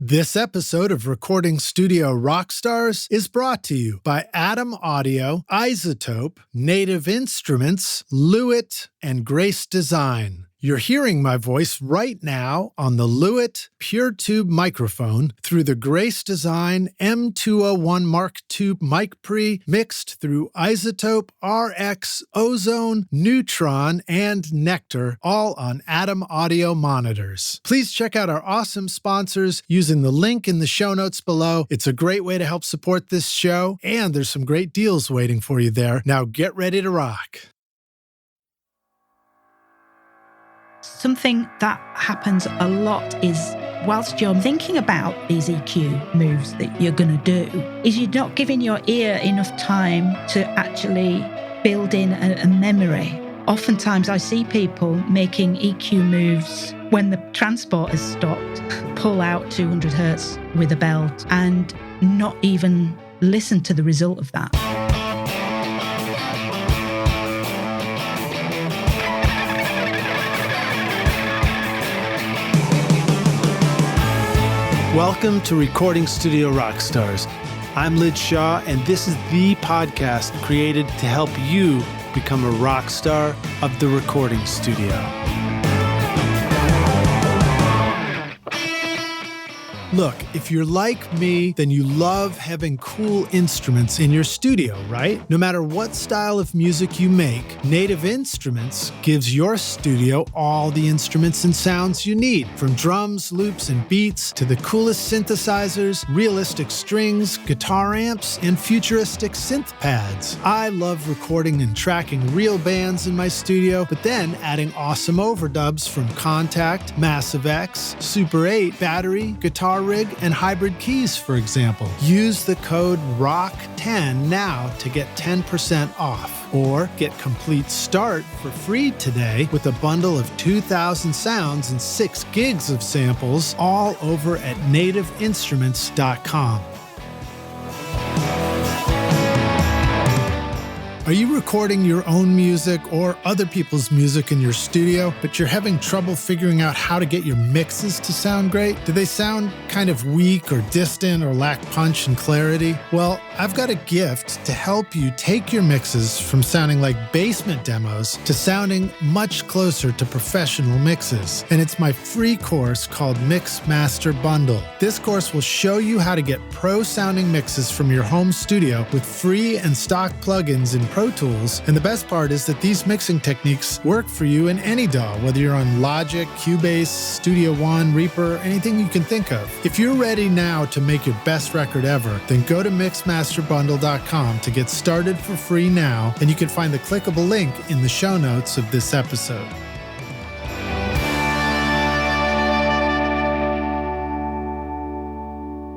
This episode of Recording Studio Rockstars is brought to you by Atom Audio, Isotope, Native Instruments, Lewitt, and Grace Design. You're hearing my voice right now on the Lewitt Pure Tube microphone through the Grace Design M201 Mark II mic pre mixed through Isotope, RX, Ozone, Neutron, and Nectar, all on Atom Audio monitors. Please check out our awesome sponsors using the link in the show notes below. It's a great way to help support this show, and there's some great deals waiting for you there. Now get ready to rock. Something that happens a lot is whilst you're thinking about these EQ moves that you're going to do, is you're not giving your ear enough time to actually build in a memory. Oftentimes I see people making EQ moves when the transport has stopped, pull out 200 hertz with a belt and not even listen to the result of that. Welcome to Recording Studio Rockstars. I'm Lid Shaw, and this is the podcast created to help you become a rock star of the recording studio. Look, if you're like me, then you love having cool instruments in your studio, right? No matter what style of music you make, Native Instruments gives your studio all the instruments and sounds you need, from drums, loops, and beats to the coolest synthesizers, realistic strings, guitar amps, and futuristic synth pads. I love recording and tracking real bands in my studio, but then adding awesome overdubs from Contact, Massive X, Super 8, Battery, Guitar Rig, and Hybrid Keys, for example. Use the code ROCK10 now to get 10% off, or get Complete Start for free today with a bundle of 2,000 sounds and 6 gigs of samples, all over at nativeinstruments.com. Are you recording your own music or other people's music in your studio, but you're having trouble figuring out how to get your mixes to sound great? Do they sound kind of weak or distant or lack punch and clarity? Well, I've got a gift to help you take your mixes from sounding like basement demos to sounding much closer to professional mixes. And it's my free course called Mix Master Bundle. This course will show you how to get pro-sounding mixes from your home studio with free and stock plugins in Pro Tools, and the best part is that these mixing techniques work for you in any DAW, whether you're on Logic, Cubase, Studio One, Reaper, anything you can think of. If you're ready now to make your best record ever, then go to mixmasterbundle.com to get started for free now, and you can find the clickable link in the show notes of this episode.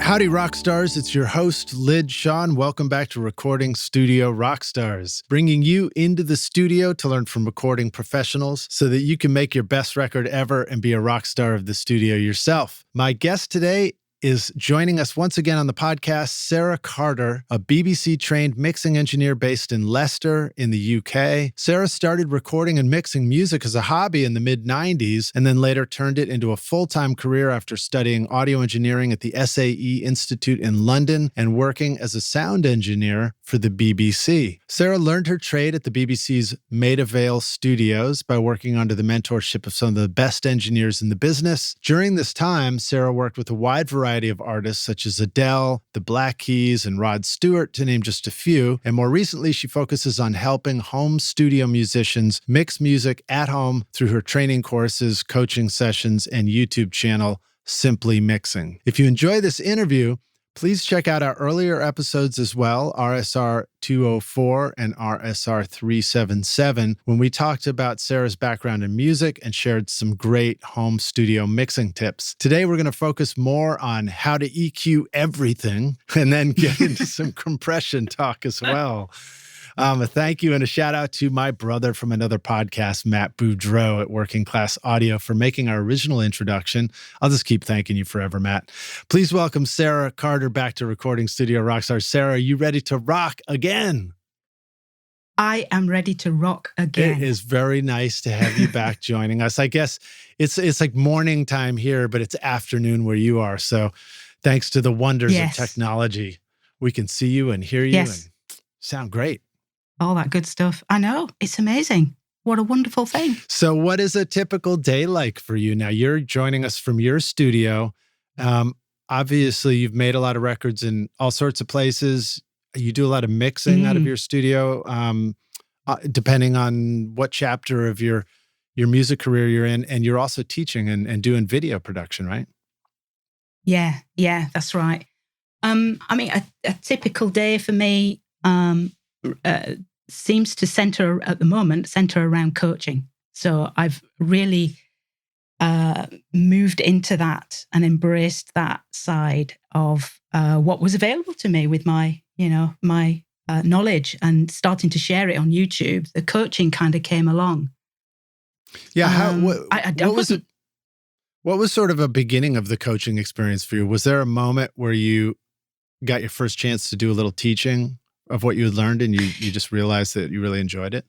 Howdy, Rockstars. It's your host, Lid Shaw. Welcome back to Recording Studio Rockstars, bringing you into the studio to learn from recording professionals so that you can make your best record ever and be a rock star of the studio yourself. My guest today is joining us once again on the podcast, Sara Carter, a BBC-trained mixing engineer based in Leicester in the UK. Sara started recording and mixing music as a hobby in the mid-90s and then later turned it into a full-time career after studying audio engineering at the SAE Institute in London and working as a sound engineer for the BBC. Sara learned her trade at the BBC's Maida Vale studios by working under the mentorship of some of the best engineers in the business. During this time, Sara worked with a wide variety of artists such as Adele, the Black Keys, and Rod Stewart, to name just a few. And more recently, she focuses on helping home studio musicians mix music at home through her training courses, coaching sessions, and YouTube channel, Simply Mixing. If you enjoy this interview, please check out our earlier episodes as well, RSR446 and RSR447, when we talked about Sara's background in music and shared some great home studio mixing tips. Today, we're going to focus more on how to EQ everything and then get into some compression talk as well. A thank you and a shout out to my brother from another podcast, Matt Boudreau at Working Class Audio, for making our original introduction. I'll just keep thanking you forever, Matt. Please welcome Sara Carter back to Recording Studio Rockstar. Sara, are you ready to rock again? I am ready to rock again. It is very nice to have you back joining us. I guess it's like morning time here, but it's afternoon where you are. So thanks to the wonders of technology, we can see you and hear you and sound great. All that good stuff. I know. It's amazing. What a wonderful thing. So what is a typical day like for you? Now, you're joining us from your studio. Obviously, you've made a lot of records in all sorts of places. You do a lot of mixing out of your studio, depending on what chapter of your music career you're in. And you're also teaching and doing video production, right? Yeah, that's right. I mean, a typical day for me seems to center around coaching. So I've really moved into that and embraced that side of what was available to me with my knowledge, and starting to share it on YouTube. The coaching kind of came along. Yeah. What was sort of a beginning of the coaching experience for you? Was there a moment where you got your first chance to do a little teaching of what you had learned and you just realized that you really enjoyed it?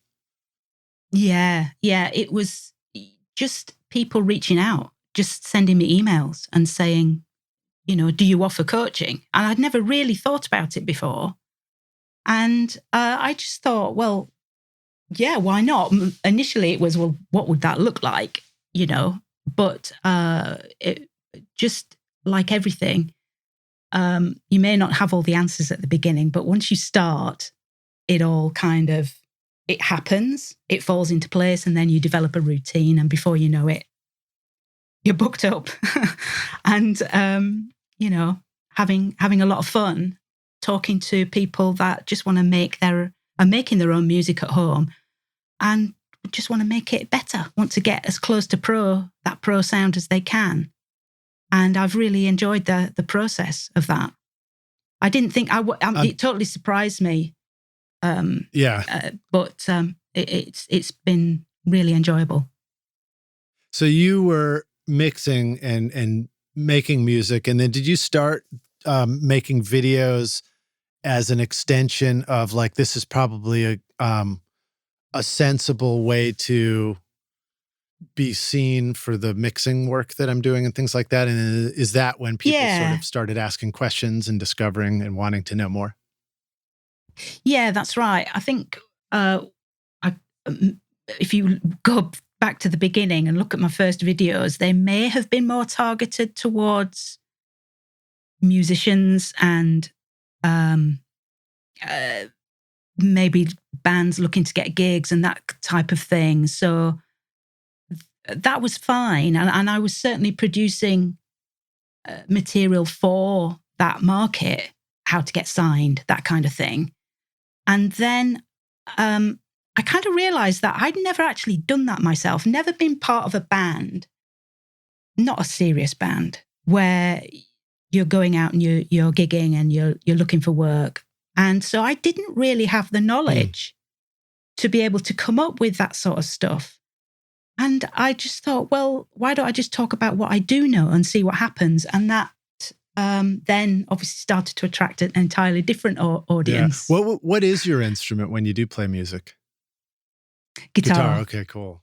Yeah. It was just people reaching out, just sending me emails and saying, do you offer coaching? And I'd never really thought about it before. And I just thought, well, yeah, why not? Initially it was, well, what would that look like? But it just like everything, you may not have all the answers at the beginning, but once you start, it all kind of, it happens, it falls into place, and then you develop a routine, and before you know it, you're booked up. And, having a lot of fun talking to people that just want to are making their own music at home and just want to make it better, want to get as close to that pro sound as they can. And I've really enjoyed the process of that. I didn't think it totally surprised me. But it's been really enjoyable. So you were mixing and making music, and then did you start making videos as an extension of like, this is probably a sensible way to be seen for the mixing work that I'm doing and things like that? And is that when people sort of started asking questions and discovering and wanting to know more? Yeah, that's right. I think if you go back to the beginning and look at my first videos, they may have been more targeted towards musicians and maybe bands looking to get gigs and that type of thing. So that was fine. And I was certainly producing material for that market, how to get signed, that kind of thing. And then I kind of realized that I'd never actually done that myself, never been part of a band, not a serious band, where you're going out and you're gigging and you're looking for work. And so I didn't really have the knowledge to be able to come up with that sort of stuff. And I just thought, well, why don't I just talk about what I do know and see what happens? And that then obviously started to attract an entirely different audience. Yeah. What is your instrument when you do play music? Guitar. Okay, cool.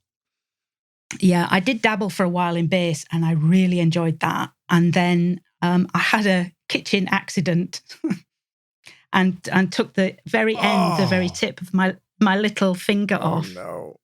Yeah, I did dabble for a while in bass and I really enjoyed that. And then I had a kitchen accident and took the very end, the very tip of my little finger off. No.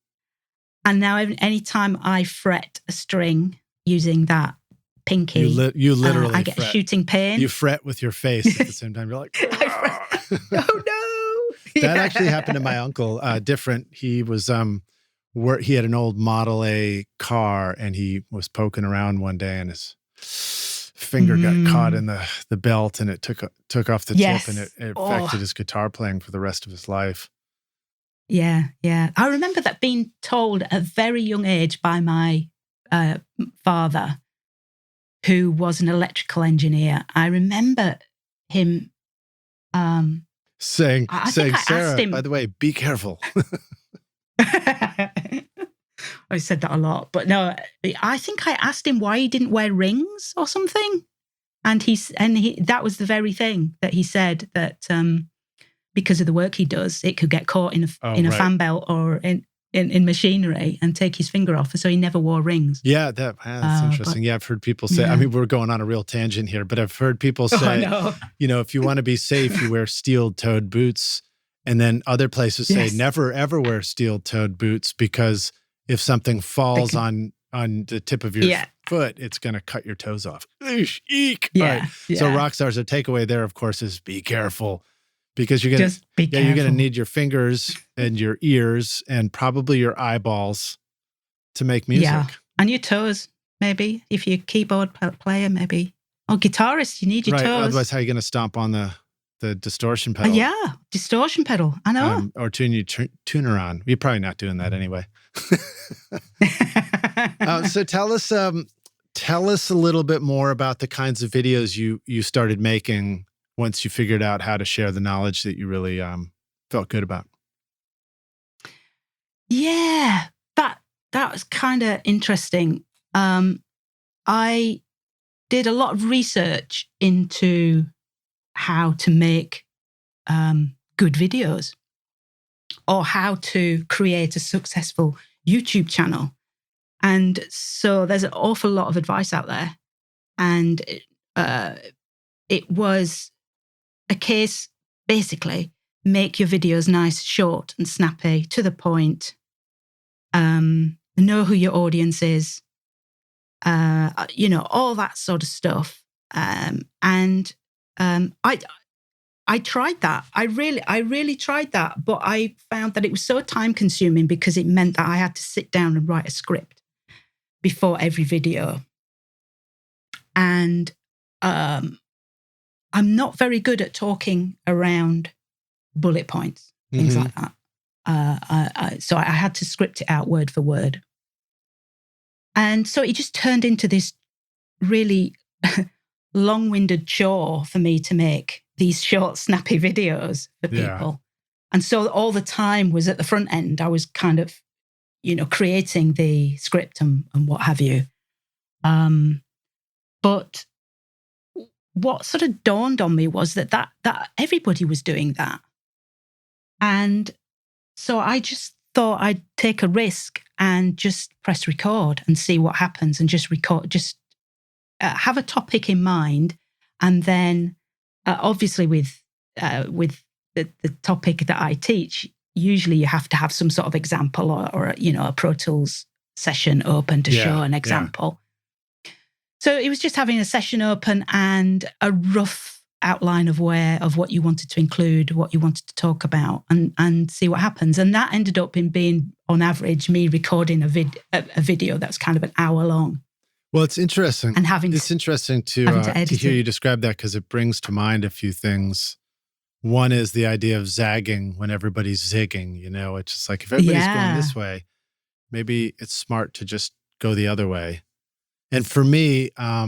And now anytime I fret a string using that pinky, you literally I get fret. A shooting pain. You fret with your face at the same time. You're like, oh no. That actually happened to my uncle. Different. He was he had an old Model A car and he was poking around one day and his finger got caught in the belt and it took off the tip and it affected his guitar playing for the rest of his life. Yeah. I remember that being told at a very young age by my father, who was an electrical engineer. I remember him saying, Sarah, by the way, be careful. I said that a lot, but no, I think I asked him why he didn't wear rings or something. And he that was the very thing that he said, that because of the work he does, it could get caught in a fan belt or in machinery and take his finger off. So he never wore rings. Yeah, that's interesting. I've heard people say, I mean, we're going on a real tangent here, but I've heard people say, if you want to be safe, you wear steel-toed boots. And then other places say never, ever wear steel-toed boots because if something falls on the tip of your foot, it's going to cut your toes off. Eek. Yeah, All right. So Rockstars, the takeaway there, of course, is be careful. Because you're going to need your fingers and your ears and probably your eyeballs to make music. Yeah, and your toes, maybe. If you're a keyboard player, maybe. Or guitarist, you need your toes. Otherwise, how are you going to stomp on the distortion pedal? Distortion pedal. I know. Or turn your tuner on. You're probably not doing that anyway. So tell us a little bit more about the kinds of videos you started making once you figured out how to share the knowledge that you really felt good about. Yeah, that was kind of interesting. I did a lot of research into how to make good videos or how to create a successful YouTube channel. And so there's an awful lot of advice out there. And it was a case, basically, make your videos nice, short and snappy, to the point. Know who your audience is, all that sort of stuff. I tried that. I really tried that, but I found that it was so time consuming because it meant that I had to sit down and write a script before every video. And I'm not very good at talking around bullet points, things like that. So I had to script it out word for word. And so it just turned into this really long-winded chore for me to make these short, snappy videos for people. Yeah. And so all the time was at the front end. I was kind of, creating the script and what have you. But what sort of dawned on me was that everybody was doing that. And so I just thought I'd take a risk and just press record and see what happens and just record, have a topic in mind. And then obviously with the topic that I teach, usually you have to have some sort of example or a Pro Tools session open to show an example. So it was just having a session open and a rough outline of what you wanted to include, what you wanted to talk about, and see what happens. And that ended up in being, on average, me recording a video that's kind of an hour long. Well, it's interesting. And it's interesting to hear you describe that because it brings to mind a few things. One is the idea of zagging when everybody's zigging. It's just like if everybody's going this way, maybe it's smart to just go the other way. And for me, I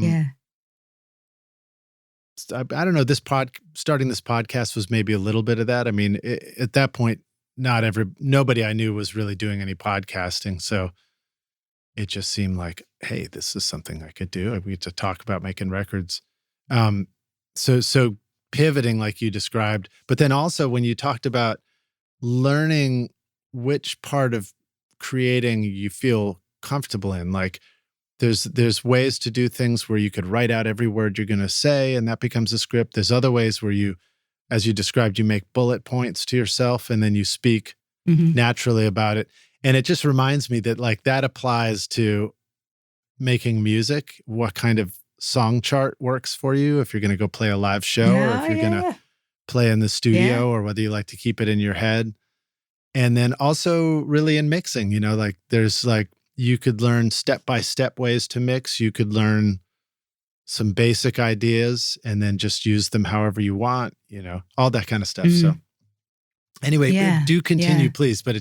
don't know, starting this podcast was maybe a little bit of that. I mean, at that point, nobody I knew was really doing any podcasting. So it just seemed like, hey, this is something I could do. We get to talk about making records. So pivoting like you described, but then also when you talked about learning which part of creating you feel comfortable in, like there's ways to do things where you could write out every word you're going to say and that becomes a script. There's other ways where you, as you described, you make bullet points to yourself and then you speak naturally about it. And it just reminds me that like that applies to making music. What kind of song chart works for you if you're going to go play a live show or if you're going to play in the studio or whether you like to keep it in your head. And then also really in mixing, like there's like, you could learn step-by-step ways to mix. You could learn some basic ideas and then just use them however you want, all that kind of stuff. So anyway, do continue, please. But I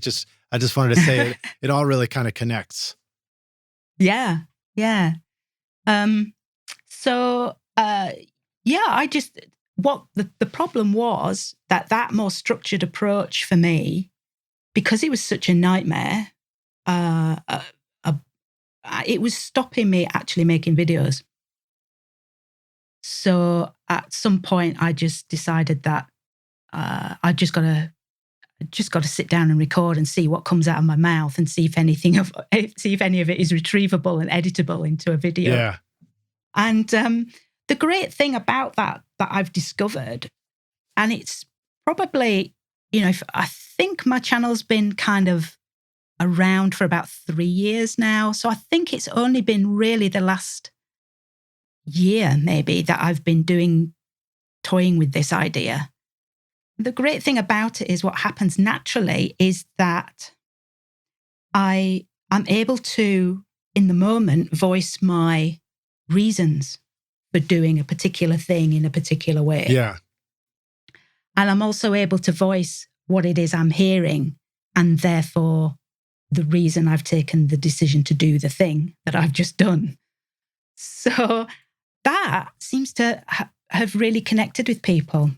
just wanted to say it all really kind of connects. Yeah. Yeah. What the problem was that more structured approach for me, because it was such a nightmare, it was stopping me actually making videos. So at some point I just decided that I just got to sit down and record and see what comes out of my mouth and see if any of it is retrievable and editable into a video. Yeah. And the great thing about that I've discovered, and it's probably, I think my channel's been kind of around for about 3 years now. So I think it's only been really the last year maybe that I've been toying with this idea. The great thing about it is what happens naturally is that I'm able to, in the moment, voice my reasons for doing a particular thing in a particular way. Yeah. And I'm also able to voice what it is I'm hearing, and therefore the reason I've taken the decision to do the thing that I've just done. So that seems to have really connected with people.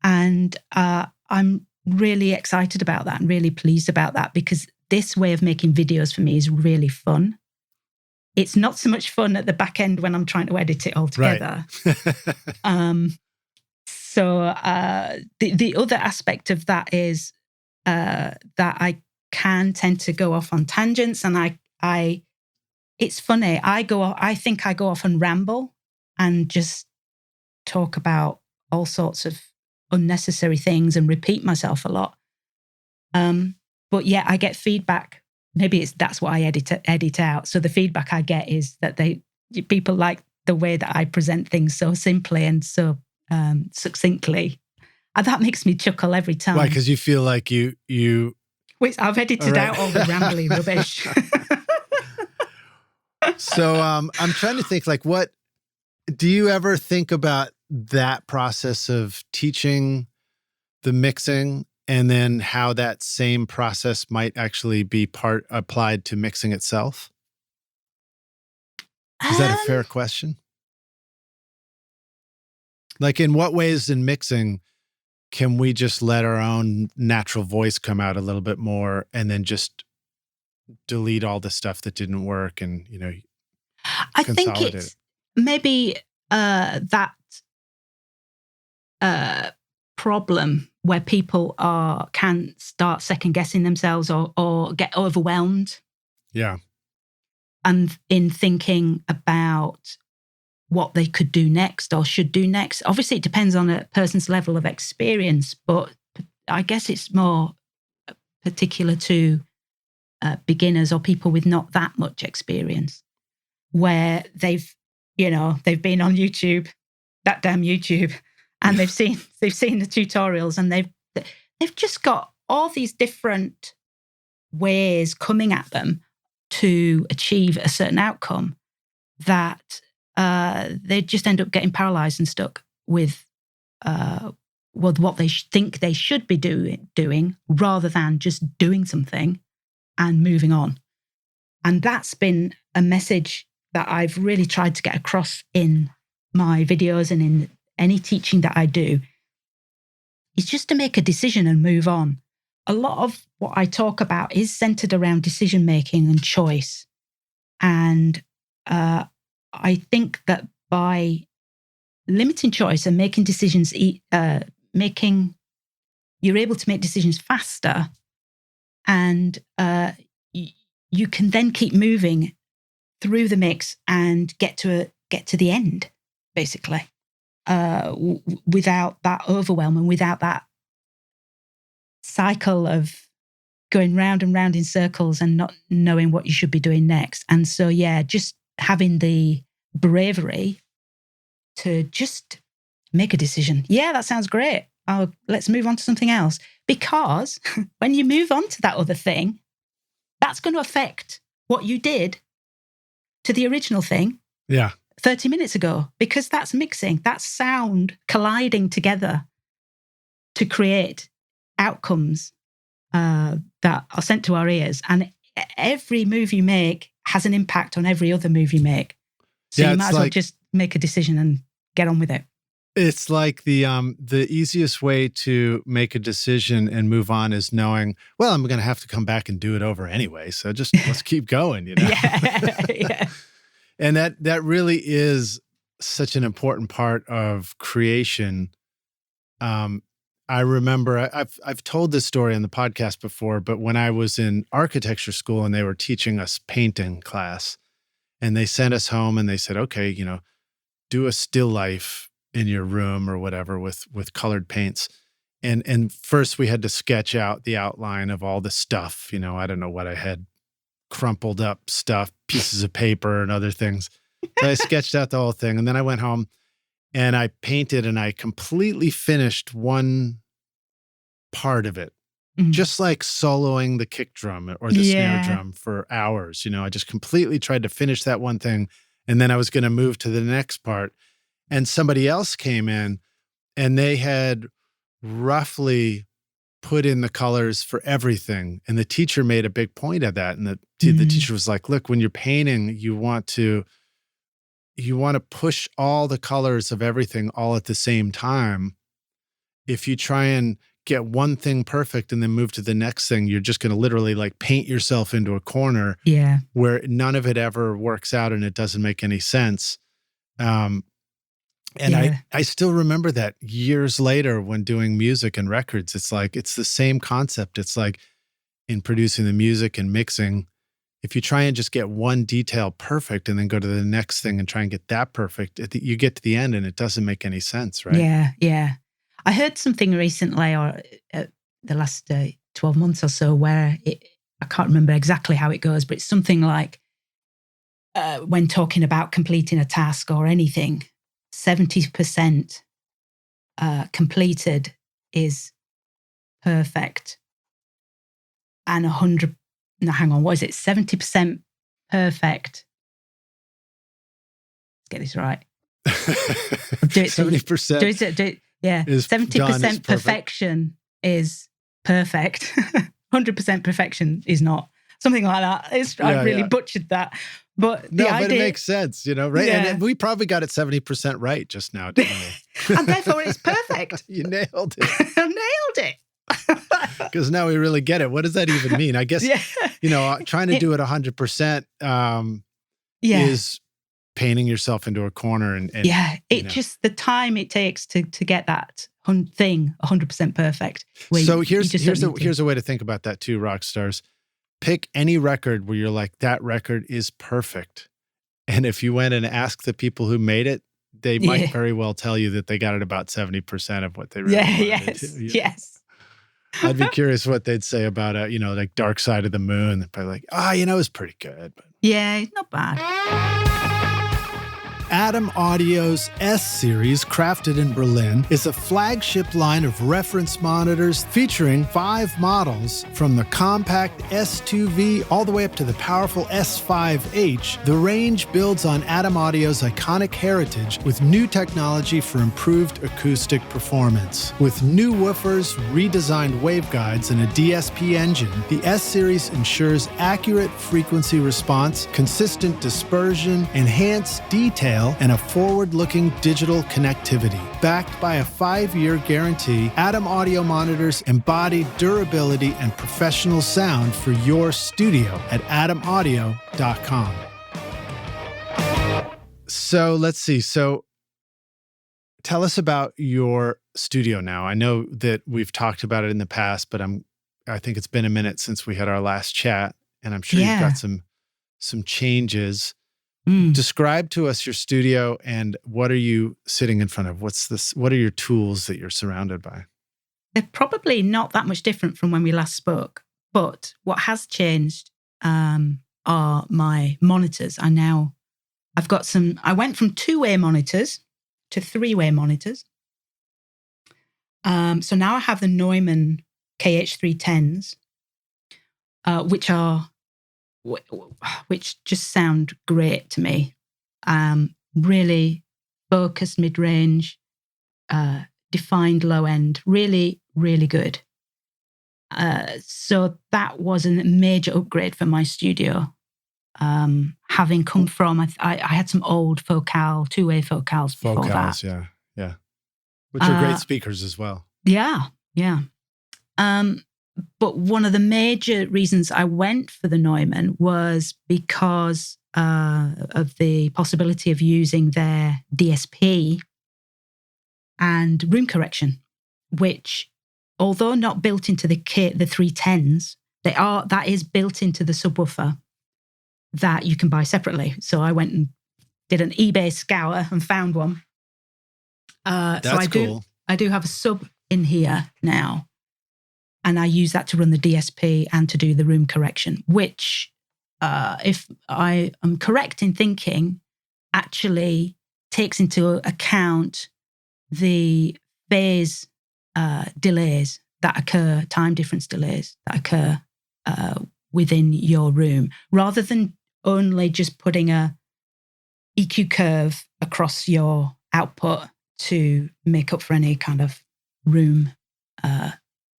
And I'm really excited about that and really pleased about that, because this way of making videos for me is really fun. It's not so much fun at the back end when I'm trying to edit it all together. Right. So the other aspect of that is that I can tend to go off on tangents, and I it's funny. I think I go off and ramble and just talk about all sorts of unnecessary things and repeat myself a lot. But yeah, I get feedback. Maybe that's what I edit out. So the feedback I get is that people like the way that I present things so simply and so succinctly. And that makes me chuckle every time. Why? Because you feel like you. Which I've edited out all the rambly rubbish. So I'm trying to think, like, what do you ever think about that process of teaching the mixing, and then how that same process might actually be applied to mixing itself? Is that a fair question? Like, in what ways in mixing can we just let our own natural voice come out a little bit more, and then just delete all the stuff that didn't work and, I think it's maybe that problem where people can start second guessing themselves or get overwhelmed. Yeah. And in thinking about what they could do next or should do next. Obviously, it depends on a person's level of experience, but I guess it's more particular to beginners or people with not that much experience, where they've been on YouTube, that damn YouTube, and they've seen the tutorials, and they've just got all these different ways coming at them to achieve a certain outcome that they just end up getting paralyzed and stuck with what they think they should be doing rather than just doing something and moving on. And that's been a message that I've really tried to get across in my videos and in any teaching that I do, is just to make a decision and move on. A lot of what I talk about is centered around decision making and choice. And I think that by limiting choice and making decisions, you're able to make decisions faster, and you can then keep moving through the mix and get to the end, basically, without that overwhelm and without that cycle of going round and round in circles and not knowing what you should be doing next. And so, yeah, just having the bravery to just make a decision. Yeah, that sounds great. Let's move on to something else. Because when you move on to that other thing, that's going to affect what you did to the original thing 30 minutes ago, because that's mixing, that's sound colliding together to create outcomes that are sent to our ears. And every move you make has an impact on every other move you make. So you might as well just make a decision and get on with it. It's like the easiest way to make a decision and move on is knowing, well, I'm going to have to come back and do it over anyway. So just let's keep going, Yeah. And that really is such an important part of creation. I remember I've told this story on the podcast before, but when I was in architecture school and they were teaching us painting class, and they sent us home and they said, okay, do a still life in your room or whatever with colored paints. And first we had to sketch out the outline of all the stuff. I don't know what I had, crumpled up stuff, pieces of paper and other things. So I sketched out the whole thing. And then I went home and I painted and I completely finished one part of it, just like soloing the kick drum or the snare drum for hours. I just completely tried to finish that one thing. And then I was going to move to the next part. And somebody else came in and they had roughly put in the colors for everything. And the teacher made a big point of that. And the teacher was like, look, when you're painting, you want to push all the colors of everything all at the same time. If you try and get one thing perfect and then move to the next thing, you're just going to literally like paint yourself into a corner where none of it ever works out and it doesn't make any sense. I still remember that years later when doing music and records. It's like, it's the same concept. It's like in producing the music and mixing, if you try and just get one detail perfect and then go to the next thing and try and get that perfect, you get to the end and it doesn't make any sense, right? Yeah. I heard something recently, or the last 12 months or so, where I can't remember exactly how it goes, but it's something like when talking about completing a task or anything, 70% completed is perfect, and 100. No, hang on. What is it? 70% perfect. Let's get this right. Do it. 70%. Do it. Yeah. 70% perfection is perfect. 100% perfection is not. Something like that. I really butchered that. But but it makes sense, right? Yeah. And we probably got it 70% right just now, didn't we? And therefore it's perfect. You nailed it. I nailed it. Because now we really get it. What does that even mean? I guess, trying to do it 100% is painting yourself into a corner. And just the time it takes to get that thing 100% perfect. So here's a way to think about that too, rock stars. Pick any record where you're like, that record is perfect. And if you went and asked the people who made it, they might very well tell you that they got it about 70% of what they really wanted to do. Yes. I'd be curious what they'd say about it, like Dark Side of the Moon. They'd probably like, it's pretty good. But yeah, not bad. Adam Audio's S-Series, crafted in Berlin, is a flagship line of reference monitors featuring 5 models from the compact S2V all the way up to the powerful S5H. The range builds on Adam Audio's iconic heritage with new technology for improved acoustic performance. With new woofers, redesigned waveguides, and a DSP engine, the S-Series ensures accurate frequency response, consistent dispersion, enhanced detail, and a forward-looking digital connectivity. Backed by a 5-year guarantee, Adam Audio monitors embody durability and professional sound for your studio at adamaudio.com. So let's see. So tell us about your studio now. I know that we've talked about it in the past, but I think it's been a minute since we had our last chat, and I'm sure you've got some changes. Describe to us your studio and what are you sitting in front of? What are your tools that you're surrounded by? They're probably not that much different from when we last spoke, but what has changed are my monitors. I went from 2-way monitors to 3-way monitors. So now I have the Neumann KH310s, which just sound great to me. Really focused mid-range, defined low end, really, really good. So that was a major upgrade for my studio. Having come from, I had some old Focal, 2-way Focals before that. Yeah. Which are great speakers as well. Yeah. But one of the major reasons I went for the Neumann was because of the possibility of using their DSP and room correction, which although not built into the kit, the 310s, that is built into the subwoofer that you can buy separately. So I went and did an eBay scour and found one. That's cool. I do have a sub in here now, and I use that to run the DSP and to do the room correction, which, if I am correct in thinking, actually takes into account the phase delays that occur, time difference delays that occur within your room, rather than only just putting a EQ curve across your output to make up for any kind of room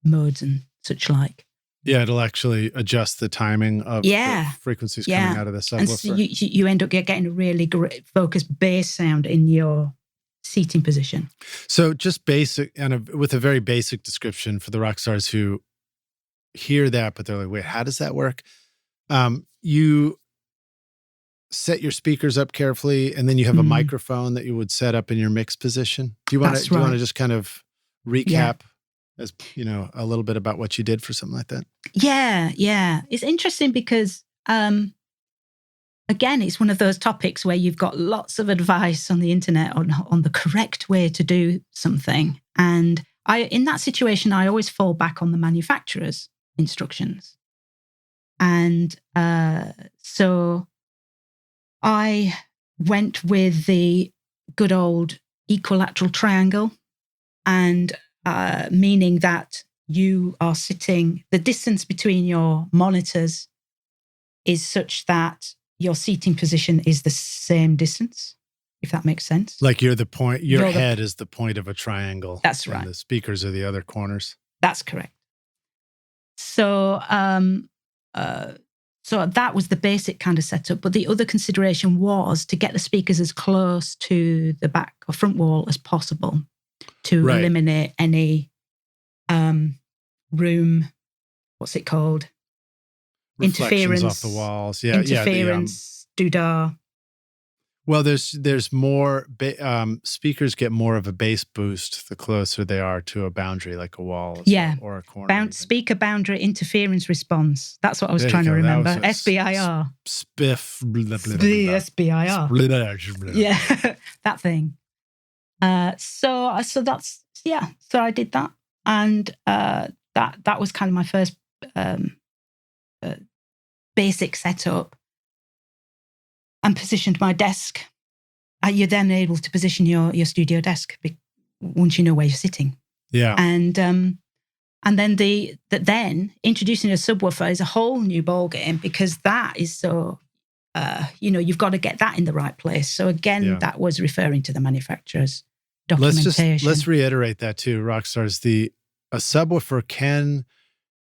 modes and such like. Yeah, it'll actually adjust the timing of the frequencies coming out of the subwoofer. And so you end up getting a really great focused bass sound in your seating position. So just basic, and with a very basic description for the rock stars who hear that, but they're like, wait, how does that work? You set your speakers up carefully, and then you have a microphone that you would set up in your mix position. Do you want to just kind of recap as a little bit about what you did for something like that? Yeah. It's interesting because again, it's one of those topics where you've got lots of advice on the internet on the correct way to do something. And in that situation, I always fall back on the manufacturer's instructions. And so I went with the good old equilateral triangle, and meaning that you are sitting, the distance between your monitors is such that your seating position is the same distance, if that makes sense. Like your head is the point of a triangle. That's right. And the speakers are the other corners. That's correct. So, so that was the basic kind of setup. But the other consideration was to get the speakers as close to the back or front wall as possible to eliminate any room, what's it called? Reflections Interference off the walls. Interference, doodah. Well, there's more, speakers get more of a bass boost the closer they are to a boundary, like a wall or a corner. Speaker boundary interference response. That's what I was trying to remember. SBIR. Spiff. SBIR. Yeah, that thing. So that's, so I did that. And that was kind of my first basic setup, and positioned my desk. You're then able to position your studio desk once you know where you're sitting. Yeah. And then introducing a subwoofer is a whole new ballgame, because that is so, you've got to get that in the right place. So again, that was referring to the manufacturer's documentation. Let's reiterate that too, Rockstars. A subwoofer can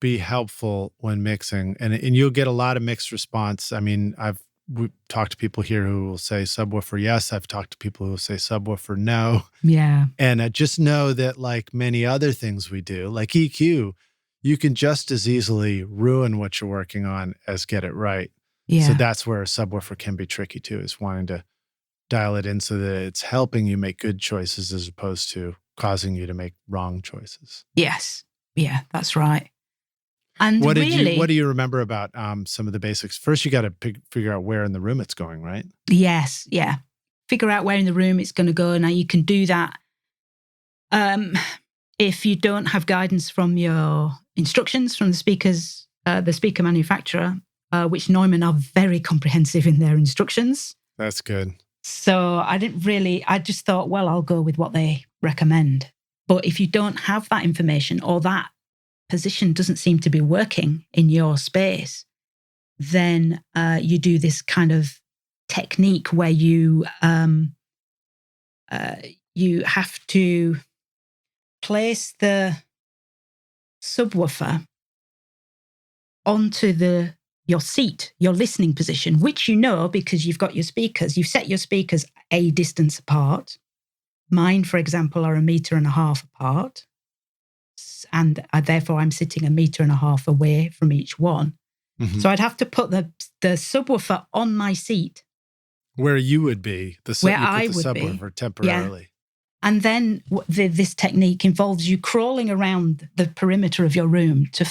be helpful when mixing, and you'll get a lot of mixed response. I mean, we've talked to people here who will say subwoofer yes. I've talked to people who will say subwoofer no. Yeah. And I just know that, like many other things we do, like EQ, you can just as easily ruin what you're working on as get it right. Yeah. So that's where a subwoofer can be tricky too, is wanting to dial it in so that it's helping you make good choices as opposed to causing you to make wrong choices. Yes. Yeah, that's right. And what do you remember about some of the basics? First, you got to figure out where in the room it's going, right? Yes, yeah. Figure out where in the room it's going to go. Now, you can do that if you don't have guidance from your instructions from the speaker manufacturer, which Neumann are very comprehensive in their instructions. That's good. So I just thought, well, I'll go with what they recommend. But if you don't have that information, or that position doesn't seem to be working in your space, then you do this kind of technique where you have to place the subwoofer onto your seat, your listening position, which because you've got your speakers, you've set your speakers a distance apart. Mine, for example, are 1.5 meters apart. And therefore I'm sitting 1.5 meters away from each one. Mm-hmm. So I'd have to put the subwoofer on my seat. Where you would be. Where I would subwoofer be. Temporarily. And then this technique involves you crawling around the perimeter of your room to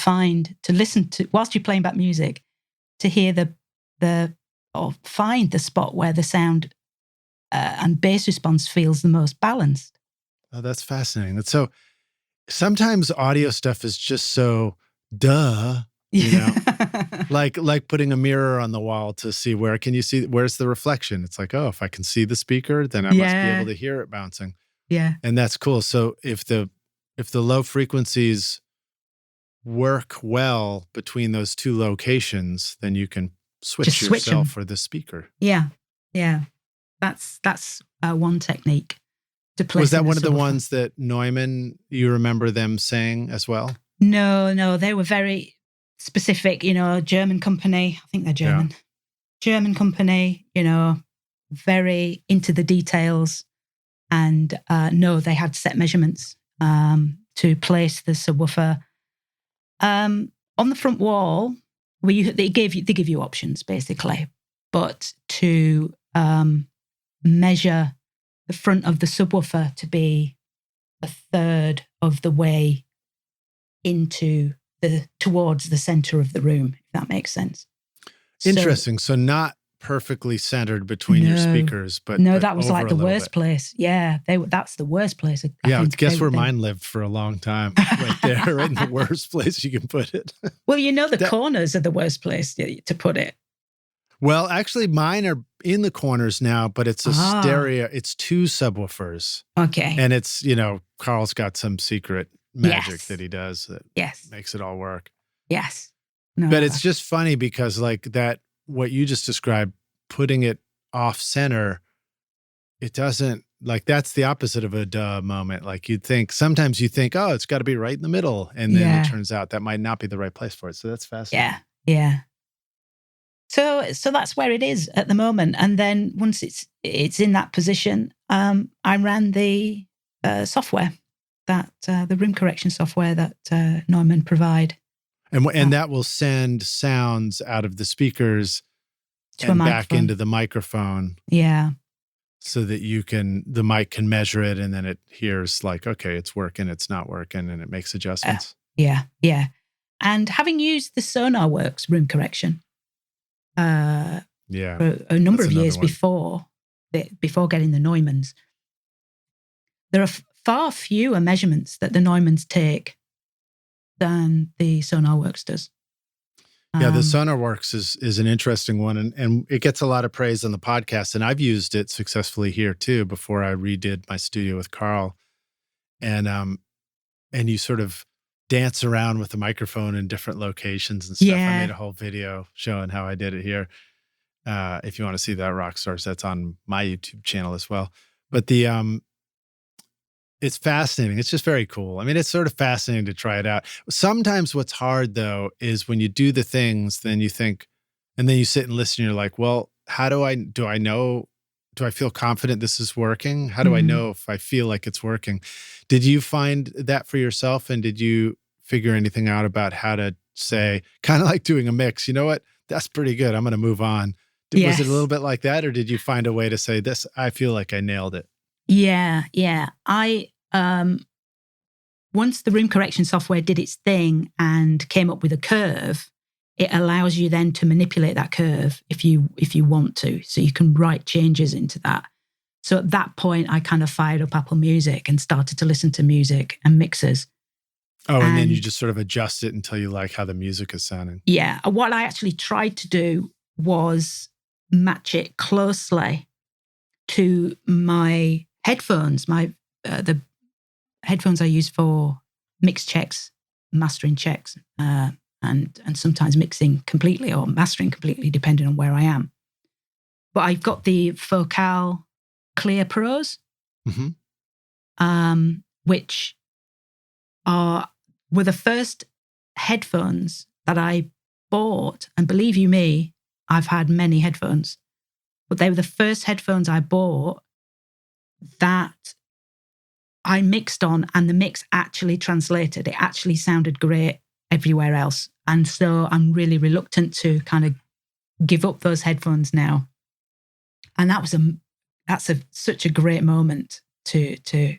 listen to, whilst you're playing back music, to hear or find the spot where the sound and bass response feels the most balanced. Oh, that's fascinating. That's so, sometimes audio stuff is just so duh, like putting a mirror on the wall to see where's the reflection. It's like, oh, if I can see the speaker, then I must be able to hear it bouncing. Yeah. And that's cool. So if the low frequencies work well between those two locations, then you can switch yourself for the speaker. Yeah. Yeah. That's one technique to play. Was that one of the ones that Neumann, you remember them saying as well? No, they were very specific, German company. I think they're German. Yeah. German company, very into the details. And no, they had set measurements to place the subwoofer on the front wall. They give you options basically, but to measure the front of the subwoofer to be a third of the way towards the center of the room, if that makes sense. Interesting. So not perfectly centered between your speakers, but that was like the worst place. Yeah, that's the worst place. I guess where mine lived for a long time, right there, right in the worst place you can put it. Well, the corners are the worst place to put it. Well, actually, mine are in the corners now, but it's a stereo. It's two subwoofers. Okay, and it's Carl's got some secret magic that he does that makes it all work. Yes, but it's just funny because like that. What you just described, putting it off center, it doesn't, like, that's the opposite of a duh moment. Like sometimes you think, oh, it's got to be right in the middle. And then it turns out that might not be the right place for it. So that's fascinating. Yeah. So that's where it is at the moment. And then once it's in that position, I ran the software, the room correction software that Neumann provide. And that will send sounds out of the speakers and back into the microphone. Yeah. So that the mic can measure it, and then it hears like, okay, it's working, it's not working, and it makes adjustments. Yeah. And having used the SonarWorks room correction for a number of years before getting the Neumanns, there are far fewer measurements that the Neumanns take than the SonarWorks does. Yeah, the SonarWorks is an interesting one, and it gets a lot of praise on the podcast. And I've used it successfully here too before I redid my studio with Carl. And you sort of dance around with the microphone in different locations and stuff. I made a whole video showing how I did it here. If you want to see that, Rockstars, that's on my YouTube channel as well. But it's fascinating. It's just very cool. I mean, it's sort of fascinating to try it out. Sometimes what's hard, though, is when you do the things, then you think, and then you sit and listen, and you're like, well, how do I feel confident this is working? How do I know if I feel like it's working? Did you find that for yourself? And did you figure anything out about how to say, kind of like doing a mix, you know what? That's pretty good. I'm going to move on. Was it a little bit like that? Or did you find a way to say this? I feel like I nailed it. Yeah. Once the room correction software did its thing and came up with a curve, it allows you then to manipulate that curve if you want to. So you can write changes into that. So at that point, I kind of fired up Apple Music and started to listen to music and mixes. Oh, and then you just sort of adjust it until you like how the music is sounding. Yeah. What I actually tried to do was match it closely to my headphones, the headphones I use for mix checks, mastering checks, and sometimes mixing completely or mastering completely, depending on where I am. But I've got the Focal Clear Pros, which were the first headphones that I bought. And believe you me, I've had many headphones, but they were the first headphones I bought that I mixed on, and the mix actually translated. It actually sounded great everywhere else. And so I'm really reluctant to kind of give up those headphones now. And that's such a great moment to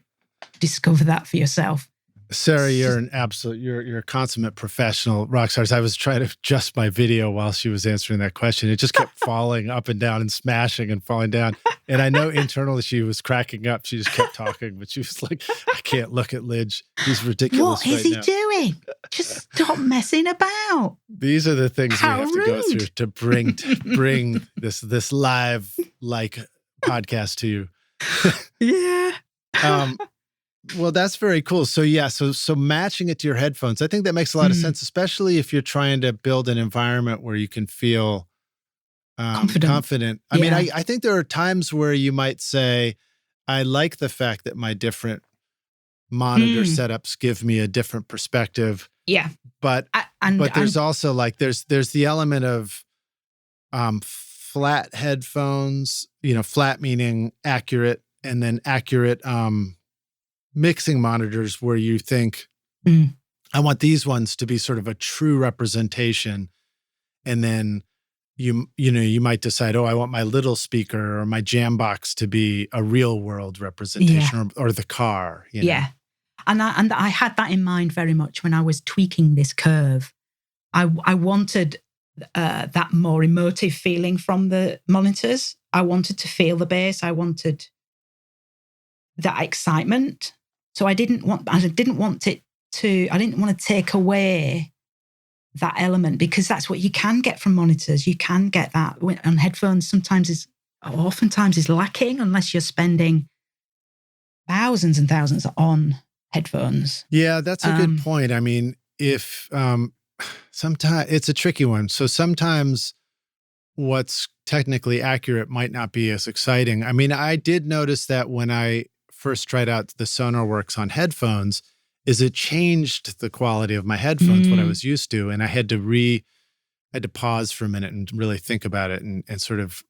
discover that for yourself. Sarah, you're a consummate professional rock stars. I was trying to adjust my video while she was answering that question. It just kept falling up and down and smashing and falling down. And I know internally she was cracking up. She just kept talking, but she was like, I can't look at Lidge. He's ridiculous. What is he doing? Just stop messing about. These are the things How we have rude. to go through to bring this live like podcast to you. Yeah. Well, that's very cool. So yeah, so matching it to your headphones, I think that makes a lot of sense, especially if you're trying to build an environment where you can feel confident. I mean, I think there are times where you might say, I like the fact that my different monitor setups give me a different perspective. Yeah. But there's also like, there's the element of flat headphones, flat meaning accurate, and then accurate mixing monitors where you think, I want these ones to be sort of a true representation. And then you might decide, I want my little speaker or my jam box to be a real world representation or the car. Yeah. And I had that in mind very much when I was tweaking this curve. I wanted that more emotive feeling from the monitors. I wanted to feel the bass. I wanted that excitement. So I didn't want to take away that element, because that's what you can get from monitors. You can get that on headphones. Oftentimes is lacking unless you're spending thousands and thousands on headphones. Yeah, that's a good point. I mean, if sometimes it's a tricky one. So sometimes what's technically accurate might not be as exciting. I mean, I did notice that when I first tried out the SonarWorks on headphones, is it changed the quality of my headphones, what I was used to. And I had to pause for a minute and really think about it and sort of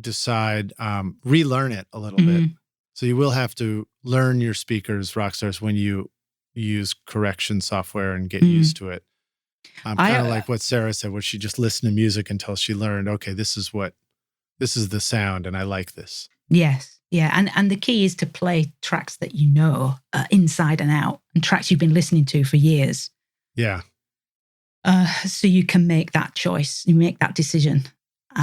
decide, relearn it a little bit. So you will have to learn your speakers, Rockstars, when you use correction software and get used to it. Kind of like what Sarah said, where she just listened to music until she learned, okay, this is the sound and I like this. Yes. Yeah. And the key is to play tracks that you know inside and out, and tracks you've been listening to for years. Yeah. So you can make that choice. You make that decision.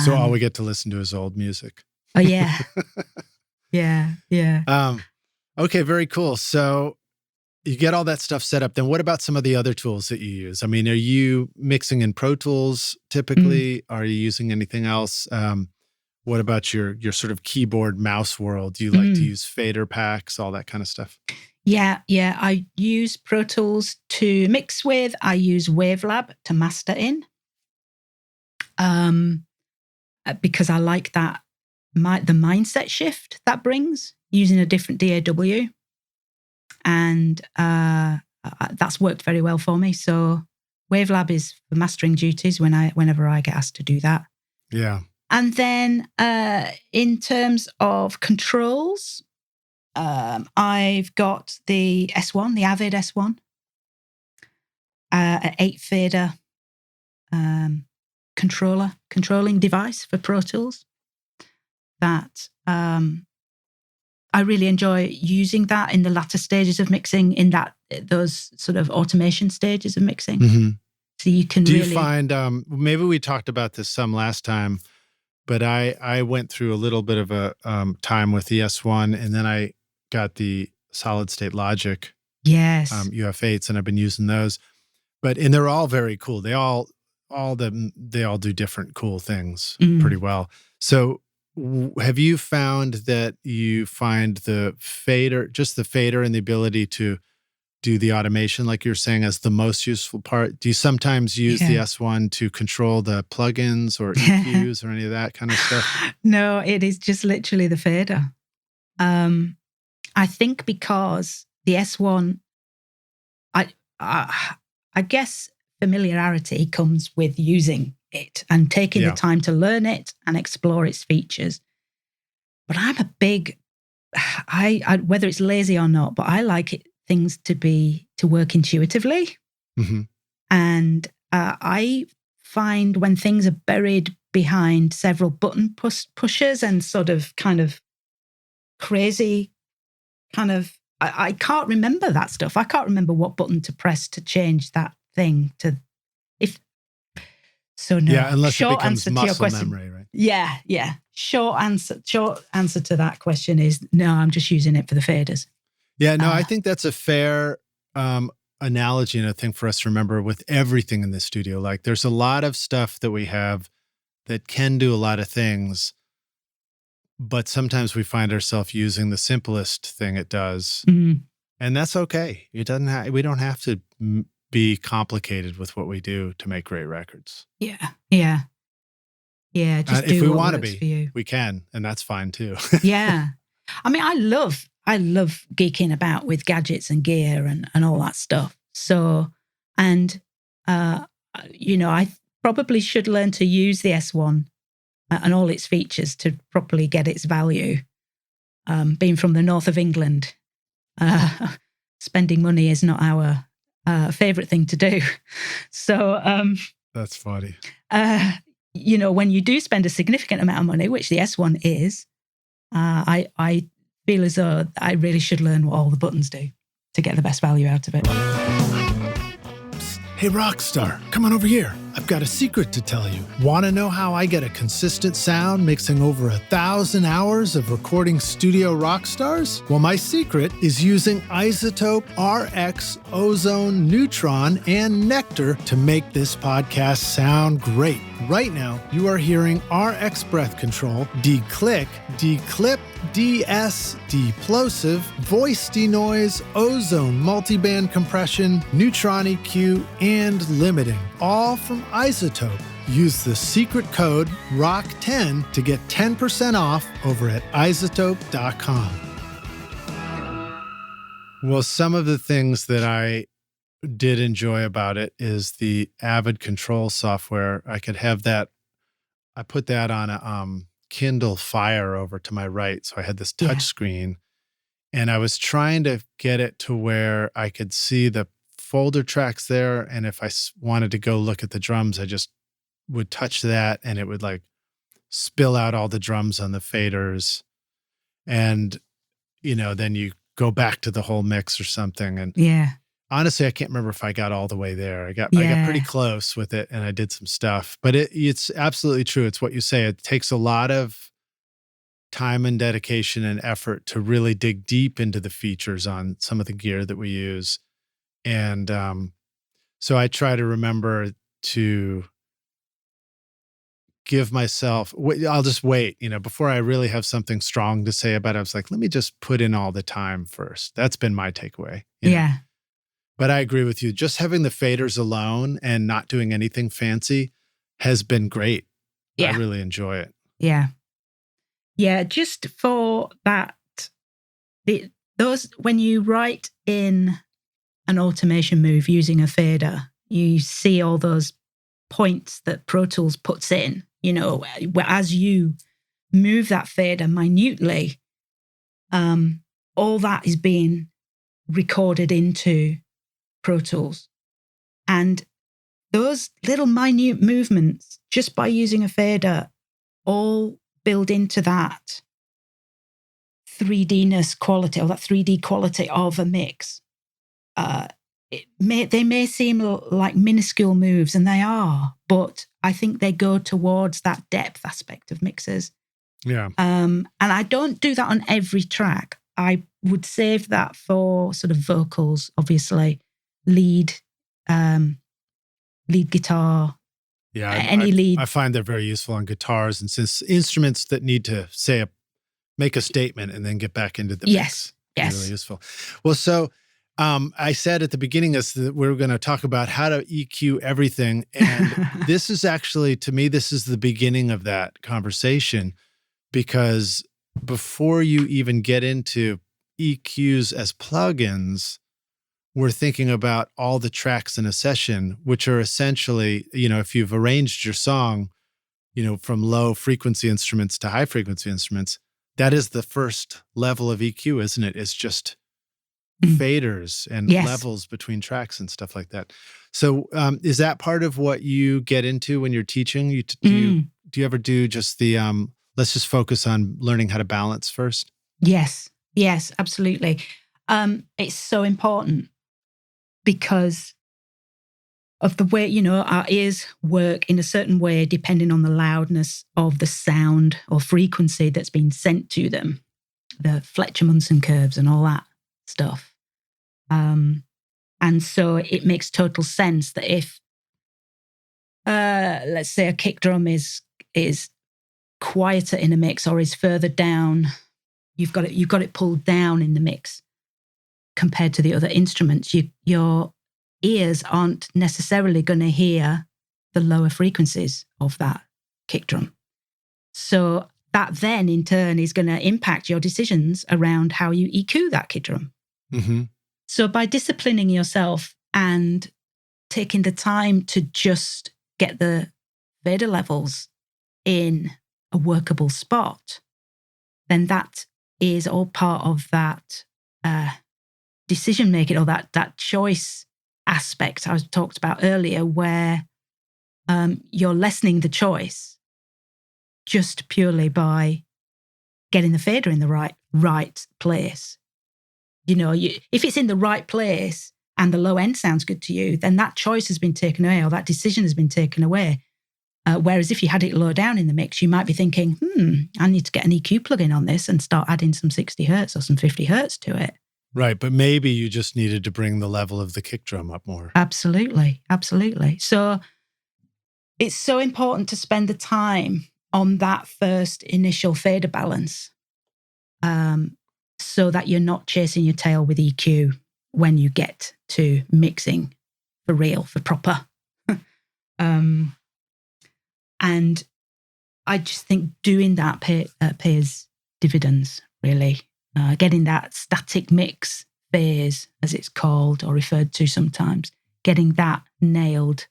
So all we get to listen to is old music. Oh, yeah. Yeah. Okay, very cool. So you get all that stuff set up. Then what about some of the other tools that you use? I mean, are you mixing in Pro Tools typically? Are you using anything else? What about your sort of keyboard mouse world? Do you like to use fader packs, all that kind of stuff? Yeah. I use Pro Tools to mix with. I use Wavelab to master in. Because I like that, the mindset shift that brings using a different DAW. And that's worked very well for me. So Wavelab is for mastering duties whenever I get asked to do that. Yeah. And then in terms of controls, I've got the S1, the Avid S1, an 8 fader controlling device for Pro Tools that I really enjoy using that in the latter stages of mixing, in those sort of automation stages of mixing. So you can Do you find, maybe we talked about this some last time, but I went through a little bit of a time with the S1, and then I got the solid state Logic UF8s, and I've been using those. And they're all very cool. They all do different cool things pretty well. So have you found that you find the fader and the ability to do the automation, like you're saying, as the most useful part? Do you sometimes use the S1 to control the plugins or EQs or any of that kind of stuff? No, it is just literally the fader. I think because the S1, I guess familiarity comes with using it and taking the time to learn it and explore its features. But I'm a big, whether it's lazy or not, but I like things to work intuitively. And I find when things are buried behind several button pushers and sort of kind of crazy kind of I can't remember that stuff. I can't remember what button to press to change that thing to if. So no. Yeah, unless short it becomes answer to your muscle question. memory, right? Yeah. Short answer to that question is no. I'm just using it for the faders. Yeah, no, I think that's a fair analogy and a thing for us to remember with everything in the studio. Like, there's a lot of stuff that we have that can do a lot of things, but sometimes we find ourselves using the simplest thing it does, and that's okay. We don't have to be complicated with what we do to make great records. Yeah. Just do if we what want to works be, for you. we can, and that's fine too. Yeah, I mean, I love geeking about with gadgets and gear and all that stuff. So, and I probably should learn to use the S1 and all its features to properly get its value. Being from the north of England, spending money is not our favorite thing to do. So That's funny. When you do spend a significant amount of money, which the S1 is, I feel as though I really should learn what all the buttons do to get the best value out of it. Hey, Rockstar, come on over here. I've got a secret to tell you. Want to know how I get a consistent sound mixing over 1,000 hours of recording studio rock stars? Well, my secret is using Isotope RX, Ozone, Neutron, and Nectar to make this podcast sound great. Right now, you are hearing RX Breath Control, Declick, Declip, DS, Deplosive, Voice Denoise, Ozone Multiband Compression, Neutron EQ, and Limiting, all from Isotope. Use the secret code ROCK10 to get 10% off over at isotope.com. Well, some of the things that I did enjoy about it is the Avid Control software. I could have that. I put that on a Kindle Fire over to my right. So I had this touch screen, and I was trying to get it to where I could see the folder tracks there. And if I wanted to go look at the drums, I just would touch that and it would like spill out all the drums on the faders. And, then you go back to the whole mix or something. And honestly, I can't remember if I got all the way there. I got pretty close with it and I did some stuff, but it's absolutely true. It's what you say. It takes a lot of time and dedication and effort to really dig deep into the features on some of the gear that we use. And so I try to remember to give myself, I'll just wait, before I really have something strong to say about it. I was like, let me just put in all the time first. That's been my takeaway. Yeah. But I agree with you. Just having the faders alone and not doing anything fancy has been great. I really enjoy it. Yeah. Yeah. Just for that, when you write in an automation move using a fader, you see all those points that Pro Tools puts in, as you move that fader minutely, all that is being recorded into Pro Tools. And those little minute movements, just by using a fader, all build into that 3D-ness quality or that 3D quality of a mix. They may seem like minuscule moves, and they are, but I think they go towards that depth aspect of mixes. Yeah. And I don't do that on every track. I would save that for sort of vocals, obviously, lead guitar. Yeah. Any lead. I find they're very useful on guitars and since instruments that need to make a statement and then get back into the mix. Yes. Really useful. Well, so I said at the beginning that we were going to talk about how to EQ everything. And this is actually, to me, this is the beginning of that conversation, because before you even get into EQs as plugins, we're thinking about all the tracks in a session, which are essentially, if you've arranged your song, from low frequency instruments to high frequency instruments, that is the first level of EQ, isn't it? It's just faders and levels between tracks and stuff like that. So is that part of what you get into when you're teaching? Do you ever do just the, let's just focus on learning how to balance first? Yes, absolutely. It's so important because of the way, our ears work in a certain way depending on the loudness of the sound or frequency that's been sent to them, the Fletcher-Munson curves and all that stuff. And so it makes total sense that if, let's say, a kick drum is quieter in a mix or is further down, you've got it pulled down in the mix compared to the other instruments. Your ears aren't necessarily going to hear the lower frequencies of that kick drum. So that then in turn is going to impact your decisions around how you EQ that kick drum. Mm-hmm. So by disciplining yourself and taking the time to just get the fader levels in a workable spot, then that is all part of that decision making, or that choice aspect I talked about earlier, where you're lessening the choice just purely by getting the fader in the right place. If it's in the right place and the low end sounds good to you, then that choice has been taken away, or that decision has been taken away. Whereas if you had it low down in the mix, you might be thinking, I need to get an EQ plugin on this and start adding some 60 hertz or some 50 hertz to it. Right, but maybe you just needed to bring the level of the kick drum up more. Absolutely, absolutely. So it's so important to spend the time on that first initial fader balance, so that you're not chasing your tail with EQ when you get to mixing for real, for proper. And I just think doing that pays dividends, really. Getting that static mix phase, as it's called or referred to sometimes, getting that nailed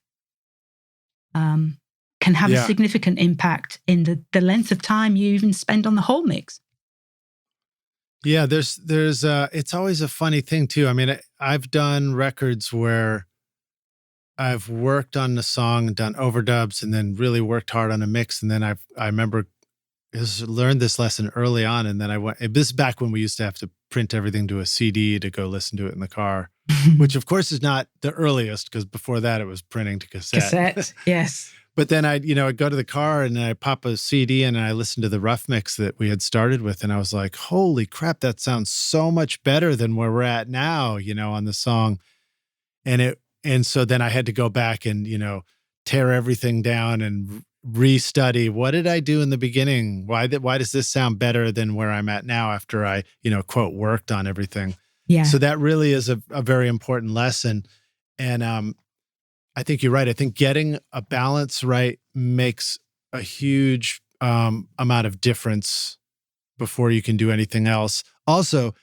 can have a significant impact in the length of time you even spend on the whole mix. Yeah, there's it's always a funny thing too. I mean, I've done records where I've worked on the song and done overdubs and then really worked hard on a mix. And then I remember learned this lesson early on. And then this is back when we used to have to print everything to a CD to go listen to it in the car, which of course is not the earliest, because before that it was printing to cassette. Cassette, yes. But then I'd go to the car and I pop a CD in and I listen to the rough mix that we had started with. And I was like, holy crap, that sounds so much better than where we're at now, on the song. And so then I had to go back and, tear everything down and restudy. What did I do in the beginning? Why does this sound better than where I'm at now after I, quote, worked on everything? Yeah. So that really is a very important lesson. And I think you're right. I think getting a balance right makes a huge amount of difference before you can do anything else. Also,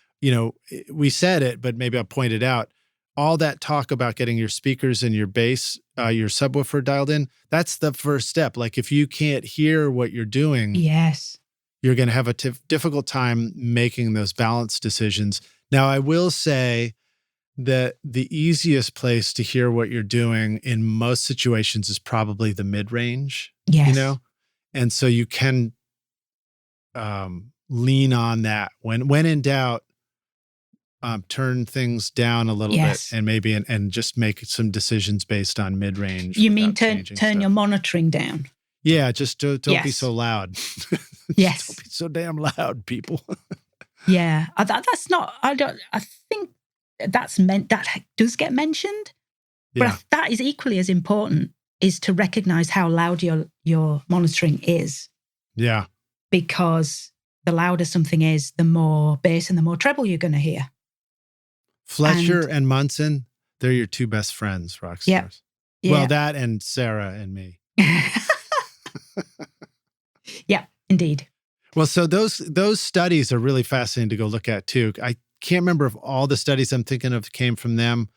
we said it, but maybe I'll point it out. All that talk about getting your speakers and your bass, your subwoofer dialed in, that's the first step. Like if you can't hear what you're doing, yes, you're going to have a difficult time making those balance decisions. Now, I will say that the easiest place to hear what you're doing in most situations is probably the mid-range, yes. And so you can lean on that. When in doubt, turn things down a little bit and maybe and just make some decisions based on mid-range. You mean turn your monitoring down? Yeah, just don't be so loud. Yes. Don't be so damn loud, people. Yeah, that's not. I think that does get mentioned, but that is equally as important, is to recognize how loud your monitoring is. Yeah, because the louder something is, the more bass and the more treble you're going to hear. Fletcher and Munson, they're your two best friends, rock stars. Yeah. Well, that and Sarah and me. Yeah, indeed. Well, so those studies are really fascinating to go look at too. I can't remember if all the studies I'm thinking of came from them,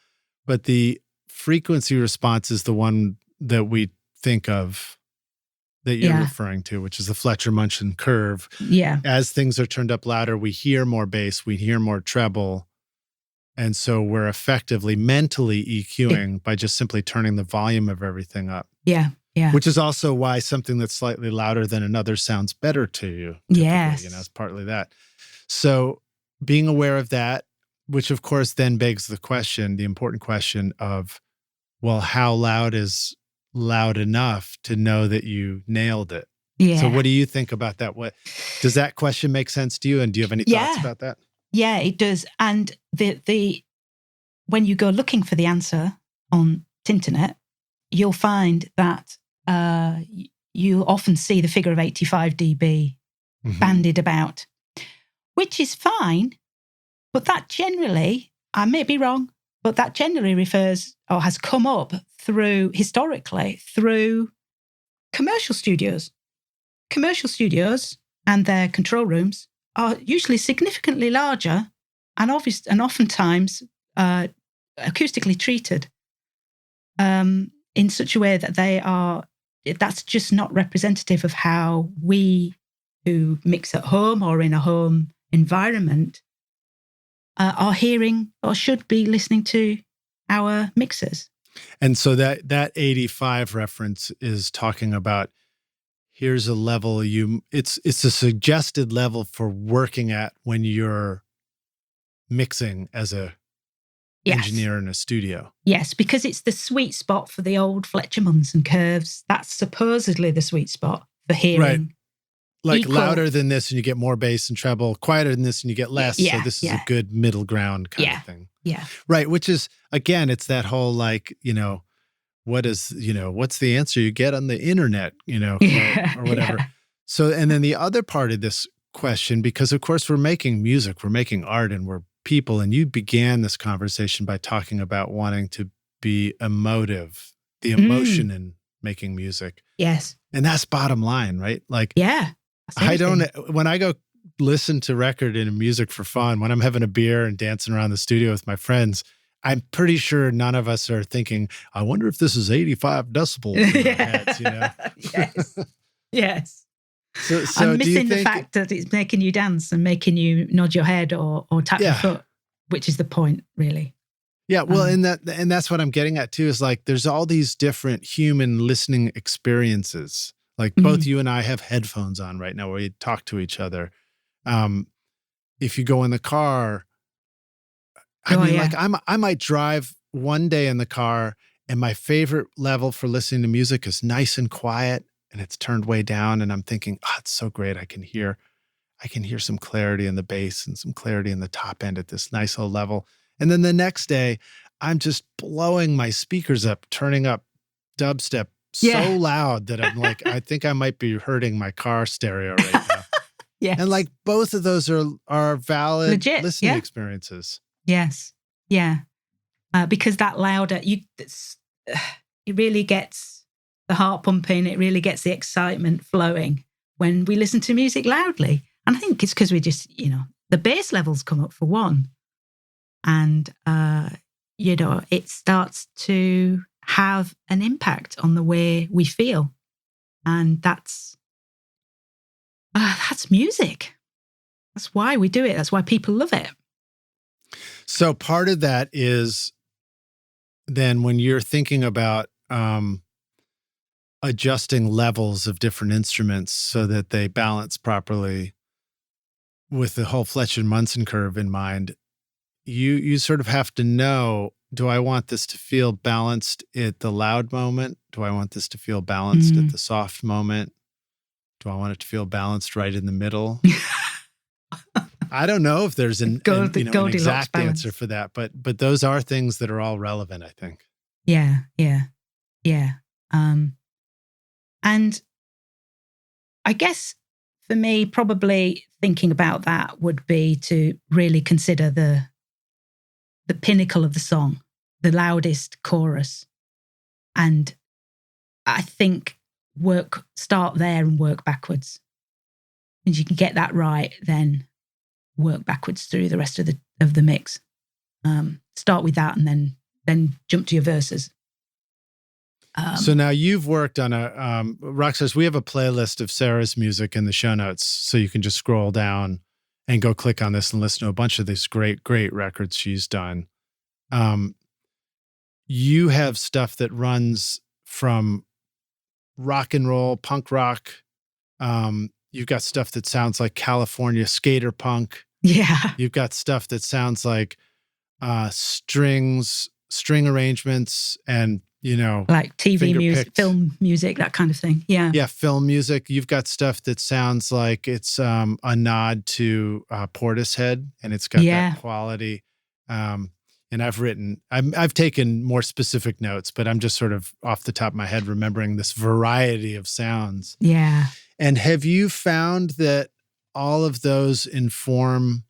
but the frequency response is the one that we think of that you're referring to, which is the Fletcher-Munson curve. Yeah. As things are turned up louder, we hear more bass, we hear more treble. And so we're effectively mentally EQing by just simply turning the volume of everything up. Yeah, yeah. Which is also why something that's slightly louder than another sounds better to you. Yes. It's partly that. So being aware of that, which of course then begs the question, the important question of, well, how loud is loud enough to know that you nailed it? Yeah. So what do you think about that? What does that question make sense to you? And do you have any thoughts about that? Yeah, it does. And the when you go looking for the answer on Tinternet, you'll find that you'll often see the figure of 85 dB bandied about, which is fine, but that generally, I may be wrong, but that generally refers or has come up historically through commercial studios. Commercial studios and their control rooms are usually significantly larger and oftentimes acoustically treated in such a way that that's just not representative of how we who mix at home or in a home environment are hearing or should be listening to our mixers. And so that 85 reference is talking about, here's a level it's a suggested level for working at when you're mixing as a engineer in a studio. Yes, because it's the sweet spot for the old Fletcher Munson curves. That's supposedly the sweet spot for hearing. Right. Like louder than this and you get more bass and treble, quieter than this and you get less. So this is a good middle ground kind of thing. Yeah. Right. Which is, again, it's that whole like, what's the answer you get on the internet, or whatever. Yeah. So, and then the other part of this question, because of course we're making music, we're making art, and we're people, and you began this conversation by talking about wanting to be emotive, the emotion in making music. Yes. And that's bottom line, right? Like, yeah. When I go listen to record and music for fun, when I'm having a beer and dancing around the studio with my friends, I'm pretty sure none of us are thinking, I wonder if this is 85 decibels in our heads, Yes. Yes. So I'm missing the fact that it's making you dance and making you nod your head or tap your foot, which is the point, really. Yeah, well, and that's what I'm getting at too, is like there's all these different human listening experiences. Like both you and I have headphones on right now where we talk to each other. If you go in the car, I might drive one day in the car and my favorite level for listening to music is nice and quiet and it's turned way down. And I'm thinking, it's so great. I can hear some clarity in the bass and some clarity in the top end at this nice low level. And then the next day I'm just blowing my speakers up, turning up dubstep so loud that I'm like, I think I might be hurting my car stereo right now. Yes. And like both of those are valid legit listening experiences. Yes. Yeah. Because that louder, it really gets the heart pumping. It really gets the excitement flowing when we listen to music loudly. And I think it's because we just, the bass levels come up for one. And, it starts to have an impact on the way we feel. And that's music. That's why we do it. That's why people love it. So part of that is then when you're thinking about adjusting levels of different instruments so that they balance properly with the whole Fletcher Munson curve in mind, you sort of have to know, do I want this to feel balanced at the loud moment? Do I want this to feel balanced at the soft moment? Do I want it to feel balanced right in the middle? I don't know if there's an exact answer for that, but those are things that are all relevant, I think. Yeah. And I guess for me, probably thinking about that would be to really consider the pinnacle of the song, the loudest chorus. And I think start there and work backwards. And you can get that right, then work backwards through the rest of the mix. Start with that and then jump to your verses. So now you've worked on Rockstars, we have a playlist of Sara's music in the show notes, so you can just scroll down and go click on this and listen to a bunch of these great, great records she's done. You have stuff that runs from rock and roll, punk rock. You've got stuff that sounds like California skater punk. Yeah. You've got stuff that sounds like string arrangements, and, like TV music, finger-picked. film music, that kind of thing. Yeah. Yeah, film music. You've got stuff that sounds like it's a nod to Portishead, and it's got Yeah. that quality. And I've taken more specific notes, but I'm just sort of off the top of my head remembering this variety of sounds. Yeah. And have you found that all of those inform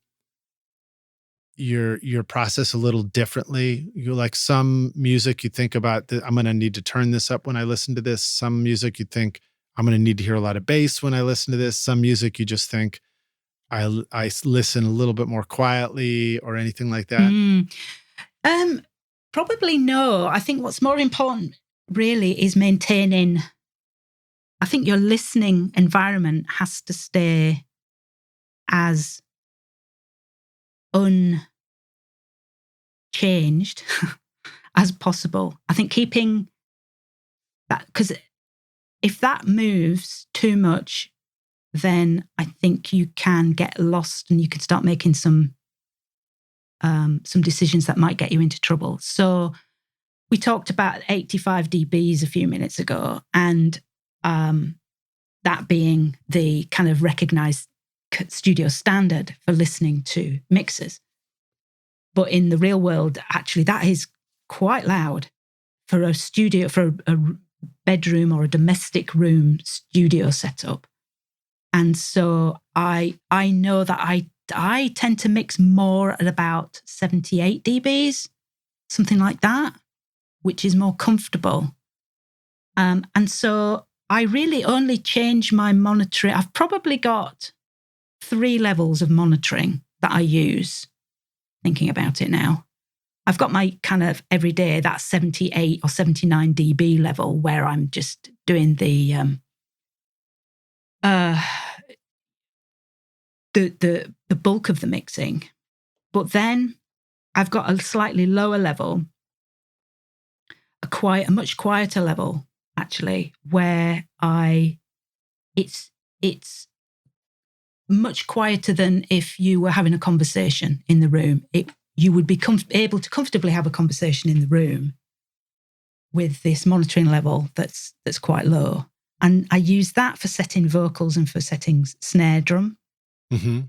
your process a little differently? You like some music you think about that I'm going to need to turn this up when I listen to this. Some music you think I'm going to need to hear a lot of bass when I listen to this. Some music you just think I listen a little bit more quietly or anything like that. Probably no. I think what's more important really is maintaining, I think your listening environment has to stay as unchanged as possible. I think keeping that, because if that moves too much, then I think you can get lost and you can start making some decisions that might get you into trouble. So we talked about 85 dBs a few minutes ago, and that being the kind of recognized studio standard for listening to mixes. But in the real world, actually, that is quite loud for a studio, for a bedroom or a domestic room studio setup. And so I know that I tend to mix more at about 78 dBs, something like that, which is more comfortable. And so I really only change my monitoring. I've probably got 3 levels of monitoring that I use, thinking about it now. I've got my kind of everyday, that 78 or 79 dB level, where I'm just doing the bulk of the mixing. But then I've got a slightly lower level, a much quieter level, actually, where it's much quieter than if you were having a conversation in the room. You would be able to comfortably have a conversation in the room with this monitoring level that's quite low. And I use that for setting vocals and for setting snare drum. Mm-hmm.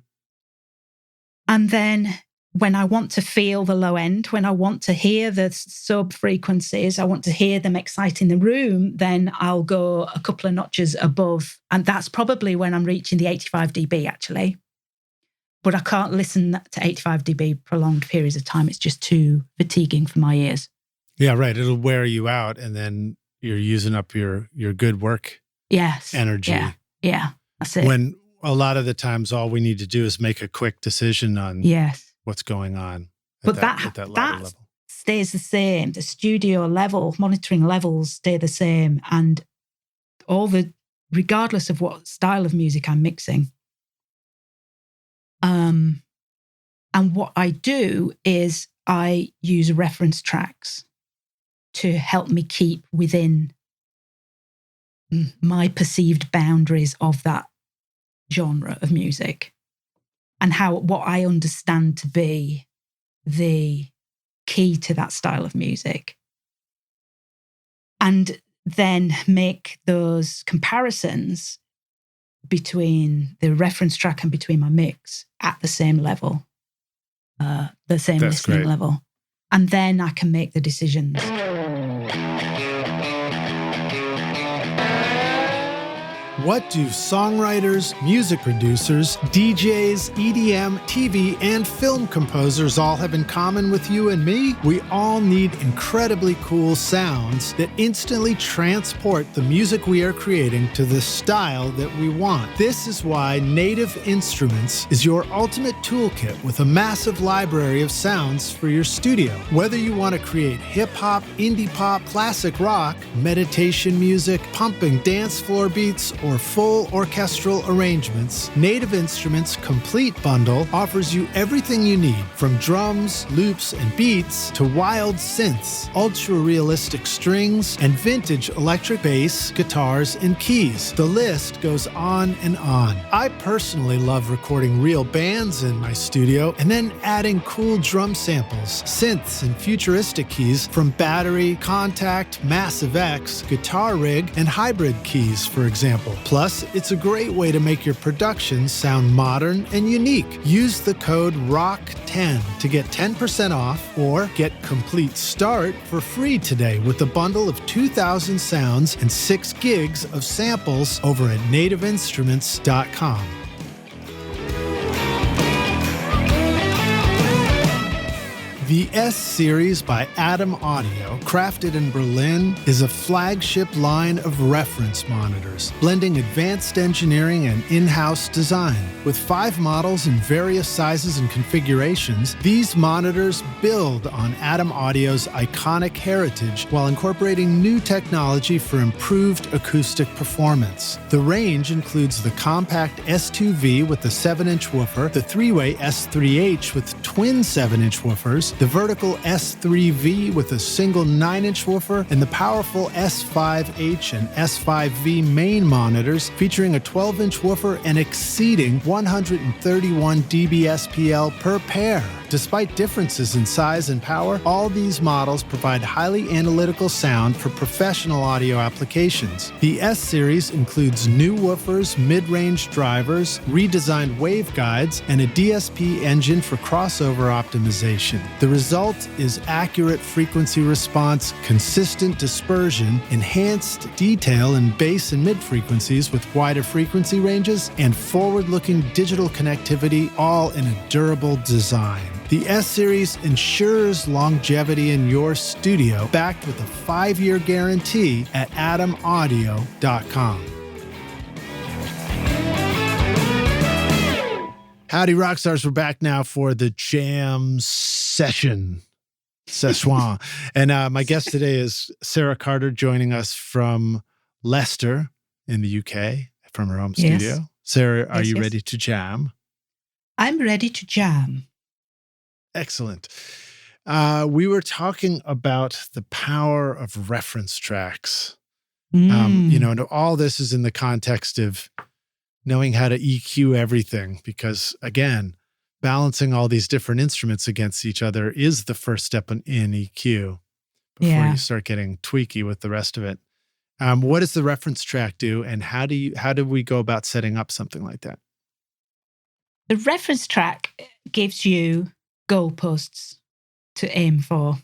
And then when I want to feel the low end, when I want to hear the sub frequencies, I want to hear them exciting the room, then I'll go a couple of notches above. And that's probably when I'm reaching the 85 dB, actually. But I can't listen to 85 dB prolonged periods of time. It's just too fatiguing for my ears. Yeah, right. It'll wear you out, and then you're using up your good work energy. Yeah, that's it. When a lot of the times all we need to do is make a quick decision on what's going on at that level. Stays the same. The studio level, monitoring levels stay the same. And regardless of what style of music I'm mixing. And what I do is I use reference tracks to help me keep within my perceived boundaries of that genre of music and what I understand to be the key to that style of music. And then make those comparisons between the reference track and between my mix at the same level, the same listening level. And then I can make the decisions. What do songwriters, music producers, DJs, EDM, TV, and film composers all have in common with you and me? We all need incredibly cool sounds that instantly transport the music we are creating to the style that we want. This is why Native Instruments is your ultimate toolkit with a massive library of sounds for your studio. Whether you want to create hip-hop, indie pop, classic rock, meditation music, pumping dance floor beats, or or full orchestral arrangements, Native Instruments' Complete Bundle offers you everything you need, from drums, loops, and beats to wild synths, ultra-realistic strings, and vintage electric bass, guitars, and keys. The list goes on and on. I personally love recording real bands in my studio and then adding cool drum samples, synths, and futuristic keys from Battery, Contact, Massive X, Guitar Rig, and Hybrid keys, for example. Plus, it's a great way to make your productions sound modern and unique. Use the code ROCK10 to get 10% off or get Complete Start for free today with a bundle of 2,000 sounds and 6 gigs of samples over at nativeinstruments.com. The S-Series by Adam Audio, crafted in Berlin, is a flagship line of reference monitors, blending advanced engineering and in-house design. With 5 models in various sizes and configurations, these monitors build on Adam Audio's iconic heritage while incorporating new technology for improved acoustic performance. The range includes the compact S2V with a 7-inch woofer, the 3-way S3H with twin 7-inch woofers, the vertical S3V with a single 9-inch woofer, and the powerful S5H and S5V main monitors featuring a 12-inch woofer and exceeding 131 dBSPL per pair. Despite differences in size and power, all these models provide highly analytical sound for professional audio applications. The S-Series includes new woofers, mid-range drivers, redesigned waveguides, and a DSP engine for crossover optimization. The result is accurate frequency response, consistent dispersion, enhanced detail in bass and mid-frequencies with wider frequency ranges, and forward-looking digital connectivity, all in a durable design. The S-Series ensures longevity in your studio, backed with a 5-year guarantee at adamaudio.com. Howdy, Rockstars. We're back now for the jam session. And my guest today is Sara Carter, joining us from Leicester in the UK, from her home studio. Sara, are you ready to jam? I'm ready to jam. Excellent. We were talking about the power of reference tracks. And all this is in the context of knowing how to EQ everything, because again, balancing all these different instruments against each other is the first step in EQ before you start getting tweaky with the rest of it. What does the reference track do, and how do we go about setting up something like that? The reference track gives you goalposts to aim for.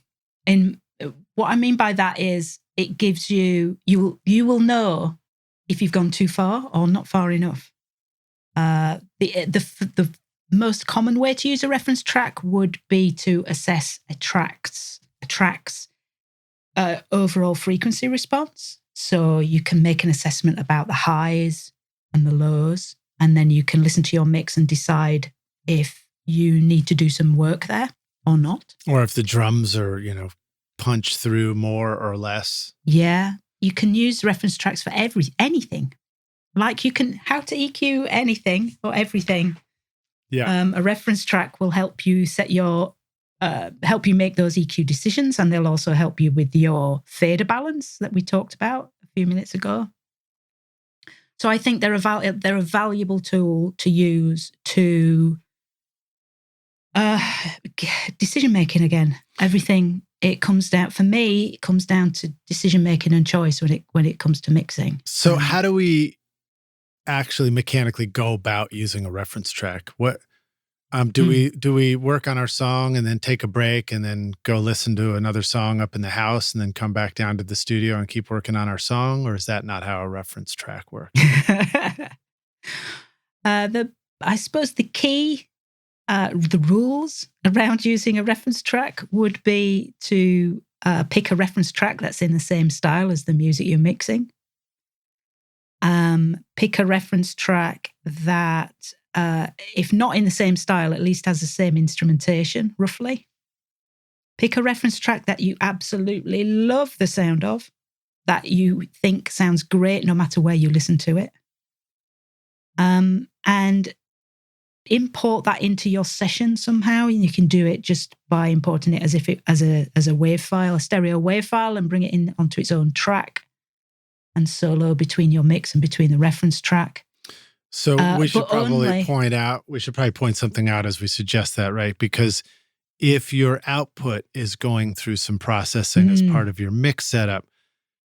And what I mean by that is it gives you will know if you've gone too far or not far enough. The most common way to use a reference track would be to assess a track's overall frequency response. So you can make an assessment about the highs and the lows, and then you can listen to your mix and decide if you need to do some work there or not. Or if the drums are, punch through more or less. Yeah. You can use reference tracks for anything. Like how to EQ anything or everything. Yeah. A reference track will help you help you make those EQ decisions, and they'll also help you with your fader balance that we talked about a few minutes ago. So I think they're a valuable tool to use to decision making again. Everything it comes down to decision making and choice when it comes to mixing. So how do we actually mechanically go about using a reference track? What do we work on our song and then take a break and then go listen to another song up in the house and then come back down to the studio and keep working on our song? Or is that not how a reference track works? I suppose the key, the rules around using a reference track would be to pick a reference track that's in the same style as the music you're mixing. Pick a reference track that, if not in the same style, at least has the same instrumentation, roughly. Pick a reference track that you absolutely love the sound of, that you think sounds great no matter where you listen to it. and import that into your session somehow. And you can do it just by importing it as if it as a wave file, a stereo wave file, and bring it in onto its own track and solo between your mix and between the reference track. So we should probably point something out as we suggest that, right? Because if your output is going through some processing as part of your mix setup,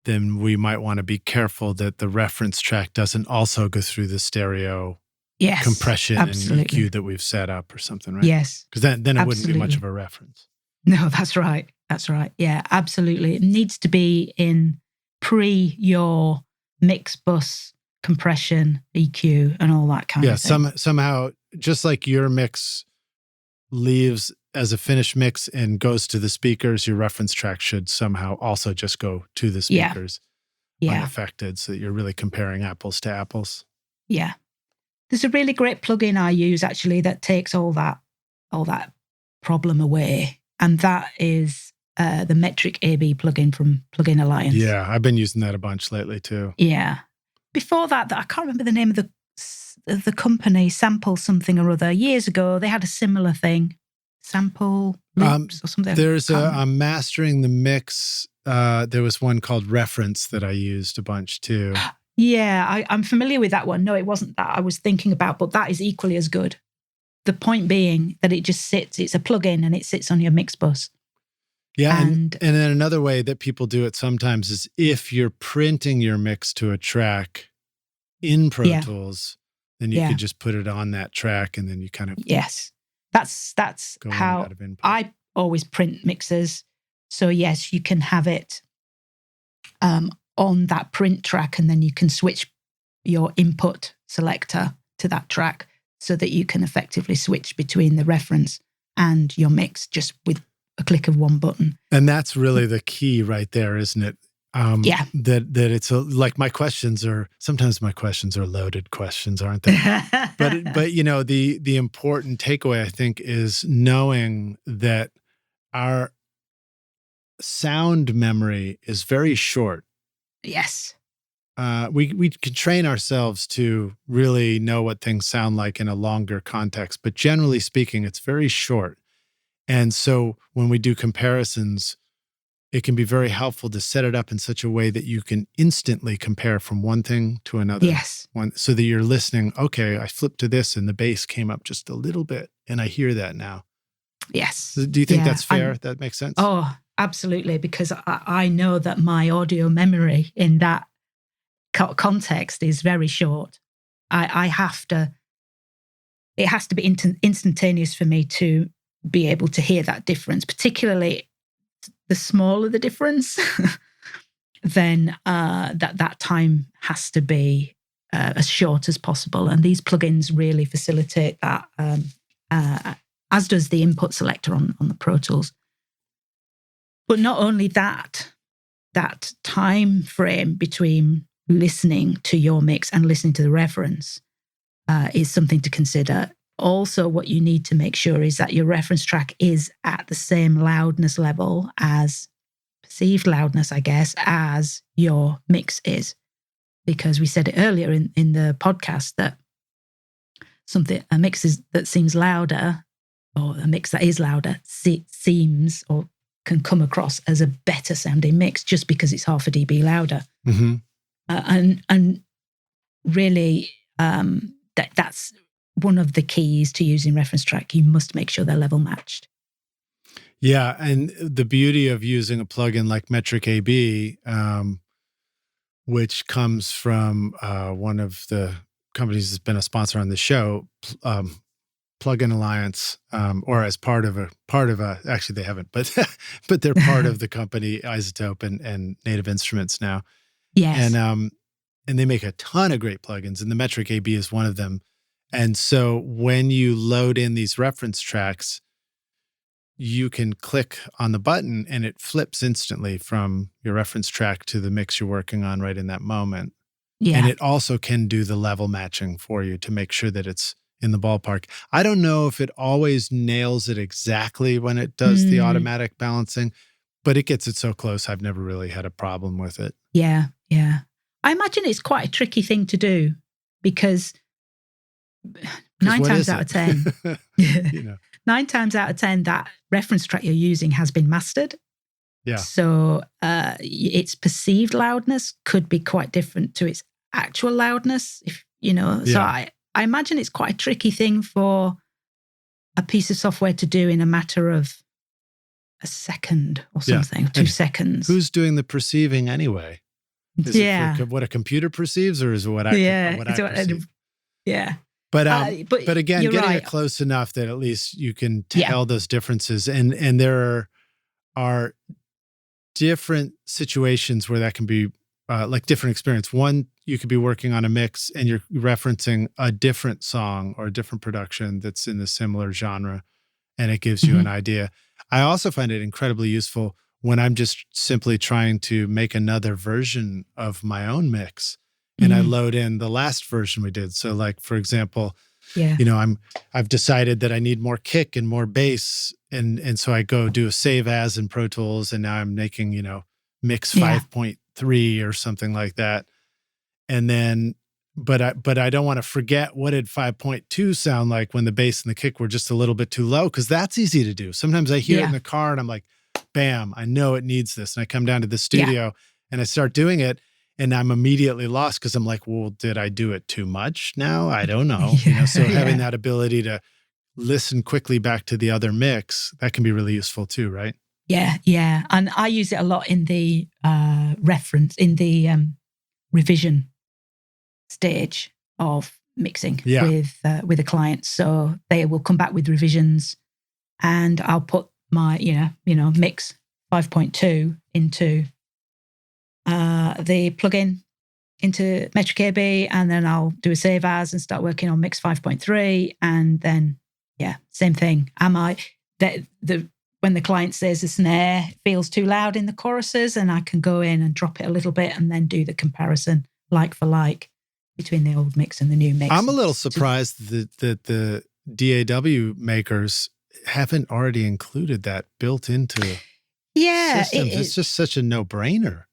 then we might want to be careful that the reference track doesn't also go through the stereo compression and EQ that we've set up or something, right? Yes. Because then it wouldn't be much of a reference. No, that's right. That's right. Yeah, absolutely. It needs to be in your mix bus compression, EQ, and all that kind of thing. Somehow, just like your mix leaves as a finished mix and goes to the speakers, your reference track should somehow also just go to the speakers unaffected, so that you're really comparing apples to apples. Yeah. There's a really great plugin I use actually that takes all that problem away, and that is the Metric AB plugin from Plugin Alliance. Yeah, I've been using that a bunch lately too. Yeah. Before that, I can't remember the name of the company, Sample something or other. Years ago, they had a similar thing, Sample Loops or something. There's I'm mastering the mix. There was one called Reference that I used a bunch too. Yeah, I'm familiar with that one. No, it wasn't that I was thinking about, but that is equally as good. The point being that it just sits, it's a plugin and it sits on your mix bus. Yeah, and then another way that people do it sometimes is if you're printing your mix to a track in Pro Tools, then you could just put it on that track and then you kind of... Yes, that's how I always print mixes. So yes, you can have it on that print track, and then you can switch your input selector to that track so that you can effectively switch between the reference and your mix just with a click of one button. And that's really the key right there, isn't it? That it's like sometimes my questions are loaded questions, aren't they? but you know, the important takeaway I think is knowing that our sound memory is very short. Yes. We can train ourselves to really know what things sound like in a longer context, but generally speaking, it's very short. And so when we do comparisons, it can be very helpful to set it up in such a way that you can instantly compare from one thing to another. Yes. So that you're listening, okay, I flipped to this and the bass came up just a little bit and I hear that now. Yes. So do you think that's fair? That makes sense? Oh, absolutely. Because I know that my audio memory in that context is very short. It has to be instantaneous for me to be able to hear that difference, particularly the smaller the difference, then that time has to be as short as possible. And these plugins really facilitate that, as does the input selector on the Pro Tools. But not only that time frame between listening to your mix and listening to the reference is something to consider. Also, what you need to make sure is that your reference track is at the same loudness level perceived loudness, I guess, as your mix is. Because we said it earlier in the podcast that a mix that seems louder, or a mix that is louder, seems or can come across as a better sounding mix just because it's half a dB louder. Mm-hmm. And really, that's one of the keys to using reference track. You must make sure they're level matched. Yeah, and the beauty of using a plugin like Metric AB, which comes from one of the companies that's been a sponsor on the show, Plugin Alliance, or as part of a. Actually, they haven't, but they're part of the company Isotope and Native Instruments now. Yes, and they make a ton of great plugins, and the Metric AB is one of them. And so when you load in these reference tracks, you can click on the button and it flips instantly from your reference track to the mix you're working on right in that moment. Yeah. And it also can do the level matching for you to make sure that it's in the ballpark. I don't know if it always nails it exactly when it does the automatic balancing, but it gets it so close. I've never really had a problem with it. Yeah, yeah. I imagine it's quite a tricky thing to do because 9 what times is out it? of 10, You know, 9 times out of 10, that reference track you're using has been mastered. yeah, So its perceived loudness could be quite different to its actual loudness, if you know. So yeah, I imagine it's quite a tricky thing for a piece of software to do in a matter of a second or yeah. something, And 2 seconds. who's doing the perceiving anyway? Is it for what a computer perceives, or is it what I perceive? Yeah. But But again, you're getting right. it close enough that at least you can Yeah. tell those differences, and there are different situations where that can be like different experience. One, you could be working on a mix and you're referencing a different song or a different production that's in the similar genre, and it gives you an idea. I also find it incredibly useful when I'm just simply trying to make another version of my own mix, and I load in the last version we did. So like, for example, you know, I've decided that I need more kick and more bass. And so I go do a save as in Pro Tools, and now I'm making, you know, mix 5.3 or something like that. And then, but I don't want to forget what did 5.2 sound like when the bass and the kick were just a little bit too low, because that's easy to do. Sometimes I hear it in the car and I'm like, bam, I know it needs this. And I come down to the studio and I start doing it, and I'm immediately lost because I'm like, well, did I do it too much now? I don't know. You know, so having that ability to listen quickly back to the other mix, that can be really useful too, right? Yeah. And I use it a lot in the revision stage of mixing with a client. So they will come back with revisions, and I'll put my mix 5.2 into the plugin into Metric AB, and then I'll do a save as and start working on mix 5.3, and then same thing. When the client says the snare feels too loud in the choruses, and I can go in and drop it a little bit and then do the comparison like for like between the old mix and the new mix. I'm a little surprised that the DAW makers haven't already included that built into systems. It's just such a no-brainer.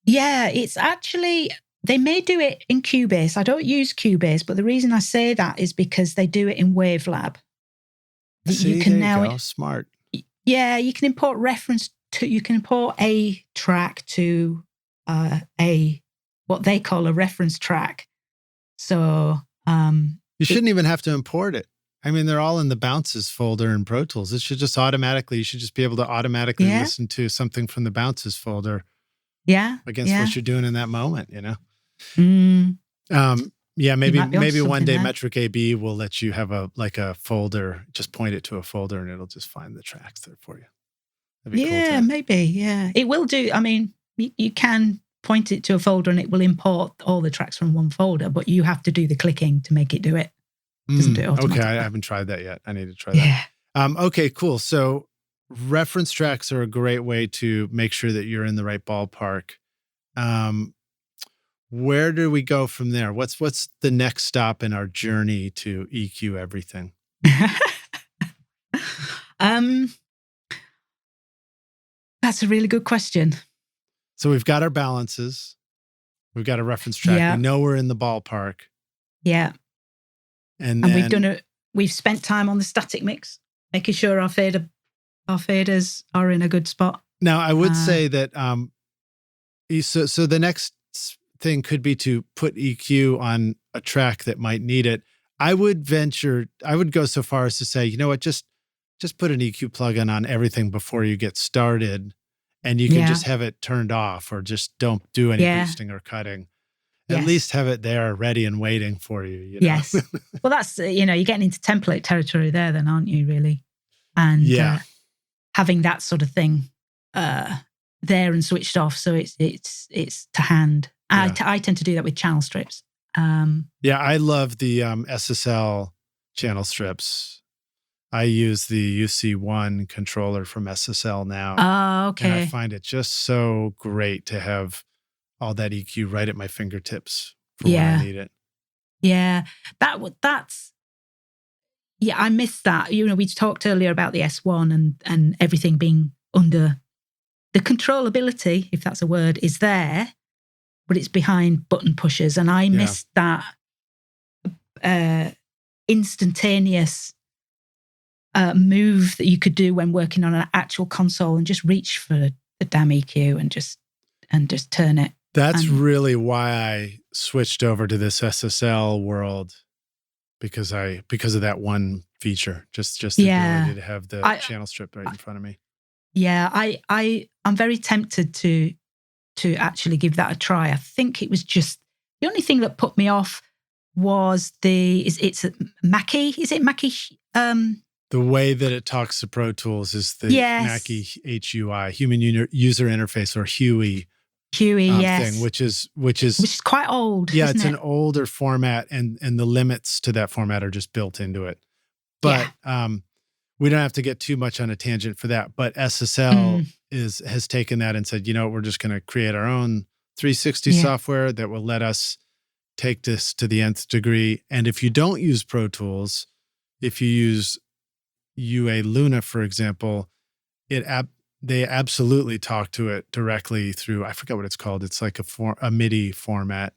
Yeah, it's actually, they may do it in Cubase. I don't use Cubase, but the reason I say that is because they do it in Wavelab. See, there you go. Smart. Yeah, you can import a track to what they call a reference track. So you shouldn't even have to import it. I mean, they're all in the bounces folder in Pro Tools. It should just you should just be able to automatically listen to something from the bounces folder. Against what you're doing in that moment, you know? Maybe one day Metric AB will let you have a folder, just point it to a folder and it'll just find the tracks there for you. That'd be cool too. Maybe. Yeah. It will do. I mean, you can point it to a folder and it will import all the tracks from one folder, but you have to do the clicking to make it do it. It doesn't do it automatically. Okay, I haven't tried that yet. I need to try that. Okay, cool. So reference tracks are a great way to make sure that you're in the right ballpark. Where do we go from there? What's the next stop in our journey to EQ everything? That's a really good question. So we've got our balances. We've got a reference track. We know we're in the ballpark. Yeah. And we've spent time on the static mix, making sure our faders are in a good spot. Now, I would say that so the next thing could be to put EQ on a track that might need it. I would go so far as to say, you know what, just put an EQ plugin on everything before you get started, and you can just have it turned off, or just don't do any boosting or cutting. At least have it there ready and waiting for you. You know? Yes. Well, that's, you're getting into template territory there then, aren't you, really? And having that sort of thing there and switched off, so it's to hand. I tend to do that with channel strips. I love the SSL channel strips. I use the UC1 controller from SSL now. Oh, okay. And I find it just so great to have all that EQ right at my fingertips for when I need it. Yeah, that's. Yeah, I miss that. We talked earlier about the S1 and everything being under the controllability, if that's a word, is there, but it's behind button pushers, and I miss that instantaneous move that you could do when working on an actual console and just reach for the damn EQ and just turn it. That's really why I switched over to this SSL world, because of that one feature, just the ability to have the channel strip right in front of me. Yeah, I'm very tempted to actually give that a try. I think it was just the only thing that put me off was it's Mackie. Is it Mackie? The way that it talks to Pro Tools is the Mackie HUI, Human User Interface, or HUI. Yes. Thing, which is quite old. Yeah, isn't it's an older format, and the limits to that format are just built into it. But we don't have to get too much on a tangent for that. But SSL has taken that and said, we're just going to create our own 360 software that will let us take this to the nth degree. And if you don't use Pro Tools, if you use UA Luna, for example, they absolutely talk to it directly through, I forget what it's called. It's like a MIDI format.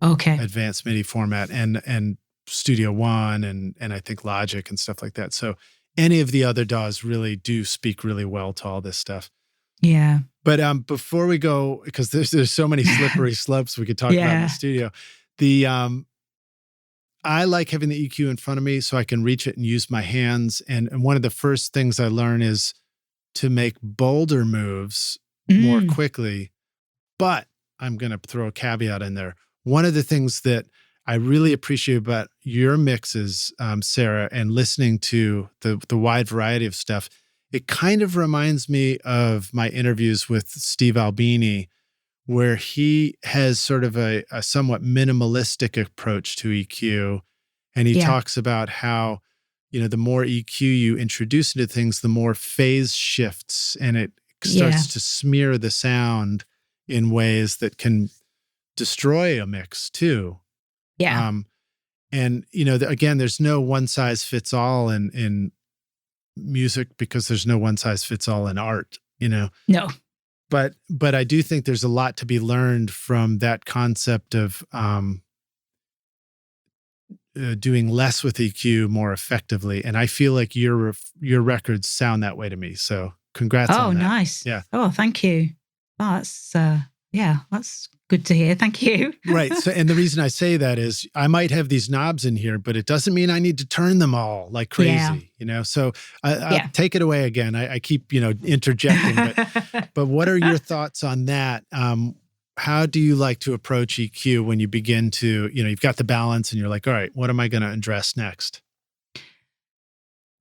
Okay. Advanced MIDI format and Studio One and I think Logic and stuff like that. So any of the other DAWs really do speak really well to all this stuff. Yeah. But before we go, because there's so many slippery slopes we could talk about in the studio. I like having the EQ in front of me so I can reach it and use my hands. And one of the first things I learn is to make bolder moves more quickly. But I'm going to throw a caveat in there. One of the things that I really appreciate about your mixes, Sara, and listening to the wide variety of stuff, it kind of reminds me of my interviews with Steve Albini, where he has sort of a somewhat minimalistic approach to EQ. And he talks about how, the more EQ you introduce into things, the more phase shifts, and it starts to smear the sound in ways that can destroy a mix too. Yeah. And, again, there's no one size fits all in music, because there's no one size fits all in art, No. But I do think there's a lot to be learned from that concept of doing less with EQ more effectively. And I feel like your records sound that way to me. So congrats on that. Oh, nice. Yeah. Oh, thank you. Oh, that's good to hear. Thank you. Right. So, and the reason I say that is I might have these knobs in here, but it doesn't mean I need to turn them all like crazy, So I'll take it away again. I keep, interjecting, but what are your thoughts on that? How do you like to approach EQ when you begin to, you've got the balance and you're like, all right, what am I going to address next?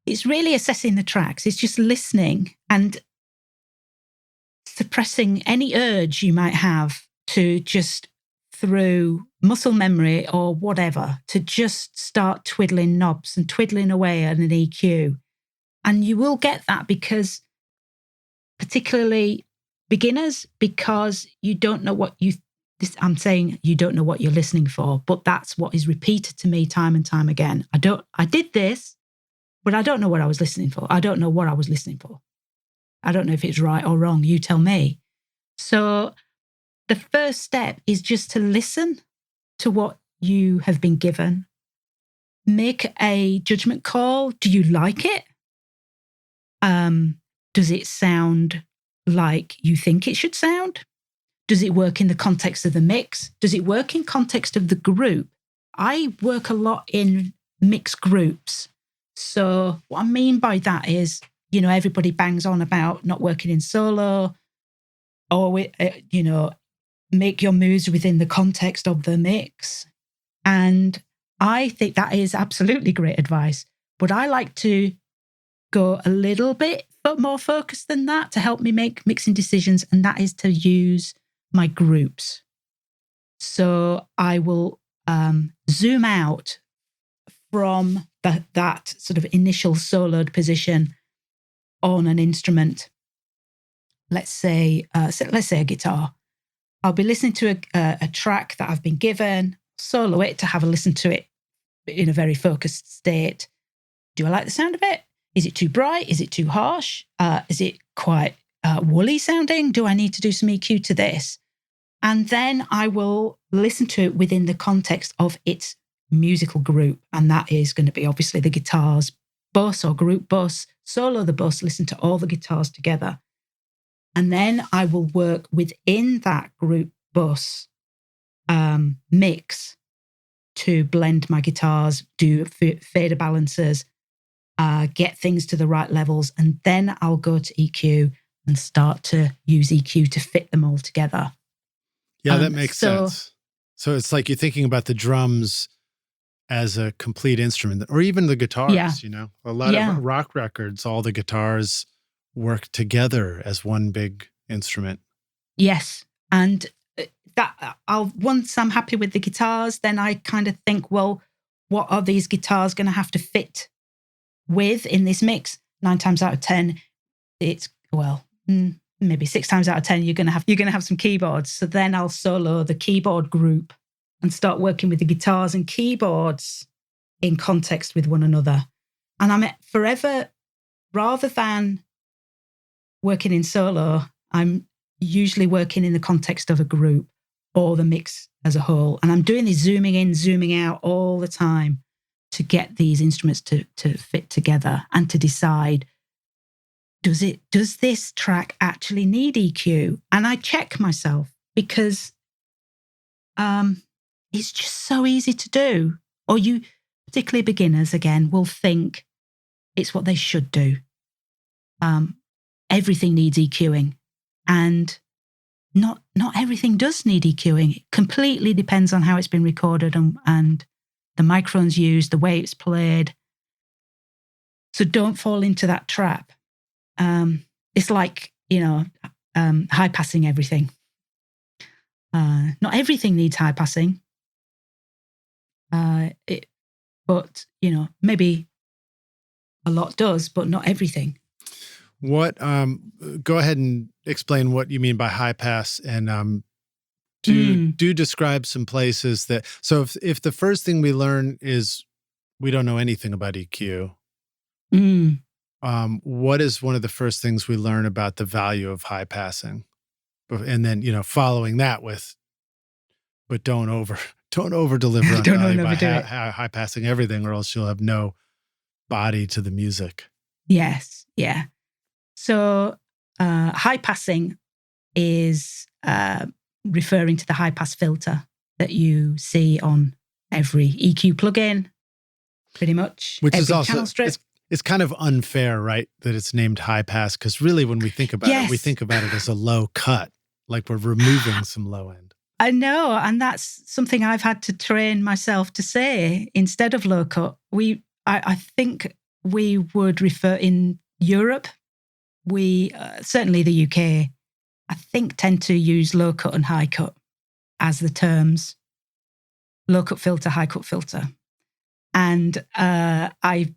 It's really assessing the tracks. It's just listening and suppressing any urge you might have to just, through muscle memory or whatever, to just start twiddling knobs and twiddling away at an EQ. And you will get that, because particularly beginners, because you don't know I'm saying you don't know what you're listening for, but that's what is repeated to me time and time again. I did this, but I don't know what I was listening for. I don't know what I was listening for. I don't know if it's right or wrong. You tell me. So the first step is just to listen to what you have been given. Make a judgment call. Do you like it? Does it sound like you think it should sound? Does it work in the context of the mix? Does it work in context of the group? I work a lot in mixed groups. So what I mean by that is, everybody bangs on about not working in solo, or, make your moves within the context of the mix. And I think that is absolutely great advice. But I like to go a little bit more focused than that to help me make mixing decisions, and that is to use my groups. So I will zoom out from that sort of initial soloed position on an instrument. Let's say a guitar. I'll be listening to a track that I've been given, solo it to have a listen to it in a very focused state. Do I like the sound of it? Is it too bright? Is it too harsh? Is it quite woolly sounding? Do I need to do some EQ to this? And then I will listen to it within the context of its musical group. And that is going to be obviously the guitars bus or group bus, solo the bus, listen to all the guitars together. And then I will work within that group bus mix to blend my guitars, do fader balances, get things to the right levels. And then I'll go to EQ and start to use EQ to fit them all together. Yeah, that makes sense. So it's like you're thinking about the drums as a complete instrument, or even the guitars, a lot of rock records, all the guitars work together as one big instrument. Yes. And once I'm happy with the guitars, then I kind of think, well, what are these guitars going to have to fit with in this mix? 9 times out of 10, it's, maybe 6 times out of 10, you're going to have some keyboards. So then I'll solo the keyboard group and start working with the guitars and keyboards in context with one another. And I'm forever, rather than working in solo, I'm usually working in the context of a group or the mix as a whole. And I'm doing this zooming in, zooming out all the time to get these instruments to fit together and to decide, does this track actually need EQ? And I check myself because it's just so easy to do. Or you, particularly beginners, again, will think it's what they should do. Everything needs EQing. And not everything does need EQing. It completely depends on how it's been recorded and the microphones used, the way it's played. So don't fall into that trap. It's like, high passing everything. Not everything needs high passing. But maybe a lot does, but not everything. What? Go ahead and explain what you mean by high pass, and do describe some places that. So if the first thing we learn is we don't know anything about EQ, what is one of the first things we learn about the value of high passing, and then following that with, but don't over deliver on value by high passing everything, or else you'll have no body to the music. Yes, yeah. So high passing is referring to the high pass filter that you see on every EQ plugin, pretty much. Which every is also channel strip. It's kind of unfair, right, that it's named high pass, because really when we think about it, we think about it as a low cut, like we're removing some low end. I know, and that's something I've had to train myself to say instead of low cut. I think we would refer in Europe. We, certainly the UK, I think tend to use low cut and high cut as the terms. Low cut filter, high cut filter. And I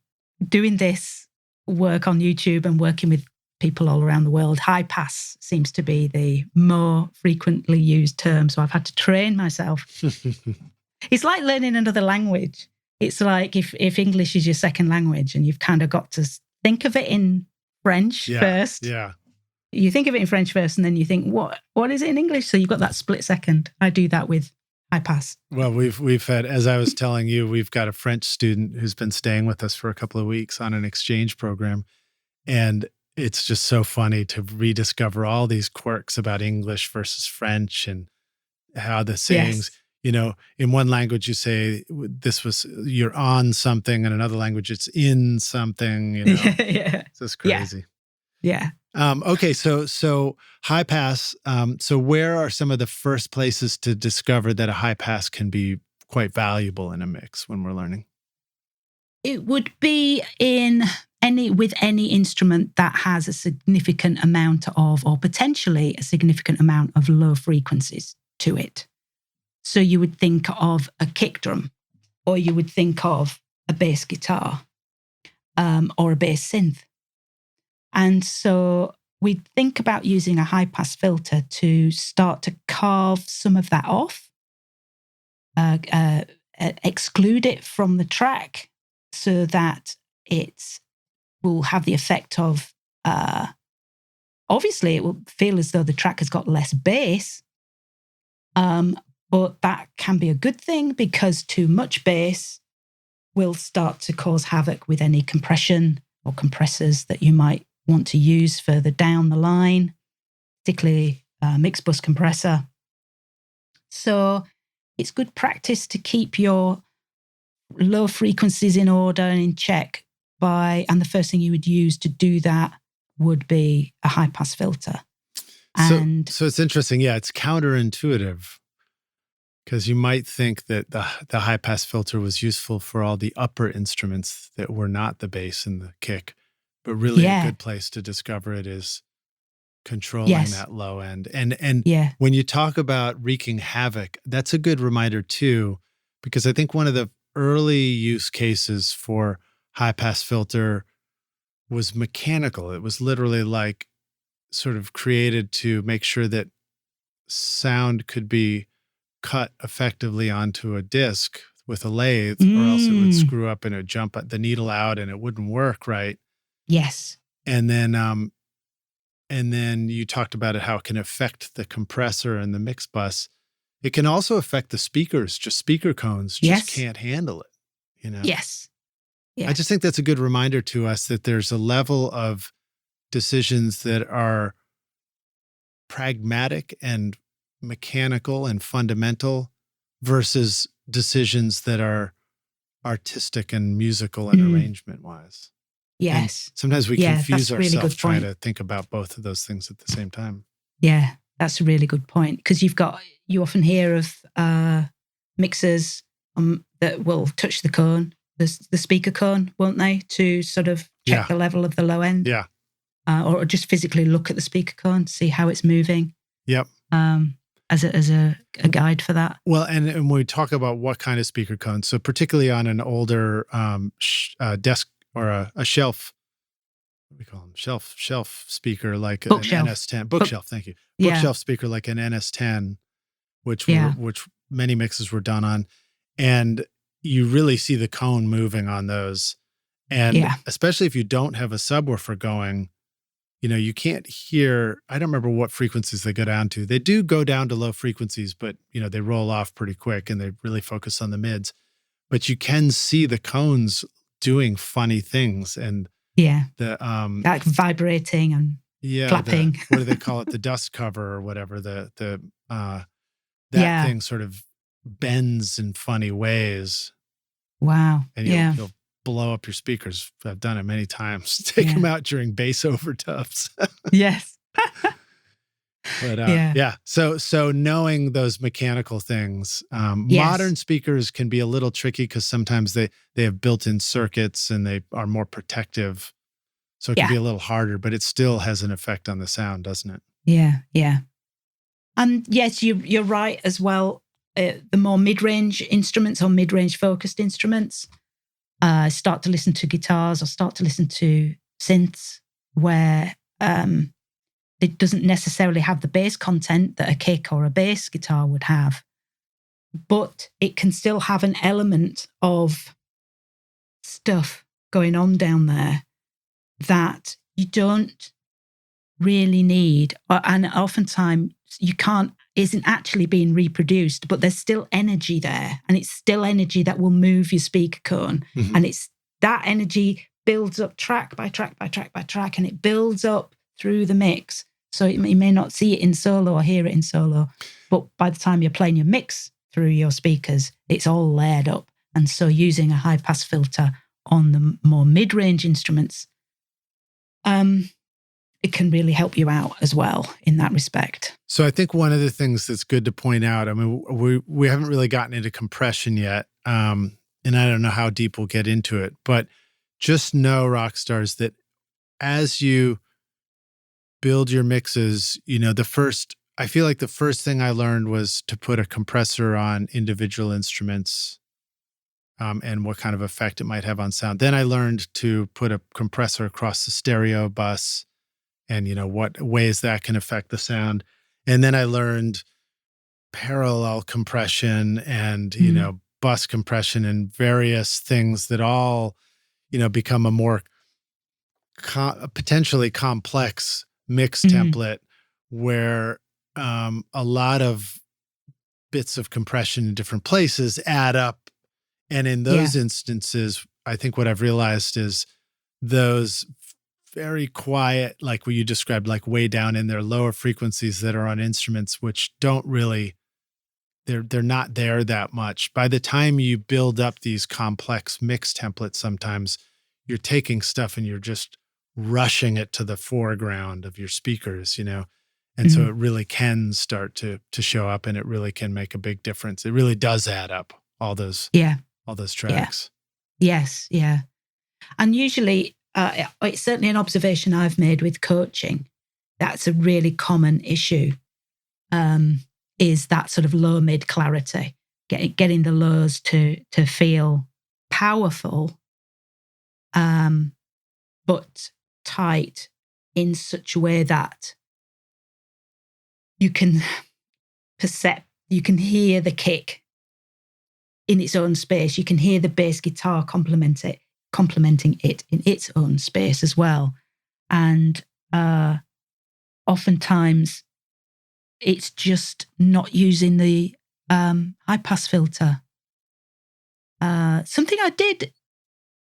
doing this work on YouTube and working with people all around the world, high pass seems to be the more frequently used term. So I've had to train myself. It's like learning another language. It's like if English is your second language and you've kind of got to think of it in French first. Yeah. You think of it in French first and then you think, what is it in English? So you've got that split second. I do that with high pass. Well, we've had, as I was telling you, we've got a French student who's been staying with us for a couple of weeks on an exchange program. And it's just so funny to rediscover all these quirks about English versus French and how the sayings, in one language you say you're on something, in another language it's in something, Yeah. It's just crazy. Yeah. Okay. So high pass. So where are some of the first places to discover that a high pass can be quite valuable in a mix when we're learning? It would be with any instrument that has a significant amount of, or potentially a significant amount of low frequencies to it. So you would think of a kick drum, or you would think of a bass guitar, or a bass synth. And so we think about using a high pass filter to start to carve some of that off, exclude it from the track so that it will have the effect of, obviously it will feel as though the track has got less bass, But that can be a good thing because too much bass will start to cause havoc with any compression or compressors that you might want to use further down the line, particularly a mixed bus compressor. So it's good practice to keep your low frequencies in order and in check and the first thing you would use to do that would be a high pass filter. So it's interesting. Yeah, it's counterintuitive because you might think that the high pass filter was useful for all the upper instruments that were not the bass and the kick, but really a good place to discover it is controlling that low end. And when you talk about wreaking havoc, that's a good reminder too, because I think one of the early use cases for high pass filter was mechanical. It was literally like sort of created to make sure that sound could be cut effectively onto a disc with a lathe, or else it would screw up and it would jump the needle out and it wouldn't work right. Yes. And then you talked about how it can affect the compressor and the mix bus. It can also affect the speakers. Just speaker cones just can't handle it. You know. Yes. Yeah. I just think that's a good reminder to us that there's a level of decisions that are pragmatic and mechanical and fundamental versus decisions that are artistic and musical and arrangement wise. Yes. And sometimes we confuse ourselves trying to think about both of those things at the same time. Yeah, that's a really good point because you often hear of mixers that will touch the cone, the speaker cone, won't they, to sort of check the level of the low end? Yeah. Or just physically look at the speaker cone, see how it's moving. Yep. As a guide for that. Well, and when we talk about what kind of speaker cone, so particularly on an older desk or a shelf, what do we call them? Shelf speaker like Bookshelf. An NS10. Bookshelf, thank you. Bookshelf speaker like an NS10, which many mixes were done on. And you really see the cone moving on those. And especially if you don't have a subwoofer going, you know, you can't hear, I don't remember what frequencies they go down to. They do go down to low frequencies, but, you know, they roll off pretty quick and they really focus on the mids. But you can see the cones doing funny things and like vibrating and clapping. What do they call it? The dust cover or whatever. That thing sort of bends in funny ways. Wow. And you'll blow up your speakers. I've done it many times. Take them out during bass overdubs. Yes. But So knowing those mechanical things, modern speakers can be a little tricky because sometimes they have built-in circuits and they are more protective. So it can be a little harder, but it still has an effect on the sound, doesn't it? Yeah, yeah. And yes, you're right as well. The more mid-range instruments or mid-range focused instruments, start to listen to guitars or start to listen to synths where it doesn't necessarily have the bass content that a kick or a bass guitar would have, but it can still have an element of stuff going on down there that you don't really need, and oftentimes isn't actually being reproduced, but there's still energy there, and it's still energy that will move your speaker cone. Mm-hmm. And it's that energy builds up track by track by track by track, and it builds up through the mix. So you may not see it in solo or hear it in solo, but by the time you're playing your mix through your speakers, it's all layered up. And so using a high pass filter on the more mid-range instruments, it can really help you out as well in that respect. So I think one of the things that's good to point out, I mean, we haven't really gotten into compression yet, and I don't know how deep we'll get into it, but just know, rock stars, that as you build your mixes, you know, I feel like the first thing I learned was to put a compressor on individual instruments and what kind of effect it might have on sound. Then I learned to put a compressor across the stereo bus and, you know, what ways that can affect the sound. And then I learned parallel compression and, you know, bus compression and various things that all, you know, become a more potentially complex mix template where a lot of bits of compression in different places add up. And in those instances, I think what I've realized is those very quiet, like what you described, like way down in their lower frequencies that are on instruments, which don't really, they're not there that much. By the time you build up these complex mix templates, sometimes you're taking stuff and you're just rushing it to the foreground of your speakers, And so it really can start to show up, and it really can make a big difference. It really does add up, all those tracks. Yes, yeah. And usually, it's certainly an observation I've made with coaching. That's a really common issue, is that sort of low-mid clarity, getting the lows to feel powerful, but tight in such a way that you can hear the kick in its own space. You can hear the bass guitar complementing it in its own space as well. And oftentimes it's just not using the high pass filter. Something I did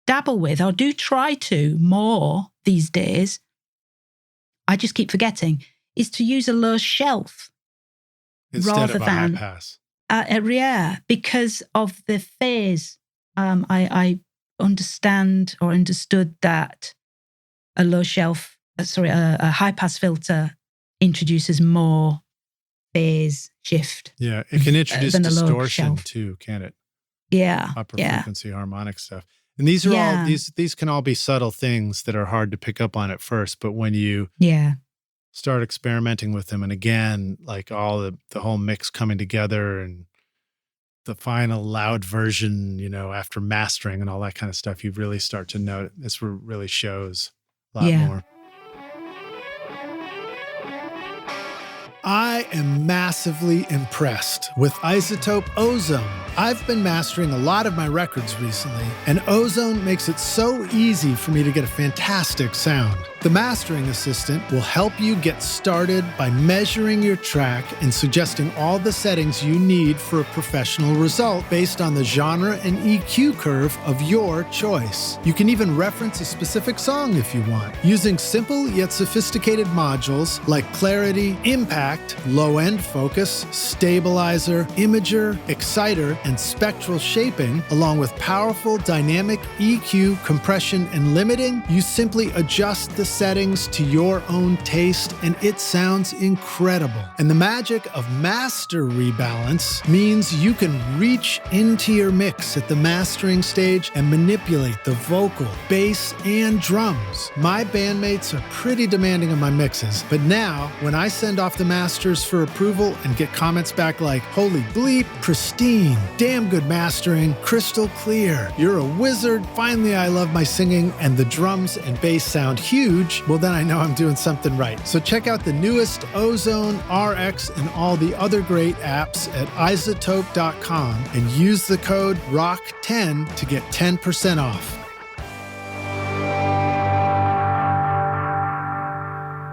dabble with, or do try to more these days, I just keep forgetting, is to use a low shelf instead of a high pass. Because of the phase. I understood that a high pass filter introduces more phase shift. Yeah, it can introduce distortion too, can it? Yeah, upper frequency harmonic stuff. And these are all these can all be subtle things that are hard to pick up on at first, but when you start experimenting with them, and again, like all the whole mix coming together and the final loud version, after mastering and all that kind of stuff, you really start to know this really shows a lot more. I am massively impressed with iZotope Ozone. I've been mastering a lot of my records recently, and Ozone makes it so easy for me to get a fantastic sound. The mastering assistant will help you get started by measuring your track and suggesting all the settings you need for a professional result based on the genre and EQ curve of your choice. You can even reference a specific song if you want, using simple yet sophisticated modules like Clarity, Impact, Low-End Focus, Stabilizer, Imager, Exciter, and Spectral Shaping, along with powerful dynamic EQ, compression, and limiting. You simply adjust the settings to your own taste, and it sounds incredible. And the magic of master rebalance means you can reach into your mix at the mastering stage and manipulate the vocal, bass, and drums. My bandmates are pretty demanding of my mixes, but now when I send off the masters for approval and get comments back like, "Holy bleep, pristine, damn good mastering, crystal clear, you're a wizard, finally I love my singing, and the drums and bass sound huge," well then I know I'm doing something right. So check out the newest Ozone, RX, and all the other great apps at iZotope.com and use the code ROCK10 to get 10% off.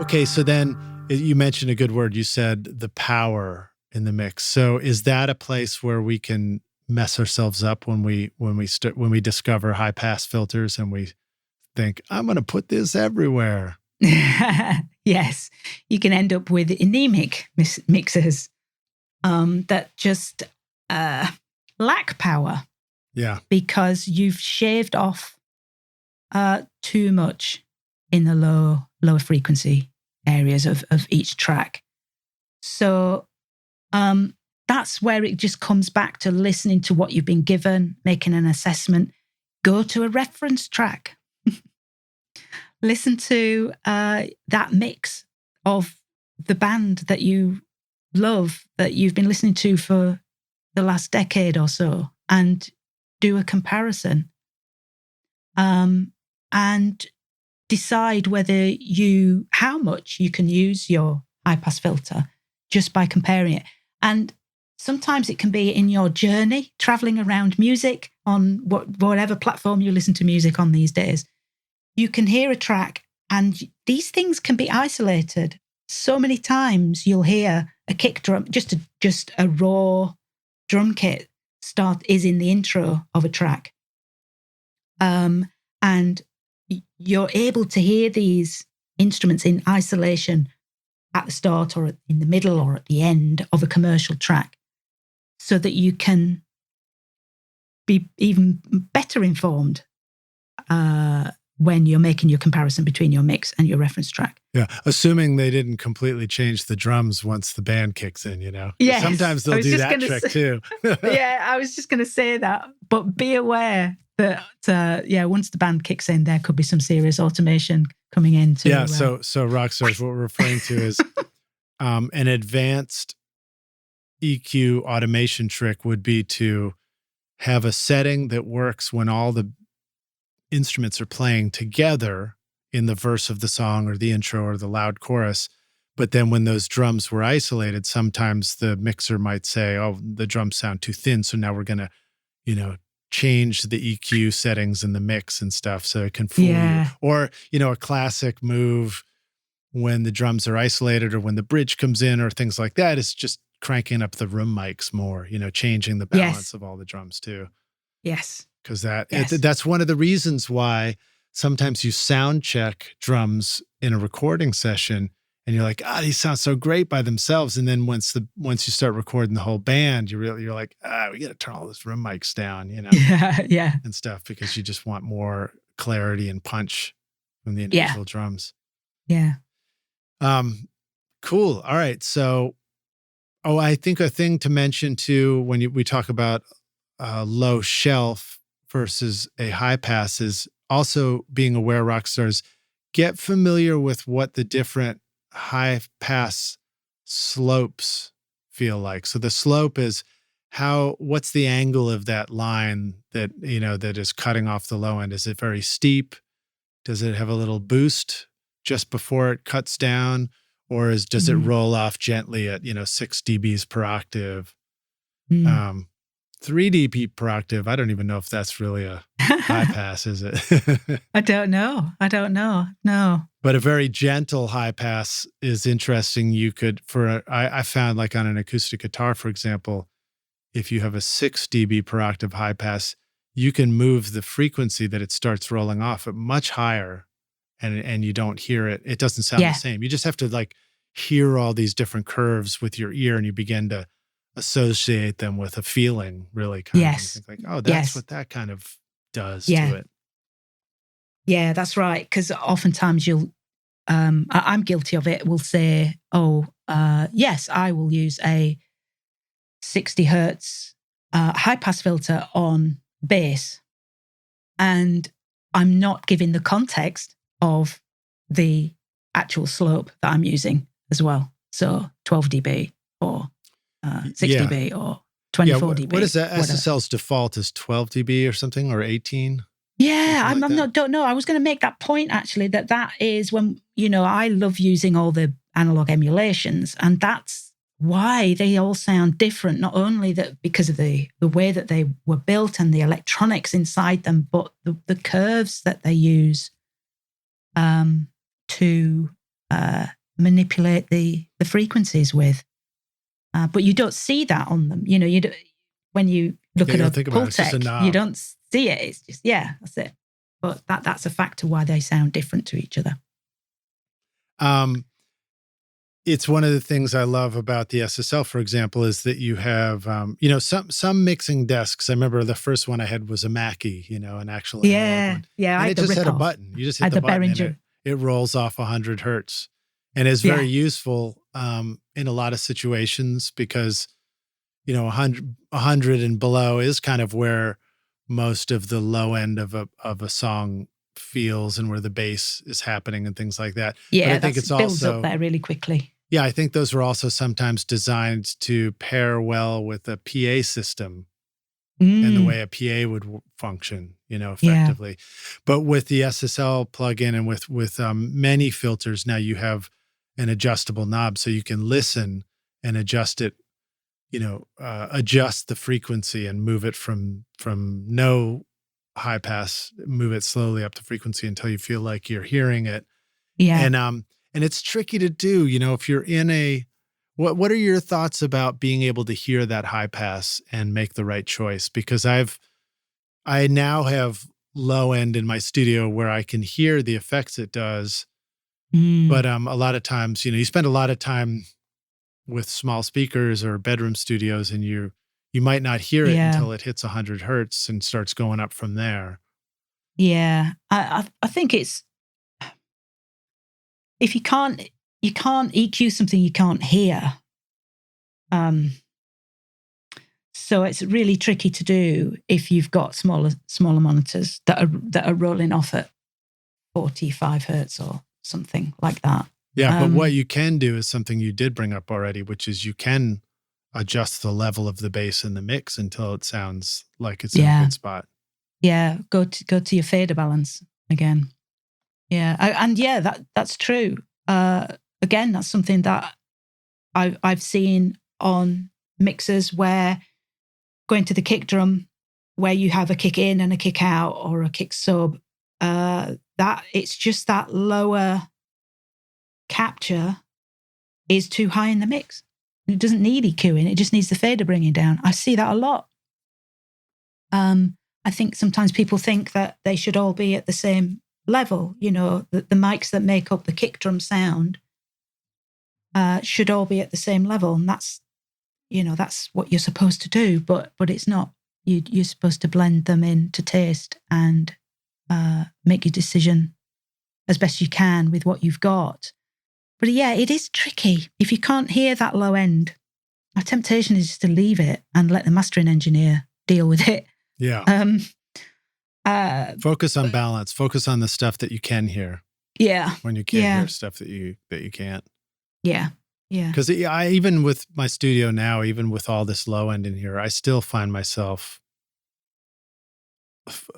Okay, so then you mentioned a good word. You said the power in the mix. So is that a place where we can mess ourselves up when we discover high pass filters and we think, I'm going to put this everywhere? Yes, you can end up with anemic mixers that just lack power. Yeah, because you've shaved off too much in the lower frequency areas of each track. So that's where it just comes back to listening to what you've been given, making an assessment, go to a reference track. Listen to that mix of the band that you love, that you've been listening to for the last decade or so, and do a comparison. And decide how much you can use your high pass filter just by comparing it. And sometimes it can be in your journey, traveling around music on whatever platform you listen to music on these days. You can hear a track, and these things can be isolated. So many times you'll hear a kick drum, just a raw drum kit is in the intro of a track. And you're able to hear these instruments in isolation at the start or in the middle or at the end of a commercial track, so that you can be even better informed when you're making your comparison between your mix and your reference track. Yeah, assuming they didn't completely change the drums once the band kicks in, Yes. Sometimes they'll do that trick too. Yeah, I was just going to say that, but be aware that, once the band kicks in, there could be some serious automation coming in too. Yeah, so Rockstars, what we're referring to is an advanced EQ automation trick would be to have a setting that works when all the instruments are playing together in the verse of the song or the intro or the loud chorus. But then when those drums were isolated, sometimes the mixer might say, oh, the drums sound too thin. So now we're going to, change the EQ settings in the mix and stuff so it can fool you. Or, a classic move when the drums are isolated or when the bridge comes in or things like that is just cranking up the room mics more, changing the balance of all the drums too. Yes. Because that's one of the reasons why sometimes you sound check drums in a recording session and you're like, these sound so great by themselves. And then once you start recording the whole band, you're like, we got to turn all those room mics down, Yeah. and stuff, because you just want more clarity and punch from the individual drums. Yeah. Cool. All right. So, I think a thing to mention too, when we talk about low shelf versus a high pass, is also being aware, rock stars, get familiar with what the different high pass slopes feel like. So the slope is what's the angle of that line that, that is cutting off the low end? Is it very steep? Does it have a little boost just before it cuts down? Or does it roll off gently at, 6 dBs per octave? 3 dB per octave, I don't even know if that's really a high pass, is it? I don't know. No. But a very gentle high pass is interesting. You could, I found, like on an acoustic guitar, for example, if you have a 6 dB per octave high pass, you can move the frequency that it starts rolling off at much higher, and you don't hear it. It doesn't sound the same. You just have to hear all these different curves with your ear, and you begin to associate them with a feeling, really kind of. You think that's what that kind of does to it. Yeah, that's right. Because oftentimes I'm guilty of it. We'll say, yes, I will use a 60 hertz high pass filter on bass. And I'm not giving the context of the actual slope that I'm using as well. So 12 dB or 6 dB or 24 dB. What is that? SSL's default is 12 dB or something, or 18? Yeah, don't know. I was going to make that point, actually, that is when, I love using all the analog emulations, and that's why they all sound different, not only that because of the way that they were built and the electronics inside them, but the curves that they use to manipulate the frequencies with. But you don't see that on them. When you look at a Pultec, you don't see it. It's just, that's it. But that's a factor why they sound different to each other. It's one of the things I love about the SSL, for example, is that you have, some mixing desks. I remember the first one I had was a Mackie, an actual analog one. Yeah. And it just had a button. You just hit the button and it rolls off 100 hertz. And it's very useful in a lot of situations because, 100 and below is kind of where most of the low end of a song feels and where the bass is happening and things like that. Yeah, but I think it's builds also up there really quickly. Yeah, I think those were also sometimes designed to pair well with a PA system and the way a PA would function, effectively. Yeah. But with the SSL plugin and with many filters, now you have an adjustable knob so you can listen and adjust it, adjust the frequency and move it from no high pass, move it slowly up the frequency until you feel like you're hearing it. Yeah. And it's tricky to do, if you're in What are your thoughts about being able to hear that high pass and make the right choice? Because I now have low end in my studio where I can hear the effects it does. But a lot of times, you spend a lot of time with small speakers or bedroom studios, and you might not hear it Yeah. until it hits 100 hertz and starts going up from there. Yeah. I think it's, if you can't EQ something you can't hear. So it's really tricky to do if you've got smaller monitors that are rolling off at 45 hertz or something like that. Yeah, but what you can do is something you did bring up already, which is you can adjust the level of the bass in the mix until it sounds like it's in a good spot. Yeah, go to your fader balance again. Yeah, and yeah, that's true. Again, that's something that I've seen on mixers where going to the kick drum, where you have a kick in and a kick out or a kick sub, that it's just that lower capture is too high in the mix. It doesn't need EQing, it just needs the fader bringing down. I see that a lot. I think sometimes people think that they should all be at the same level. The mics that make up the kick drum sound should all be at the same level, and that's what you're supposed to do. But it's not. You're supposed to blend them in to taste and make your decision as best you can with what you've got. But yeah, it is tricky if you can't hear that low end. My temptation is just to leave it and let the mastering engineer deal with it. Yeah. Focus on balance. Focus on the stuff that you can hear. Yeah. When you can't hear stuff that you can't. Yeah. Yeah. Because I even with my studio now, even with all this low end in here, I still find myself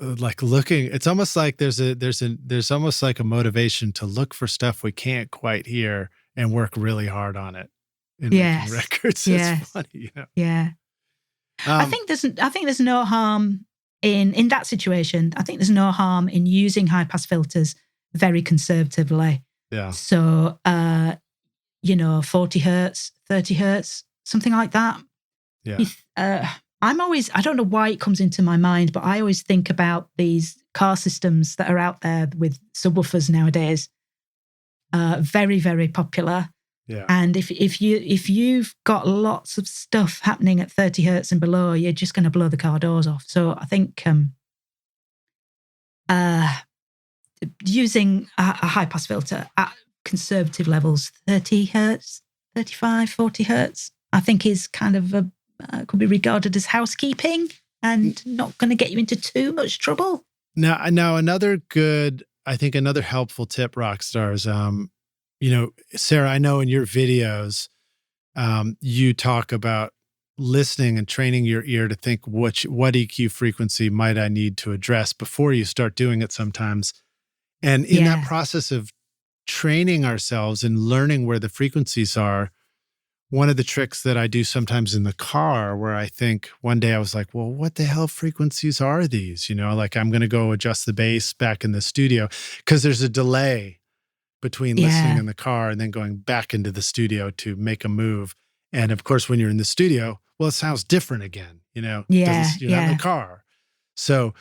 like looking. It's almost like there's almost like a motivation to look for stuff we can't quite hear and work really hard on it in making records. It's funny, Yeah. I think there's no harm in that situation. I think there's no harm in using high pass filters very conservatively. Yeah. So 40 hertz, 30 hertz, something like that. Yeah. I don't know why it comes into my mind, but I always think about these car systems that are out there with subwoofers nowadays. Very, very popular. Yeah. And if you've got lots of stuff happening at 30 hertz and below, you're just going to blow the car doors off. So I think using a high pass filter at conservative levels, 30 hertz, 35, 40 hertz, I think is kind of could be regarded as housekeeping and not going to get you into too much trouble. Now another helpful tip, rock stars. Sarah, I know in your videos, you talk about listening and training your ear to think what EQ frequency might I need to address before you start doing it sometimes. And in that process of training ourselves and learning where the frequencies are, one of the tricks that I do sometimes in the car, where I think one day I was like, well, what the hell frequencies are these? Like I'm going to go adjust the bass back in the studio because there's a delay between listening in the car and then going back into the studio to make a move. And of course, when you're in the studio, well, it sounds different again, you're not in the car. So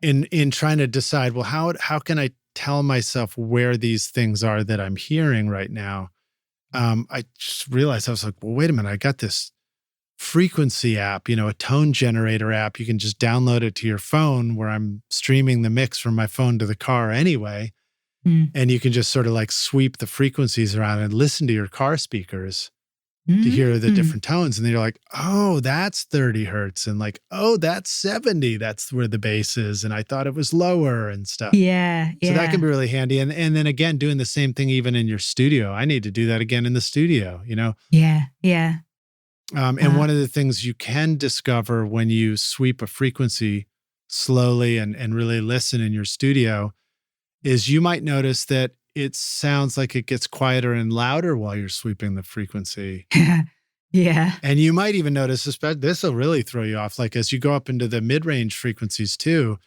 in trying to decide, well, how can I tell myself where these things are that I'm hearing right now? I just realized, I was like, well, wait a minute, I got this frequency app, a tone generator app. You can just download it to your phone where I'm streaming the mix from my phone to the car anyway. And you can just sort of like sweep the frequencies around and listen to your car speakers to hear the different tones. And then you're like, oh, that's 30 hertz. And like, oh, that's 70. That's where the bass is. And I thought it was lower and stuff. Yeah. So that can be really handy. And then again, doing the same thing even in your studio. I need to do that again in the studio, Yeah. Yeah. And one of the things you can discover when you sweep a frequency slowly and really listen in your studio is you might notice that it sounds like it gets quieter and louder while you're sweeping the frequency. Yeah. And you might even notice, this will really throw you off, like as you go up into the mid-range frequencies too,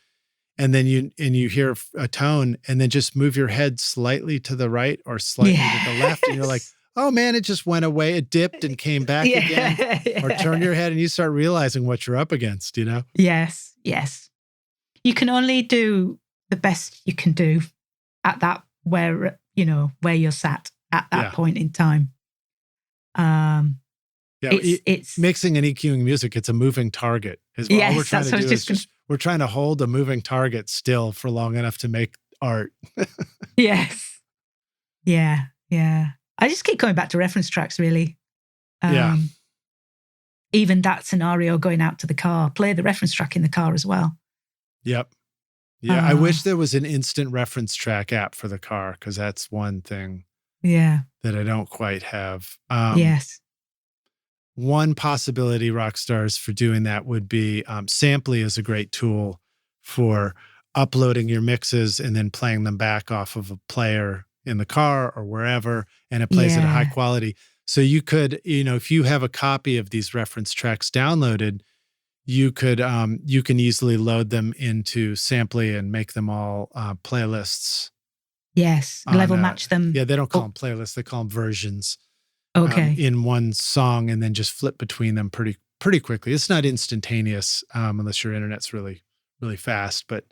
and then you hear a tone and then just move your head slightly to the right or slightly to the left. And you're like, oh man, it just went away. It dipped and came back again. Or turn your head and you start realizing what you're up against, you know? Yes. You can only do the best you can do at that where you're sat at that point in time. It's mixing and EQing music. It's a moving target. All we're trying to do is we're trying to hold a moving target still for long enough to make art. Yes. Yeah. I just keep going back to reference tracks, really. Even that scenario going out to the car, play the reference track in the car as well. Yep. Yeah, I wish there was an instant reference track app for the car, because that's one thing that I don't quite have. Yes. One possibility, rock stars, for doing that would be Samply is a great tool for uploading your mixes and then playing them back off of a player in the car or wherever, and it plays at a high quality. So you could, if you have a copy of these reference tracks downloaded, you can easily load them into Samply and make them all playlists. Yes, level match them. Yeah, they don't call them playlists; they call them versions. Okay. In one song, and then just flip between them pretty quickly. It's not instantaneous unless your internet's really, really fast, but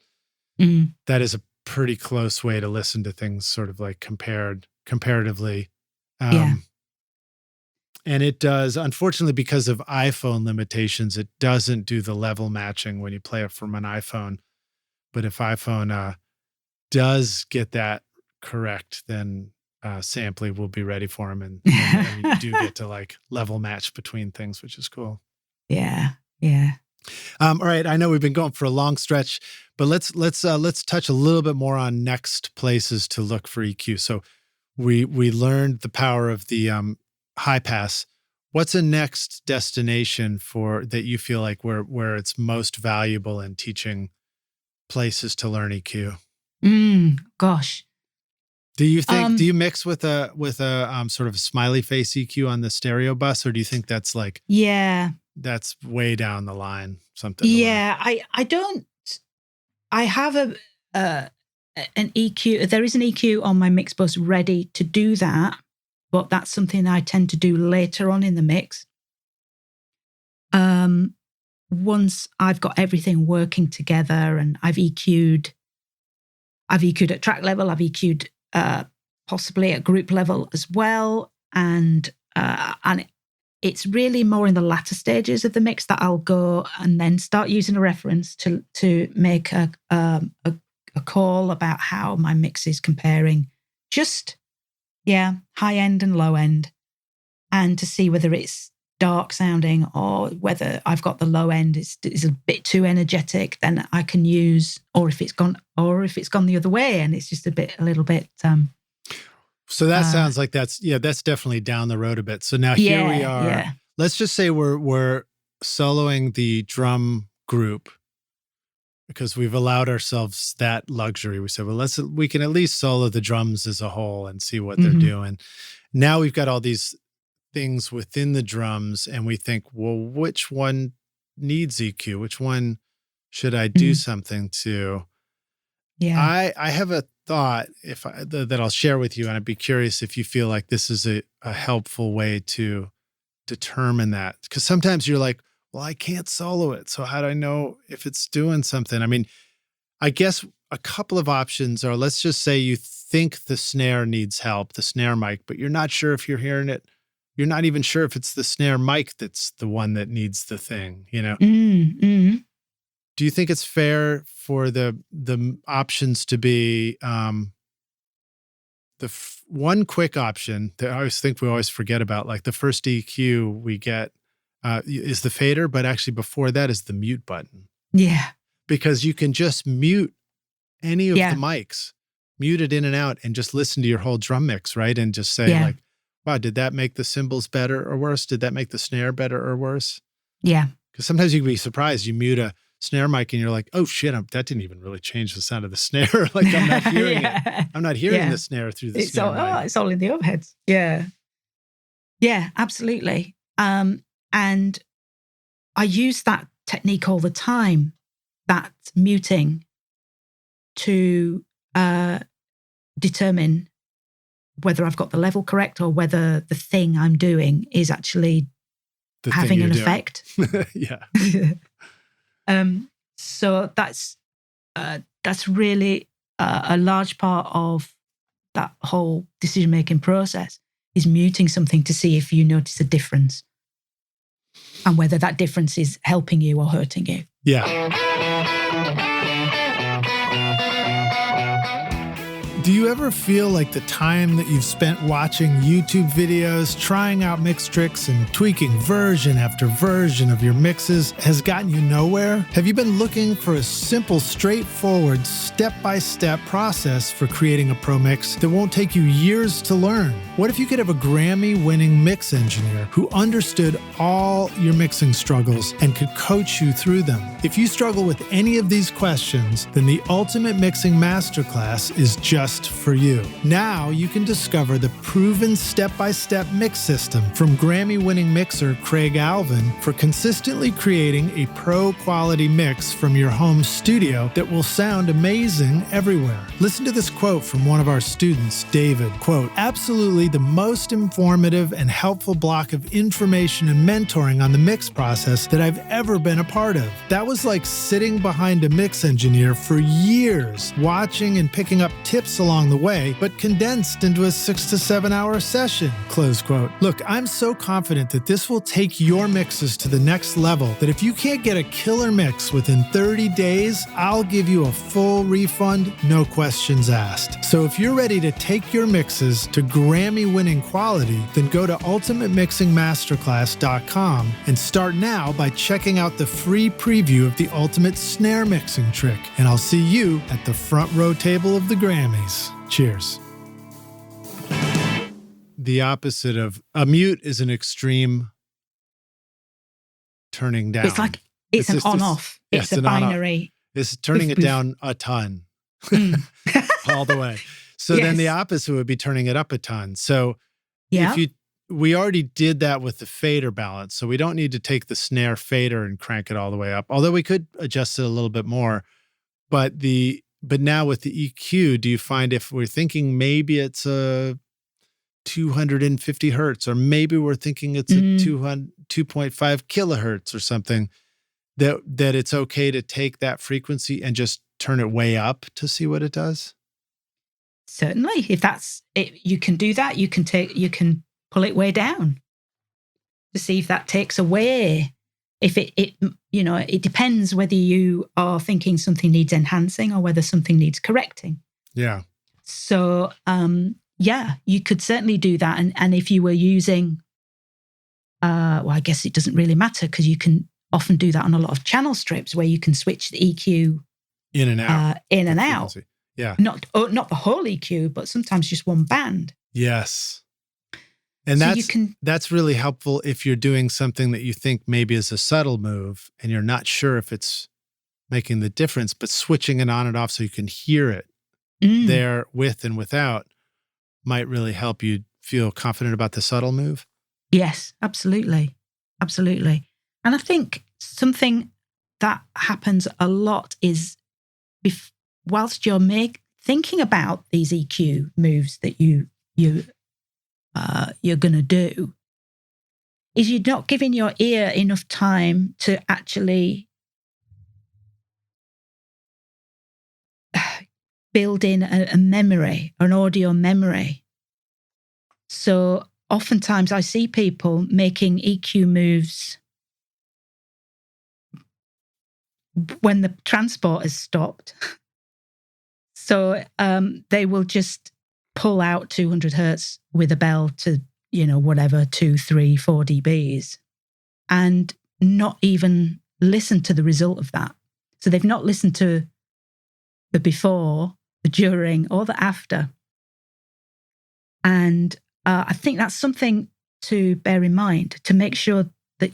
that is a pretty close way to listen to things, sort of like comparatively. And it does, unfortunately, because of iPhone limitations, it doesn't do the level matching when you play it from an iPhone. But if iPhone does get that correct, then Samply will be ready for them, and you do get to like level match between things, which is cool. Yeah. All right, I know we've been going for a long stretch, but let's touch a little bit more on next places to look for EQ. So we learned the power of the high pass. What's a next destination for that you feel like where it's most valuable in teaching places to learn EQ? Gosh. Do you think do you mix with a sort of smiley face EQ on the stereo bus, or do you think that's like that's way down the line? I don't. I have an EQ. There is an EQ on my mix bus ready to do that, but that's something I tend to do later on in the mix. Once I've got everything working together and I've EQ'd at track level, I've EQ'd possibly at group level as well, and it's really more in the latter stages of the mix that I'll go and then start using a reference to make a call about how my mix is comparing, just high end and low end, and to see whether it's dark sounding or whether I've got the low end is a bit too energetic. Then I can use, or if it's gone the other way and it's just a little bit. So that sounds like that's definitely down the road a bit. So now here we are. Yeah. Let's just say we're soloing the drum group, because we've allowed ourselves that luxury. We said, well, we can at least solo the drums as a whole and see what they're doing. Now we've got all these things within the drums, and we think, well, which one needs EQ? Which one should I do something to? Yeah, I have a thought that I'll share with you, and I'd be curious if you feel like this is a helpful way to determine that, because sometimes you're like, well, I can't solo it, so how do I know if it's doing something? I mean, I guess a couple of options are, let's just say you think the snare needs help, the snare mic, but you're not sure if you're hearing it. You're not even sure if it's the snare mic that's the one that needs the thing, Do you think it's fair for the options to be one quick option that I always think we always forget about, like the first EQ we get is the fader, but actually before that is the mute button. Yeah. Because you can just mute any of the mics, mute it in and out, and just listen to your whole drum mix, right? And just say like, wow, did that make the cymbals better or worse? Did that make the snare better or worse? Yeah. Because sometimes you can be surprised. You mute a snare mic and you're like, oh shit, that didn't even really change the sound of the snare. Like I'm not hearing it. I'm not hearing the snare through the snare mic. It's all in the overheads. Yeah. Yeah, absolutely. And I use that technique all the time, that muting, to determine whether I've got the level correct or whether the thing I'm doing is actually having an effect. Yeah. So that's really a large part of that whole decision-making process, is muting something to see if you notice a difference and whether that difference is helping you or hurting you. Yeah. Do you ever feel like the time that you've spent watching YouTube videos, trying out mix tricks, and tweaking version after version of your mixes has gotten you nowhere? Have you been looking for a simple, straightforward, step-by-step process for creating a pro mix that won't take you years to learn? What if you could have a Grammy-winning mix engineer who understood all your mixing struggles and could coach you through them? If you struggle with any of these questions, then the Ultimate Mixing Masterclass is just for you. Now you can discover the proven step-by-step mix system from Grammy-winning mixer Craig Alvin for consistently creating a pro-quality mix from your home studio that will sound amazing everywhere. Listen to this quote from one of our students, David. Quote, "Absolutely the most informative and helpful block of information and mentoring on the mix process that I've ever been a part of. That was like sitting behind a mix engineer for years, watching and picking up tips along the way, but condensed into a 6 to 7 hour session." Close quote. Look, I'm so confident that this will take your mixes to the next level that if you can't get a killer mix within 30 days, I'll give you a full refund, no questions asked. So if you're ready to take your mixes to Grammy-winning quality, then go to ultimatemixingmasterclass.com and start now by checking out the free preview of the ultimate snare mixing trick. And I'll see you at the front row table of the Grammys. Cheers. The opposite of a mute is an extreme turning down. It's like it's an on-off. It's a binary. It's turning it down a ton all the way. So then the opposite would be turning it up a ton. So we already did that with the fader balance. So we don't need to take the snare fader and crank it all the way up, although we could adjust it a little bit more. But now with the EQ, do you find if we're thinking maybe it's a 250 hertz, or maybe we're thinking it's a 2.5 kilohertz or something, that it's okay to take that frequency and just turn it way up to see what it does? Certainly. If that's it, you can do that. You can pull it way down to see if that takes away. If it depends whether you are thinking something needs enhancing or whether something needs correcting. Yeah. So, you could certainly do that. And if you were using, I guess it doesn't really matter because you can often do that on a lot of channel strips where you can switch the EQ in and out. Yeah. Not the whole EQ, but sometimes just one band. Yes. And that's really helpful if you're doing something that you think maybe is a subtle move and you're not sure if it's making the difference, but switching it on and off so you can hear it there with and without might really help you feel confident about the subtle move. Yes, absolutely. Absolutely. And I think something that happens a lot is whilst you're thinking about these EQ moves that you're going to do, is you're not giving your ear enough time to actually build in a memory, an audio memory. So oftentimes I see people making EQ moves when the transport has stopped. So they will just pull out 200 hertz with a bell to, whatever, 2, 3, 4 dBs and not even listen to the result of that. So they've not listened to the before, the during, or the after. And I think that's something to bear in mind, to make sure that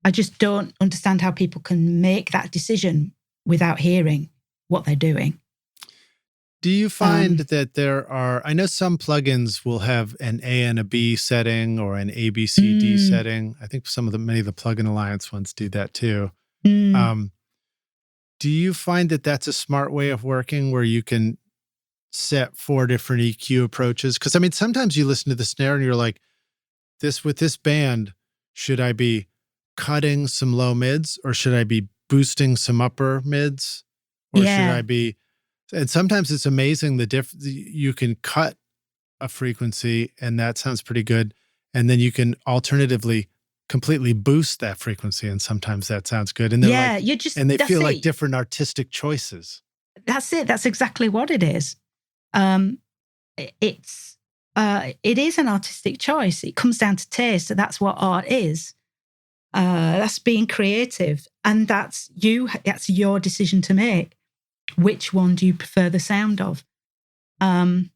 I just don't understand how people can make that decision without hearing what they're doing. Do you find that I know some plugins will have an A and a B setting or an A, B, C, D setting. I think many of the Plugin Alliance ones do that too. Do you find that that's a smart way of working where you can set 4 different EQ approaches? Because I mean, sometimes you listen to the snare and you're like, with this band, should I be cutting some low mids or should I be boosting some upper mids? Or should I be, and sometimes it's amazing you can cut a frequency and that sounds pretty good. And then you can alternatively completely boost that frequency. And sometimes that sounds good. And they're and they feel like different artistic choices. That's it. That's exactly what it is. It is an artistic choice. It comes down to taste. So that's what art is. That's being creative. And that's your decision to make. Which one do you prefer the sound of? And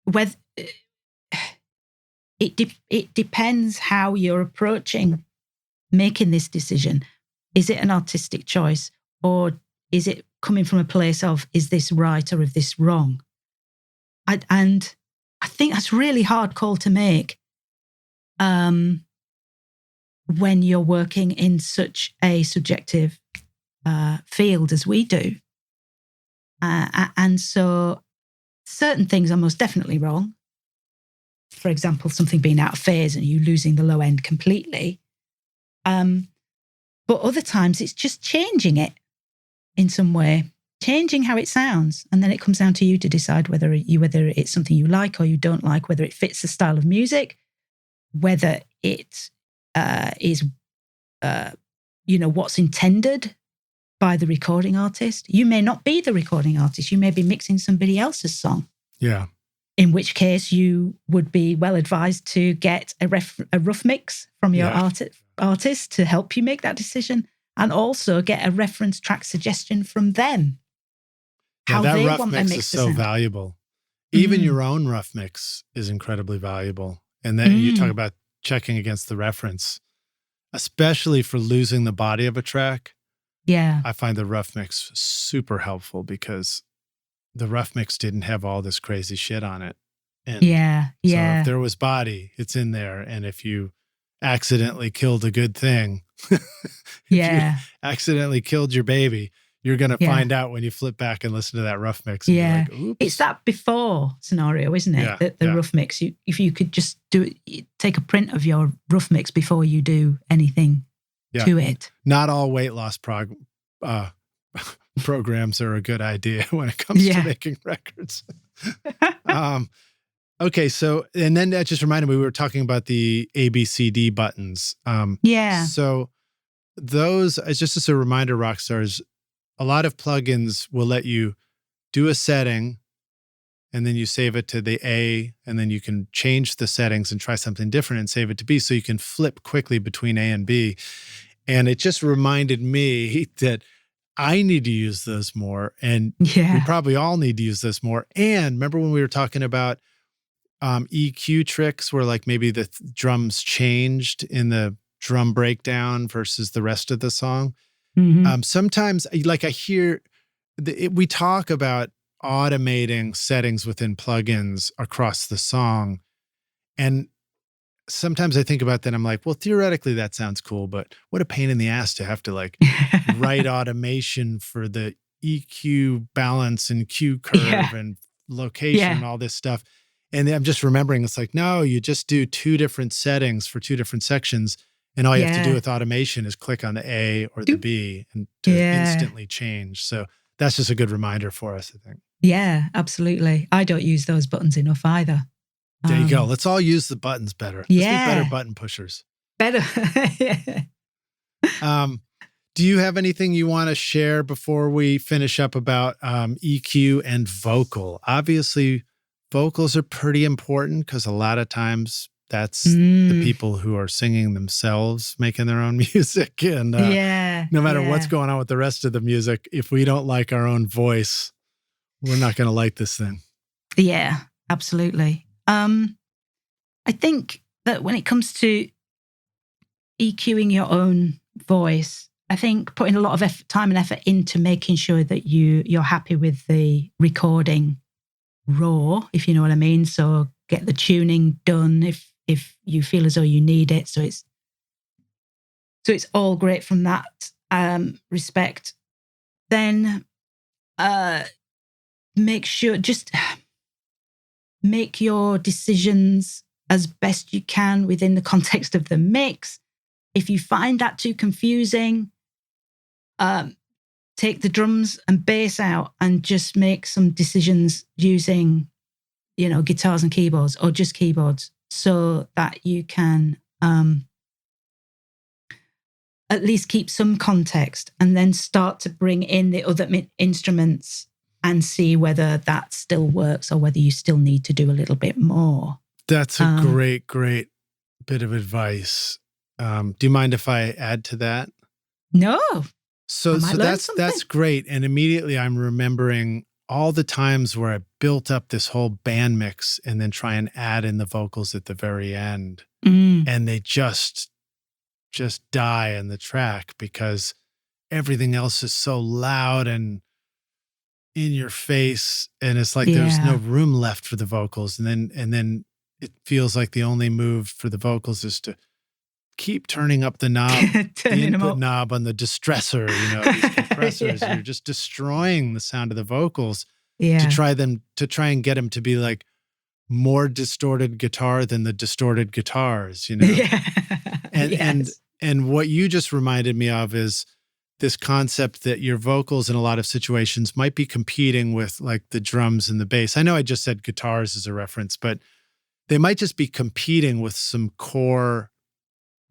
whether it depends how you're approaching making this decision. Is it an artistic choice, or is it coming from a place of, is this right or is this wrong? And I think that's a really hard call to make when you're working in such a subjective field as we do. And so certain things are most definitely wrong. For example, something being out of phase and you losing the low end completely. But other times it's just changing it in some way, changing how it sounds. And then it comes down to you to decide whether it's something you like or you don't like, whether it fits the style of music, whether it is what's intended by the recording artist. You may not be the recording artist. You may be mixing somebody else's song. Yeah. In which case you would be well advised to get a rough mix from your artist to help you make that decision, and also get a reference track suggestion from them. Yeah, that rough mix is so valuable. Even your own rough mix is incredibly valuable. And then you talk about checking against the reference, especially for losing the body of a track. Yeah. I find the rough mix super helpful because the rough mix didn't have all this crazy shit on it. And so if there was body, it's in there. And if you accidentally killed a good thing, you accidentally killed your baby, you're going to find out when you flip back and listen to that rough mix. And be like, oops. It's that before scenario, isn't it? The rough mix. If you could just take a print of your rough mix before you do anything to it. Not all weight loss programs are a good idea when it comes to making records. Okay, so, and then that just reminded me, we were talking about the ABCD buttons. So those, just as a reminder, rock stars, a lot of plugins will let you do a setting and then you save it to the A, and then you can change the settings and try something different and save it to B, so you can flip quickly between A and B. And it just reminded me that I need to use those more, and we probably all need to use this more. And remember when we were talking about EQ tricks where like maybe the drums changed in the drum breakdown versus the rest of the song? Sometimes like I hear, we talk about automating settings within plugins across the song. And sometimes I think about that. I'm like, well, theoretically that sounds cool, but what a pain in the ass to have to like write automation for the EQ balance and Q curve and location and all this stuff. And I'm just remembering, it's like, no, you just do 2 different settings for 2 different sections. And all you have to do with automation is click on the A or the B and to instantly change. So that's just a good reminder for us, I think. Yeah, absolutely. I don't use those buttons enough either. There you go. Let's all use the buttons better. Let's be better button pushers. Better. Do you have anything you want to share before we finish up about EQ and vocal? Obviously, vocals are pretty important because a lot of times that's the people who are singing themselves, making their own music. And no matter what's going on with the rest of the music, if we don't like our own voice, we're not going to like this thing. Yeah, absolutely. I think that when it comes to EQing your own voice, I think putting a lot of time and effort into making sure that you're happy with the recording raw, if you know what I mean. So get the tuning done if you feel as though you need it. So it's all great from that respect. Then make sure, just make your decisions as best you can within the context of the mix. If you find that too confusing, take the drums and bass out and just make some decisions using, guitars and keyboards, or just keyboards, so that you can at least keep some context, and then start to bring in the other instruments and see whether that still works or whether you still need to do a little bit more. That's a great bit of advice. Do you mind if I add to that? No. So that's great. And immediately I'm remembering all the times where I built up this whole band mix and then try and add in the vocals at the very end. And they just die in the track because everything else is so loud and in your face. And it's like there's no room left for the vocals. And then it feels like the only move for the vocals is to keep turning up the knob, the input knob on the distressor, these compressors. And you're just destroying the sound of the vocals to try and get them to be like more distorted guitar than the distorted guitars, And what you just reminded me of is this concept that your vocals in a lot of situations might be competing with like the drums and the bass. I know I just said guitars as a reference, but they might just be competing with some core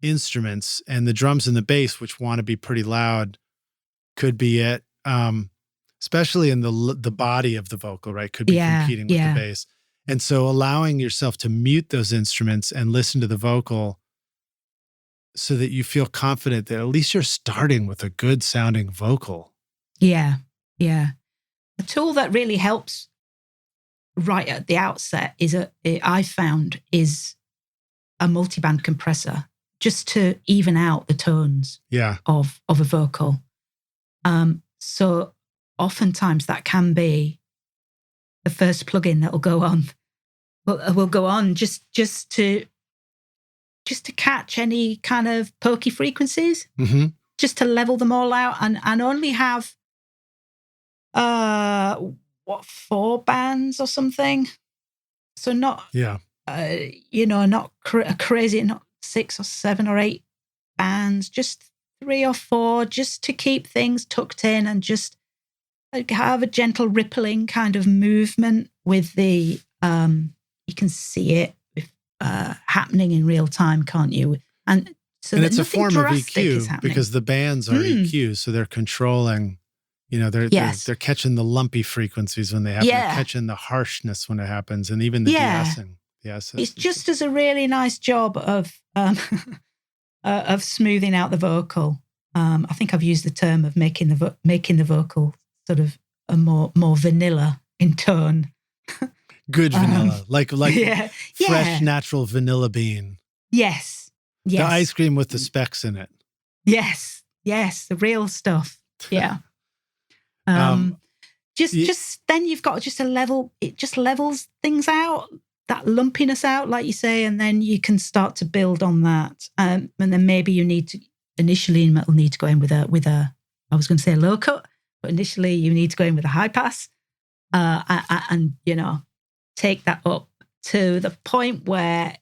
instruments, and the drums and the bass, which want to be pretty loud, could be it. Especially in the body of the vocal, right? Could be competing with the bass. And so allowing yourself to mute those instruments and listen to the vocal so that you feel confident that at least you're starting with a good sounding vocal. Yeah. A tool that really helps right at the outset I found is a multiband compressor, just to even out the tones of a vocal. So oftentimes that can be the first plugin that will go on. Will go on just to catch any kind of pokey frequencies, just to level them all out, and only have 4 bands or something. So not not crazy, not 6 or 7 or 8 bands, just 3 or 4, just to keep things tucked in and just have a gentle rippling kind of movement with the you can see it happening in real time, can't you? And it's a form of EQ because the bands are EQ, so they're controlling. They're catching the lumpy frequencies when they happen. They're catching the harshness when it happens, and even the de-essing. It just does a really nice job of smoothing out the vocal. I think I've used the term of making the vocal sort of a more vanilla in tone. Good vanilla, like fresh, natural vanilla bean. Yes. The ice cream with the specks in it. Yes, the real stuff. Yeah. Just then you've got just a level. It just levels things out, that lumpiness out, like you say, and then you can start to build on that. And then maybe you need to go in with a. I was going to say a low cut, but initially you need to go in with a high pass, and take that up to the point where,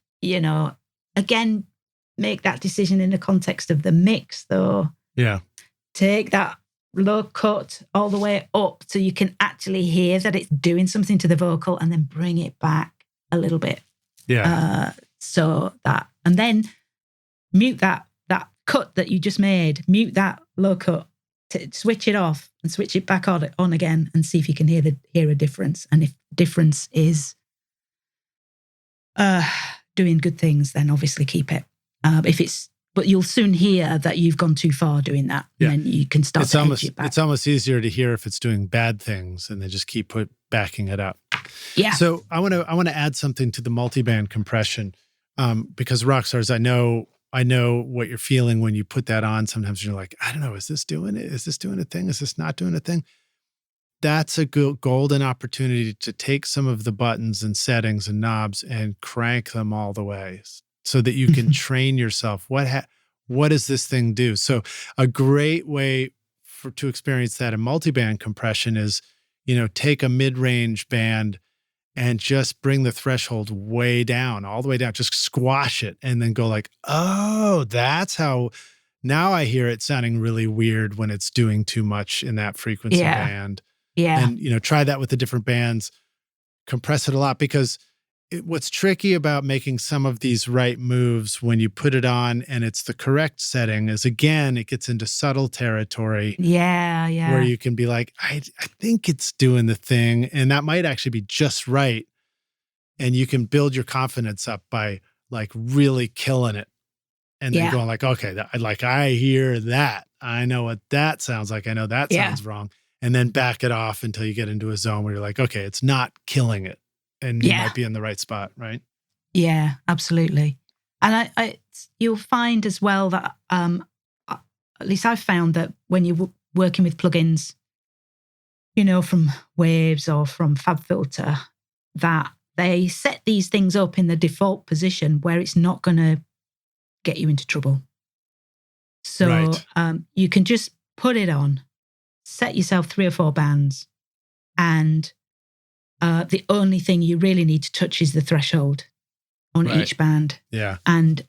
again, make that decision in the context of the mix, though. Yeah. Take that low cut all the way up so you can actually hear that it's doing something to the vocal, and then bring it back a little bit. Yeah. And then mute that cut that you just made, mute that low cut, switch it off and switch it back on again, and see if you can hear a difference. And if the difference is doing good things, then obviously keep it. But you'll soon hear that you've gone too far doing that. Yeah. And then you can start to edge it back. It's almost easier to hear if it's doing bad things, and then just keep backing it up. Yeah. So I want to add something to the multiband compression, because Rockstars, I know what you're feeling when you put that on. Sometimes you're like, I don't know, is this doing it? Is this doing a thing? Is this not doing a thing? That's a golden opportunity to take some of the buttons and settings and knobs and crank them all the way, so that you can train yourself. What does this thing do? So a great way to experience that in multiband compression is take a mid-range band and just bring the threshold way down, all the way down, just squash it and then go like, oh, that's how, now I hear it sounding really weird when it's doing too much in that frequency band. Yeah. And, try that with the different bands, compress it a lot, because what's tricky about making some of these right moves when you put it on and it's the correct setting is, again, it gets into subtle territory. Yeah. Where you can be like, I think it's doing the thing, and that might actually be just right. And you can build your confidence up by like really killing it. And then going like, okay, I hear that. I know what that sounds like. I know that sounds wrong. And then back it off until you get into a zone where you're like, okay, it's not killing it. And you might be in the right spot, right? Yeah, absolutely. And you'll find as well that, at least I've found that when you're working with plugins, from Waves or from FabFilter, that they set these things up in the default position where it's not going to get you into trouble. So you can just put it on, set yourself 3 or 4 bands, and the only thing you really need to touch is the threshold on each band. Yeah. And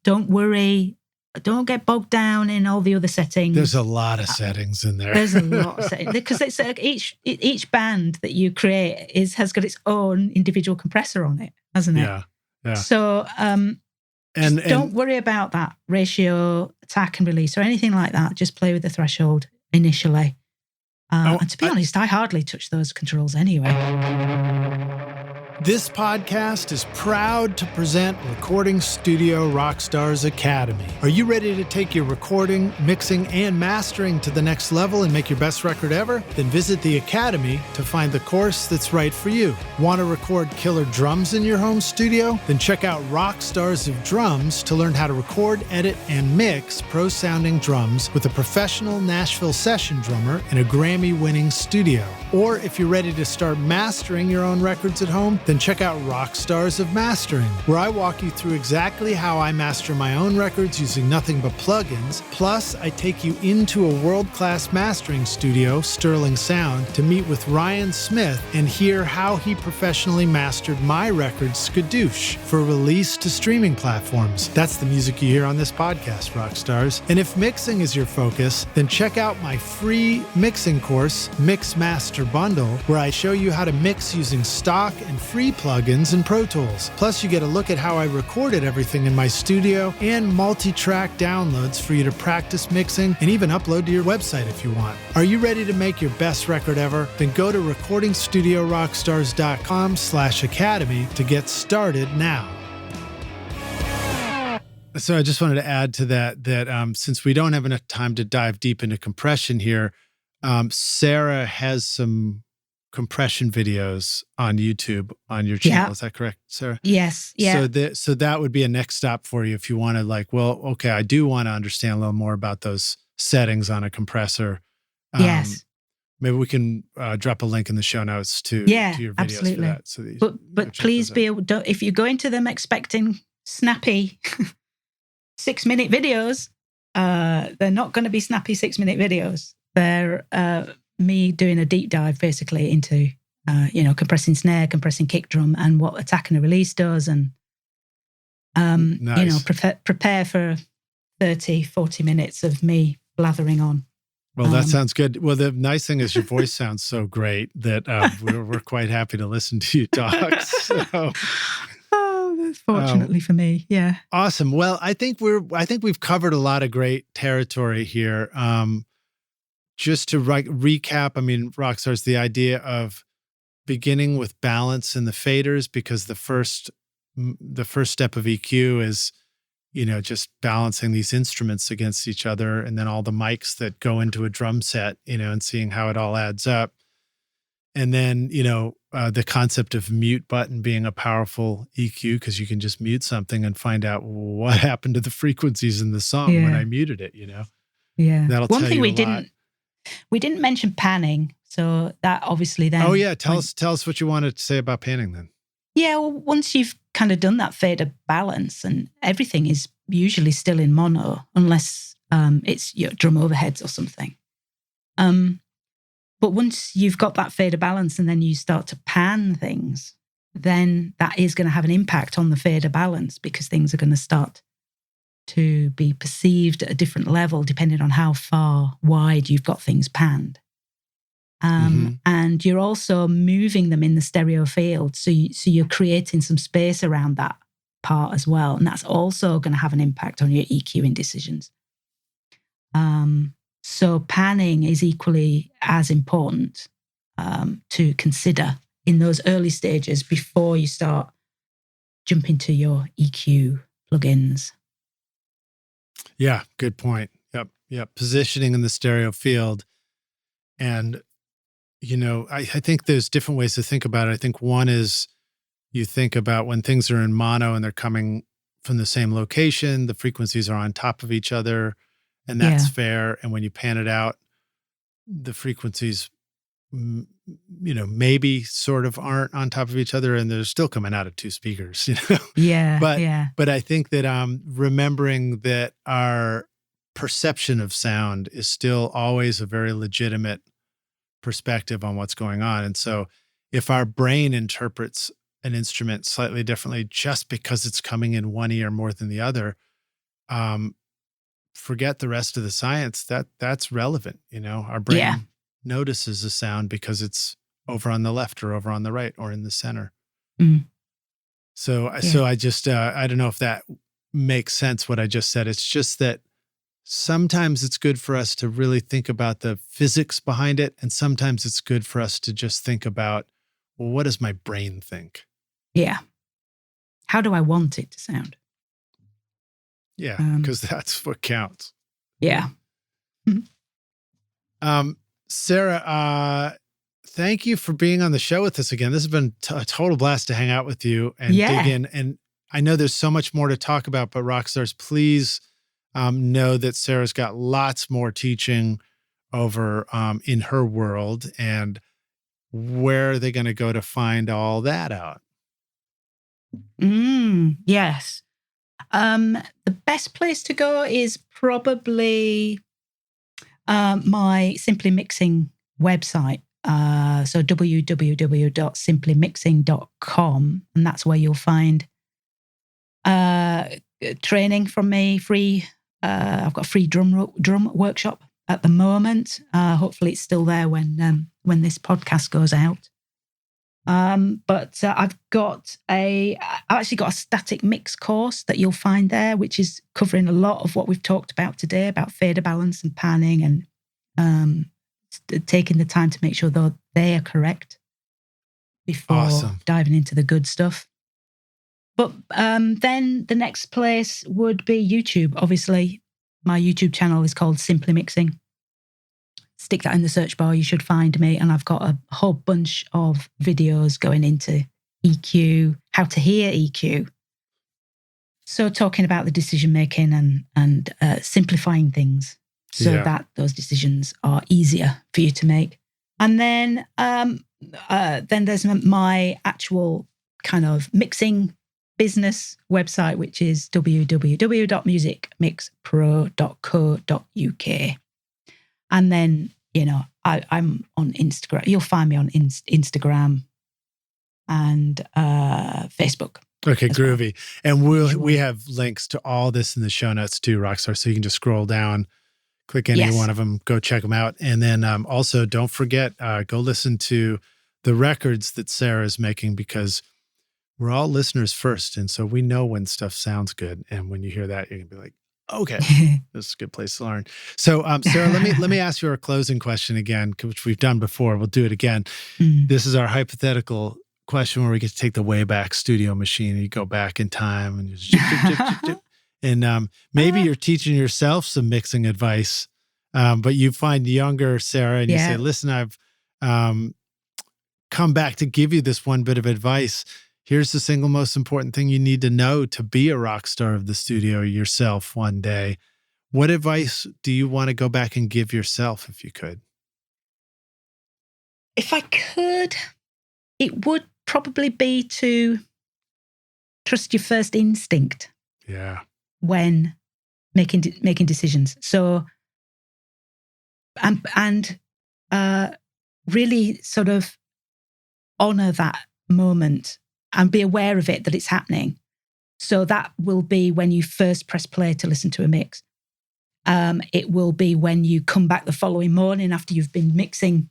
don't worry, don't get bogged down in all the other settings. There's a lot of settings in there. There's a lot of settings because it's each band that you create has got its own individual compressor on it, hasn't it? Yeah. Yeah. So don't worry about that ratio, attack and release or anything like that. Just play with the threshold initially. And to be honest, I hardly touch those controls anyway. This podcast is proud to present Recording Studio Rockstars Academy. Are you ready to take your recording, mixing, and mastering to the next level and make your best record ever? Then visit the Academy to find the course that's right for you. Want to record killer drums in your home studio? Then check out Rockstars of Drums to learn how to record, edit, and mix pro-sounding drums with a professional Nashville session drummer in a Grammy-winning studio. Or if you're ready to start mastering your own records at home, then check out Rockstars of Mastering, where I walk you through exactly how I master my own records using nothing but plugins. Plus, I take you into a world-class mastering studio, Sterling Sound, to meet with Ryan Smith and hear how he professionally mastered my record, Skadoosh, for release to streaming platforms. That's the music you hear on this podcast, Rockstars. And if mixing is your focus, then check out my free mixing course, Mix Master Bundle, where I show you how to mix using stock and free plugins in Pro Tools. Plus, you get a look at how I recorded everything in my studio and multi-track downloads for you to practice mixing and even upload to your website if you want. Are you ready to make your best record ever? Then go to recordingstudiorockstars.com/academy to get started now. So I just wanted to add to that since we don't have enough time to dive deep into compression here, Sara has some compression videos on YouTube on your channel. Yeah. Is that correct, Sara? Yes. Yeah. So that would be a next stop for you if you want to okay, I do want to understand a little more about those settings on a compressor. Yes. Maybe we can drop a link in the show notes to your videos absolutely. For that. So but please if you go into them expecting snappy 6-minute videos, they're not going to be snappy 6-minute videos. They're me doing a deep dive basically into, compressing snare, compressing kick drum and what attack and a release does. And, nice. Prepare for 30, 40 minutes of me blathering on. Well, that sounds good. Well, the nice thing is your voice sounds so great that we're quite happy to listen to you talk. So. Fortunately for me, yeah. Awesome. Well, I think we've covered a lot of great territory here. Just to recap, I mean, Rockstars, the idea of beginning with balance in the faders, because the first step of EQ is, just balancing these instruments against each other, and then all the mics that go into a drum set, and seeing how it all adds up. And then, the concept of mute button being a powerful EQ, because you can just mute something and find out what happened to the frequencies in the song when I muted it, Yeah. That'll One tell thing you a lot. We didn't mention panning, so that obviously then. Oh yeah, tell us what you wanted to say about panning then. Yeah, well, once you've kind of done that fader balance, and everything is usually still in mono, unless it's your drum overheads or something. But once you've got that fader balance and then you start to pan things, then that is going to have an impact on the fader balance, because things are going to start to be perceived at a different level depending on how far wide you've got things panned. And you're also moving them in the stereo field. So you're creating some space around that part as well. And that's also going to have an impact on your EQing decisions. So panning is equally as important to consider in those early stages before you start jumping to your EQ plugins. Yeah, good point. Yep. Positioning in the stereo field. And, I think there's different ways to think about it. I think one is you think about when things are in mono and they're coming from the same location, the frequencies are on top of each other, and that's fair. And when you pan it out, the frequencies, maybe sort of aren't on top of each other, and they're still coming out of two speakers, But I think that remembering that our perception of sound is still always a very legitimate perspective on what's going on. And so if our brain interprets an instrument slightly differently just because it's coming in one ear more than the other, forget the rest of the science. That's relevant. Our brain notices a sound because it's over on the left or over on the right or in the center. So I just, I don't know if that makes sense what I just said. It's just that sometimes it's good for us to really think about the physics behind it. And sometimes it's good for us to just think about, well, what does my brain think? Yeah. How do I want it to sound? Yeah, because that's what counts. Yeah. Sara, thank you for being on the show with us again. This has been a total blast to hang out with you and dig in. And I know there's so much more to talk about, but Rockstars, please know that Sara's got lots more teaching over in her world. And where are they going to go to find all that out? Yes. The best place to go is probably my Simply Mixing website. So www.simplymixing.com. And that's where you'll find training from me, free. I've got a free drum workshop at the moment. Hopefully it's still there when this podcast goes out. But I've actually got a static mix course that you'll find there, which is covering a lot of what we've talked about today about fader balance and panning and taking the time to make sure that they are correct before diving into the good stuff. But then the next place would be YouTube. Obviously, my YouTube channel is called Simply Mixing. Stick that in the search bar, you should find me. And I've got a whole bunch of videos going into EQ, how to hear EQ. So talking about the decision making and simplifying things so that those decisions are easier for you to make. And then there's my actual kind of mixing business website, which is www.musicmixpro.co.uk. And then, I'm on Instagram. You'll find me on Instagram and Facebook. Okay, groovy. Well. And we have links to all this in the show notes too, Rockstar. So you can just scroll down, click any one of them, go check them out. And then also don't forget, go listen to the records that Sara is making, because we're all listeners first. And so we know when stuff sounds good. And when you hear that, you're going to be like, okay, this is a good place to learn. So, Sara, let me ask you our closing question again, which we've done before. We'll do it again. This is our hypothetical question where we get to take the Wayback Studio machine and you go back in time and just and maybe you're teaching yourself some mixing advice, but you find younger Sara and you say, listen, I've come back to give you this one bit of advice. Here's the single most important thing you need to know to be a rock star of the studio yourself one day. What advice do you want to go back and give yourself if you could? If I could, it would probably be to trust your first instinct. Yeah. When making decisions. So, and really sort of honor that moment and be aware of it, that it's happening. So that will be when you first press play to listen to a mix. It will be when you come back the following morning after you've been mixing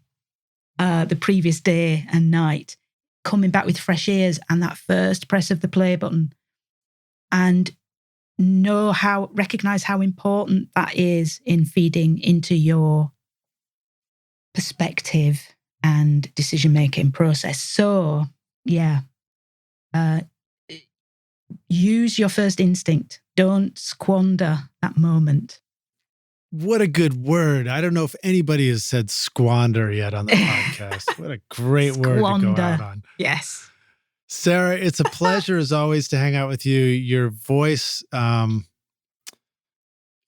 the previous day and night, coming back with fresh ears and that first press of the play button, and recognize how important that is in feeding into your perspective and decision-making process. So, yeah, use your first instinct. Don't squander that moment. What a good word. I don't know if anybody has said squander yet on the podcast. What a great word to go out on. Yes. Sara, it's a pleasure as always to hang out with you. Your voice, I'm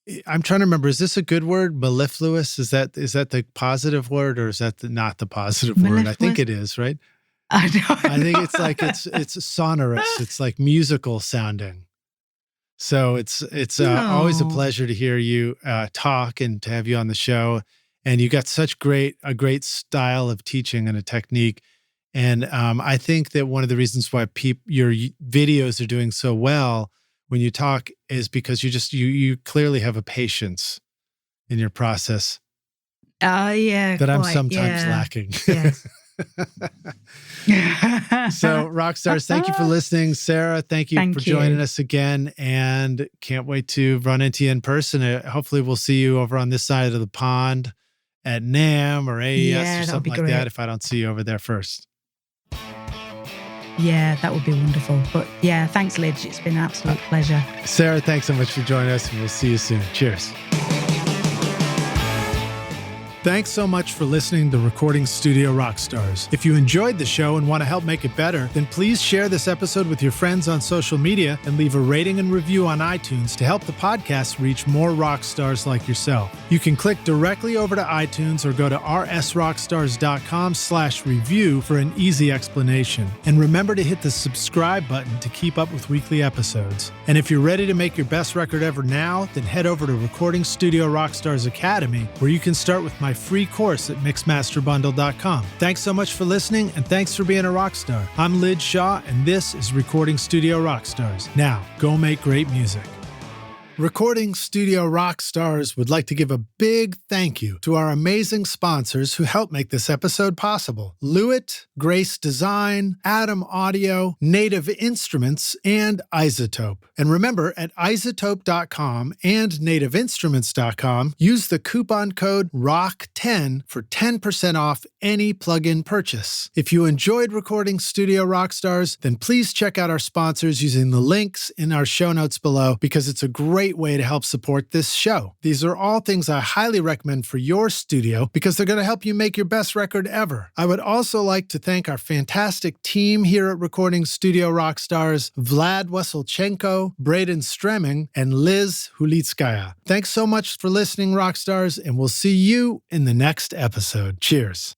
trying to remember, is this a good word? Mellifluous? Is that the positive word, or is that not the positive word? I think it is, right? I think it's like it's sonorous. It's like musical sounding. So it's always a pleasure to hear you talk and to have you on the show. And you got such a great style of teaching and a technique. And I think that one of the reasons why your videos are doing so well when you talk is because you clearly have a patience in your process. Yeah. That I'm sometimes lacking. Yes. So, rock stars, thank you for listening. Sara, thank you for joining us again, and can't wait to run into you in person. Hopefully we'll see you over on this side of the pond at NAMM or AES or something like that if I don't see you over there first. Yeah, that would be wonderful. But yeah, thanks, Lidge. It's been an absolute pleasure. Sara, thanks so much for joining us, and we'll see you soon. Cheers. Thanks so much for listening to Recording Studio Rockstars. If you enjoyed the show and want to help make it better, then please share this episode with your friends on social media and leave a rating and review on iTunes to help the podcast reach more rock stars like yourself. You can click directly over to iTunes or go to rsrockstars.com/review for an easy explanation. And remember to hit the subscribe button to keep up with weekly episodes. And if you're ready to make your best record ever now, then head over to Recording Studio Rockstars Academy, where you can start with my free course at mixmasterbundle.com. Thanks so much for listening, and thanks for being a rock star. I'm Lidge Shaw, and this is Recording Studio Rockstars. Now, go make great music. Recording Studio Rockstars would like to give a big thank you to our amazing sponsors who help make this episode possible: Lewitt, Grace Design, Adam Audio, Native Instruments, and Isotope. And remember, at isotope.com and nativeinstruments.com, use the coupon code ROCK10 for 10% off any plugin purchase. If you enjoyed Recording Studio Rockstars, then please check out our sponsors using the links in our show notes below, because it's a great way to help support this show. These are all things I highly recommend for your studio because they're going to help you make your best record ever. I would also like to thank our fantastic team here at Recording Studio Rockstars: Vlad Weselchenko, Braden Stremming, and Liz Hulitskaya. Thanks so much for listening, Rockstars, and we'll see you in the next episode. Cheers.